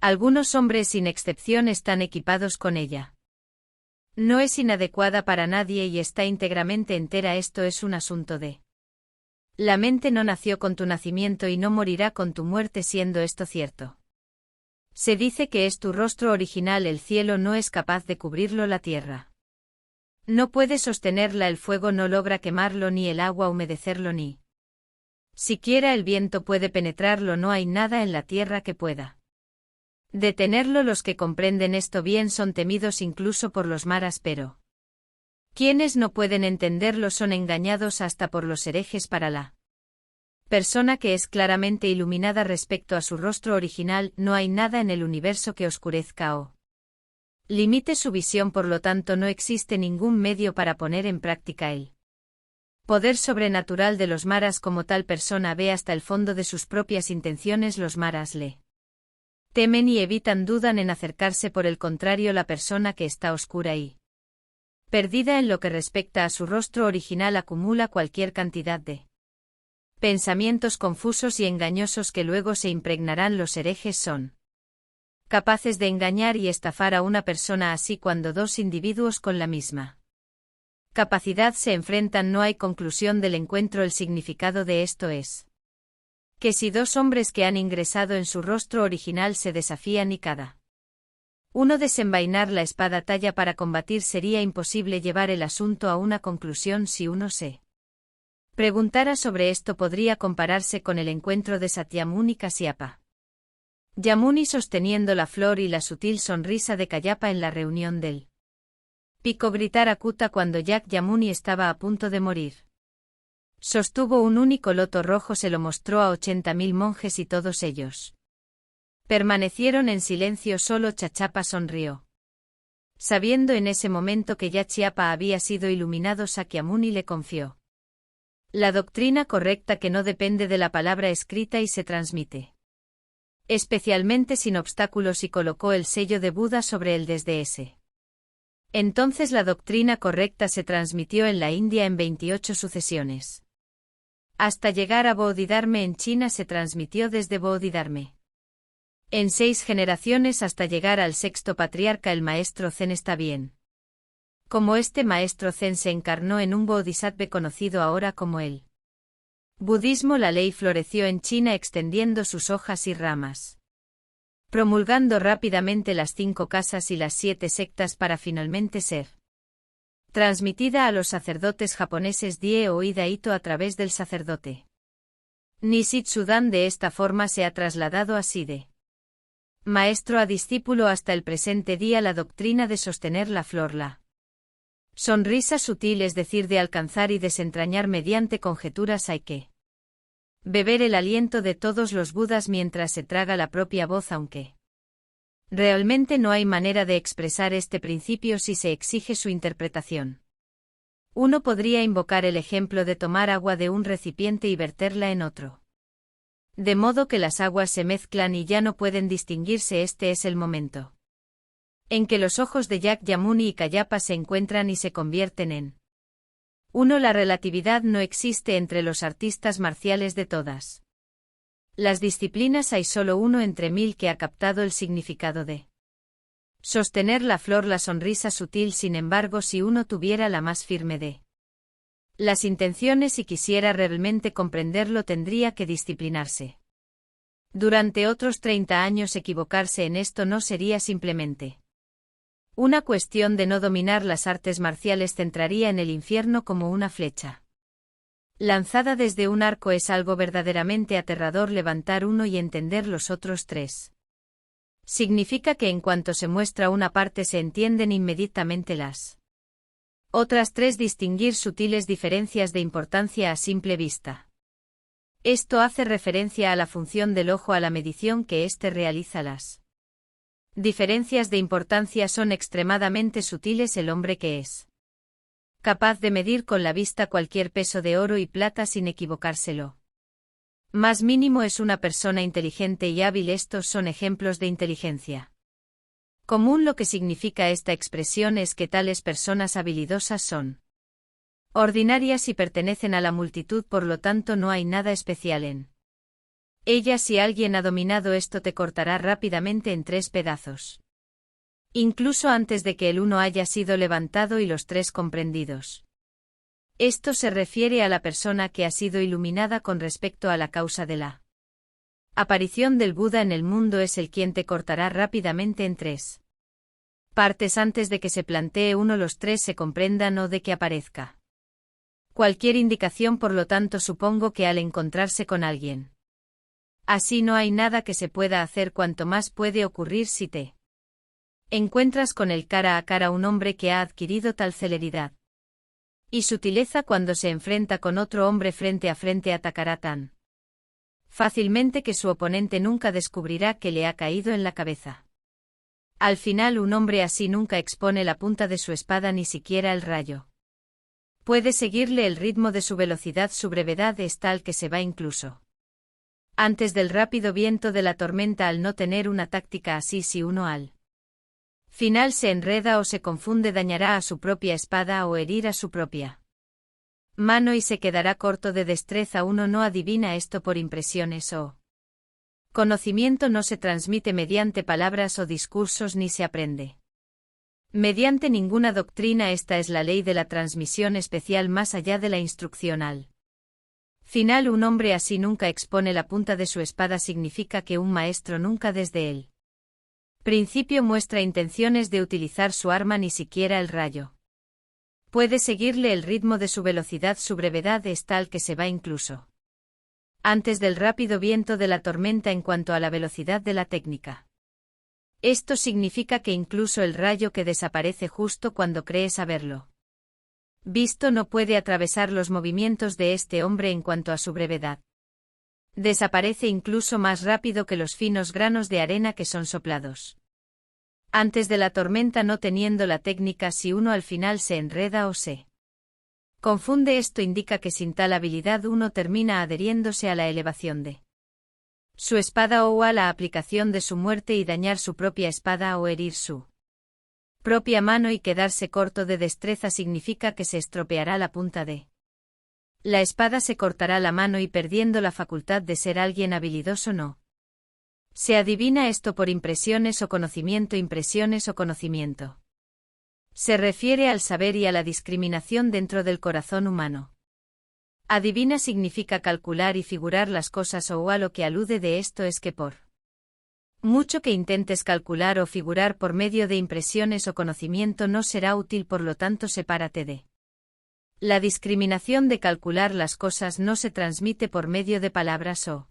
Algunos hombres sin excepción están equipados con ella. No es inadecuada para nadie y está íntegramente entera. Esto es un asunto de la mente. No nació con tu nacimiento y no morirá con tu muerte. Siendo esto cierto, se dice que es tu rostro original. El cielo no es capaz de cubrirlo. La tierra no puede sostenerla. El fuego no logra quemarlo ni el agua humedecerlo ni siquiera el viento puede penetrarlo. No hay nada en la tierra que pueda detenerlo. Los que comprenden esto bien son temidos incluso por los maras, pero quienes no pueden entenderlo son engañados hasta por los herejes. Para la persona que es claramente iluminada respecto a su rostro original, no hay nada en el universo que oscurezca o limite su visión. Por lo tanto, no existe ningún medio para poner en práctica el poder sobrenatural de los maras. Como tal persona ve hasta el fondo de sus propias intenciones. Los maras le temen y evitan, dudan en acercarse. Por el contrario, la persona que está oscura y perdida en lo que respecta a su rostro original acumula cualquier cantidad de pensamientos confusos y engañosos que luego se impregnarán. Los herejes son capaces de engañar y estafar a una persona así. Cuando dos individuos con la misma capacidad se enfrentan no hay conclusión del encuentro. El significado de esto es que si dos hombres que han ingresado en su rostro original se desafían y cada uno desenvainar la espada Talla para combatir, sería imposible llevar el asunto a una conclusión si uno se Preguntara sobre esto podría compararse con el encuentro de Satyamuni y Kasyapa. Yamuni sosteniendo la flor y la sutil sonrisa de Kayapa en la reunión del pico gritar Akuta cuando Yamuni estaba a punto de morir. Sostuvo un único loto rojo, se lo mostró a 80.000 monjes y todos ellos permanecieron en silencio, solo Chachapa sonrió. Sabiendo en ese momento que ya Chiapa había sido iluminado, Sakyamuni le confió la doctrina correcta que no depende de la palabra escrita y se transmite especialmente sin obstáculos, y colocó el sello de Buda sobre él desde ese entonces. La doctrina correcta se transmitió en la India en 28 sucesiones. Hasta llegar a Bodhidharma en China se transmitió desde Bodhidharma en 6 generaciones hasta llegar al sexto patriarca, el maestro Zen. Está bien. Como este maestro Zen se encarnó en un bodhisattva conocido ahora como el budismo, la ley floreció en China extendiendo sus hojas y ramas, promulgando rápidamente las 5 casas y las 7 sectas para finalmente ser transmitida a los sacerdotes japoneses Die Oida Ito a través del sacerdote Nishitsudan. De esta forma se ha trasladado así de maestro a discípulo hasta el presente día la doctrina de sostener la flor, la sonrisa sutil, es decir, de alcanzar y desentrañar mediante conjeturas. Hay que beber el aliento de todos los Budas mientras se traga la propia voz, aunque realmente no hay manera de expresar este principio si se exige su interpretación. Uno podría invocar el ejemplo de tomar agua de un recipiente y verterla en otro, de modo que las aguas se mezclan y ya no pueden distinguirse. Este es el momento en que los ojos de Yamuni y Kayapa se encuentran y se convierten en uno. La relatividad no existe entre los artistas marciales de todas las disciplinas. Hay solo uno entre 1000 que ha captado el significado de sostener la flor, la sonrisa sutil. Sin embargo, si uno tuviera la más firme de las intenciones y quisiera realmente comprenderlo, tendría que disciplinarse. Durante otros 30 años equivocarse en esto no sería simplemente una cuestión de no dominar las artes marciales, centraría en el infierno como una flecha lanzada desde un arco. Es algo verdaderamente aterrador levantar uno y entender los otros 3. Significa que en cuanto se muestra una parte se entienden inmediatamente las otras 3. Distinguir sutiles diferencias de importancia a simple vista. Esto hace referencia a la función del ojo, a la medición que éste realiza. Las diferencias de importancia son extremadamente sutiles. El hombre que es capaz de medir con la vista cualquier peso de oro y plata sin equivocárselo más mínimo es una persona inteligente y hábil. Estos son ejemplos de inteligencia común. Lo que significa esta expresión es que tales personas habilidosas son ordinarias y pertenecen a la multitud, por lo tanto no hay nada especial en ellas. Si alguien ha dominado esto, te cortará rápidamente en 3 pedazos, incluso antes de que el uno haya sido levantado y los 3 comprendidos. Esto se refiere a la persona que ha sido iluminada con respecto a la causa de la aparición del Buda en el mundo. Es el quien te cortará rápidamente en 3 partes antes de que se plantee uno los 3 se comprendan o de que aparezca cualquier indicación. Por lo tanto, supongo que al encontrarse con alguien así no hay nada que se pueda hacer. Cuanto más puede ocurrir si te encuentras con él cara a cara, un hombre que ha adquirido tal celeridad y sutileza cuando se enfrenta con otro hombre frente a frente, atacará tan fácilmente que su oponente nunca descubrirá que le ha caído en la cabeza. Al final, un hombre así nunca expone la punta de su espada, ni siquiera el rayo puede seguirle el ritmo de su velocidad. Su brevedad es tal que se va incluso antes del rápido viento de la tormenta. Al no tener una táctica así, si uno al final se enreda o se confunde, dañará a su propia espada o herir a su propia mano y se quedará corto de destreza. Uno no adivina esto por impresiones o conocimiento, no se transmite mediante palabras o discursos ni se aprende mediante ninguna doctrina. Esta es la ley de la transmisión especial más allá de la instrucción. Al final, un hombre así nunca expone la punta de su espada. Significa que un maestro nunca desde el principio muestra intenciones de utilizar su arma, ni siquiera el rayo Puede seguirle el ritmo de su velocidad, su brevedad es tal que se va incluso antes del rápido viento de la tormenta en cuanto a la velocidad de la técnica. Esto significa que incluso el rayo que desaparece justo cuando crees haberlo visto no puede atravesar los movimientos de este hombre en cuanto a su brevedad. Desaparece incluso más rápido que los finos granos de arena que son soplados antes de la tormenta, no teniendo la técnica. Si uno al final se enreda o se confunde, esto indica que sin tal habilidad uno termina adheriéndose a la elevación de su espada o a la aplicación de su muerte y dañar su propia espada o herir su propia mano y quedarse corto de destreza significa que se estropeará la punta de la espada, se cortará la mano y perdiendo la facultad de ser alguien habilidoso no se adivina esto por impresiones o conocimiento. Impresiones o conocimiento se refiere al saber y a la discriminación dentro del corazón humano. Adivina significa calcular y figurar las cosas, o a lo que alude de esto es que por mucho que intentes calcular o figurar por medio de impresiones o conocimiento no será útil, por lo tanto sepárate de la discriminación de calcular las cosas. No se transmite por medio de palabras o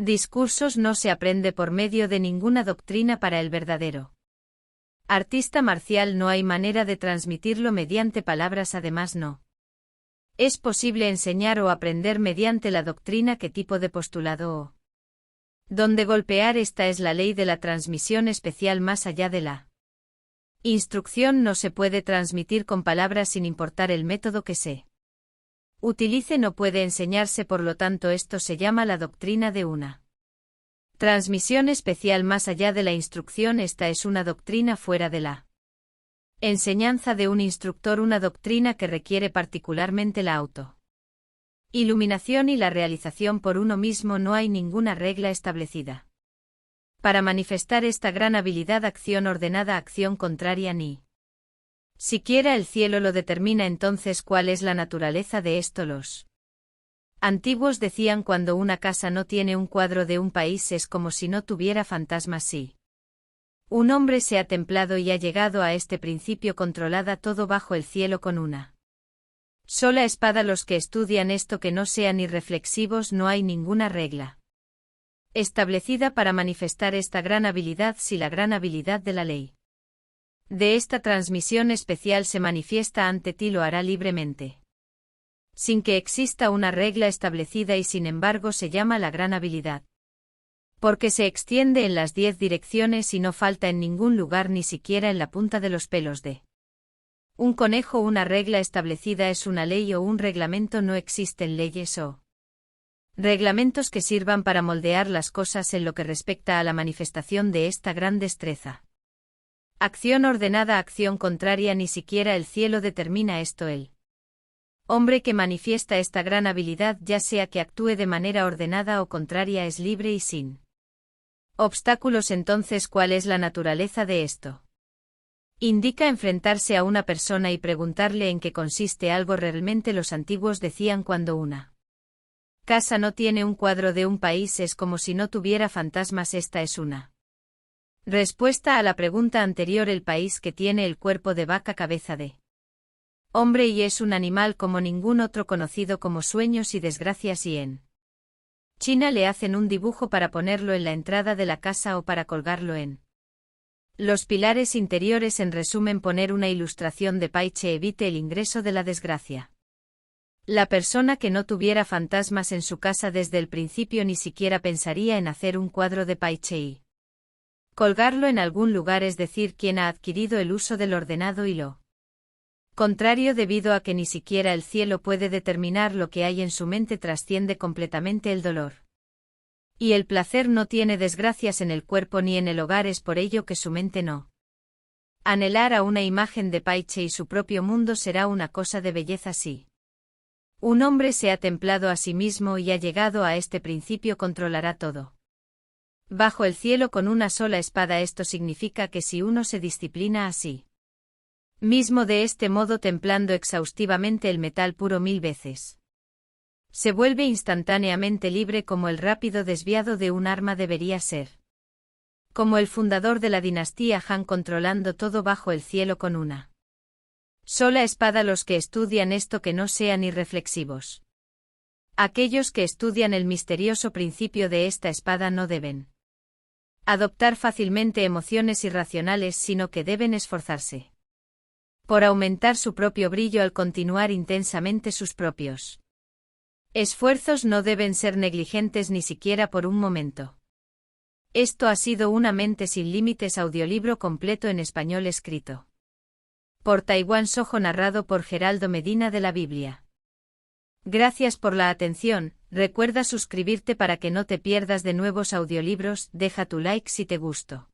discursos, no se aprende por medio de ninguna doctrina. Para el verdadero artista marcial no hay manera de transmitirlo mediante palabras. Además, no es posible enseñar o aprender mediante la doctrina qué tipo de postulado o dónde golpear. Esta es la ley de la transmisión especial. Más allá de la instrucción no se puede transmitir con palabras sin importar el método que se utilice, no puede enseñarse. Por lo tanto, esto se llama la doctrina de una transmisión especial. Más allá de la instrucción, esta es una doctrina fuera de la enseñanza de un instructor, una doctrina que requiere particularmente la iluminación y la realización por uno mismo. No hay ninguna regla establecida para manifestar esta gran habilidad. Acción ordenada, acción contraria, ni siquiera el cielo lo determina. Entonces, ¿cuál es la naturaleza de esto? Los antiguos decían: cuando una casa no tiene un cuadro de un país es como si no tuviera fantasmas. Sí. Un hombre se ha templado y ha llegado a este principio controlada todo bajo el cielo con una sola espada. Los que estudian esto que no sean irreflexivos, no hay ninguna regla establecida para manifestar esta gran habilidad. Si la gran habilidad de la ley de esta transmisión especial se manifiesta ante ti, lo hará libremente, sin que exista una regla establecida, y sin embargo se llama la gran habilidad, porque se extiende en las 10 direcciones y no falta en ningún lugar, ni siquiera en la punta de los pelos de un conejo. Una regla establecida es una ley o un reglamento. No existen leyes o reglamentos que sirvan para moldear las cosas en lo que respecta a la manifestación de esta gran destreza. Acción ordenada, acción contraria, ni siquiera el cielo determina esto. El hombre que manifiesta esta gran habilidad, ya sea que actúe de manera ordenada o contraria, es libre y sin obstáculos. Entonces, ¿cuál es la naturaleza de esto? Indica enfrentarse a una persona y preguntarle en qué consiste algo. Realmente los antiguos decían: cuando una casa no tiene un cuadro de un país es como si no tuviera fantasmas. Esta es una respuesta a la pregunta anterior. El país que tiene el cuerpo de vaca, cabeza de hombre y es un animal como ningún otro, conocido como sueños y desgracias, y en China le hacen un dibujo para ponerlo en la entrada de la casa o para colgarlo en los pilares interiores. En resumen, poner una ilustración de Paiche evite el ingreso de la desgracia. La persona que no tuviera fantasmas en su casa desde el principio ni siquiera pensaría en hacer un cuadro de Paiche y colgarlo en algún lugar, es decir, quien ha adquirido el uso del ordenado y lo contrario, debido a que ni siquiera el cielo puede determinar lo que hay en su mente, trasciende completamente el dolor y el placer. No tiene desgracias en el cuerpo ni en el hogar, es por ello que su mente no anhelar a una imagen de Paiche y su propio mundo será una cosa de belleza. Si un hombre se ha templado a sí mismo y ha llegado a este principio, controlará todo bajo el cielo con una sola espada. Esto significa que si uno se disciplina a sí mismo de este modo, templando exhaustivamente el metal puro 1000 veces, se vuelve instantáneamente libre, como el rápido desviado de un arma debería ser. Como el fundador de la dinastía Han, controlando todo bajo el cielo con una Sola espada los que estudian esto que no sean irreflexivos. Aquellos que estudian el misterioso principio de esta espada no deben adoptar fácilmente emociones irracionales, sino que deben esforzarse por aumentar su propio brillo al continuar intensamente sus propios esfuerzos. No deben ser negligentes ni siquiera por un momento. Esto ha sido Una mente sin límites, audiolibro completo en español escrito por Taiwán Sojo, narrado por Geraldo Medina de la Biblia. Gracias por la atención, recuerda suscribirte para que no te pierdas de nuevos audiolibros, deja tu like si te gustó.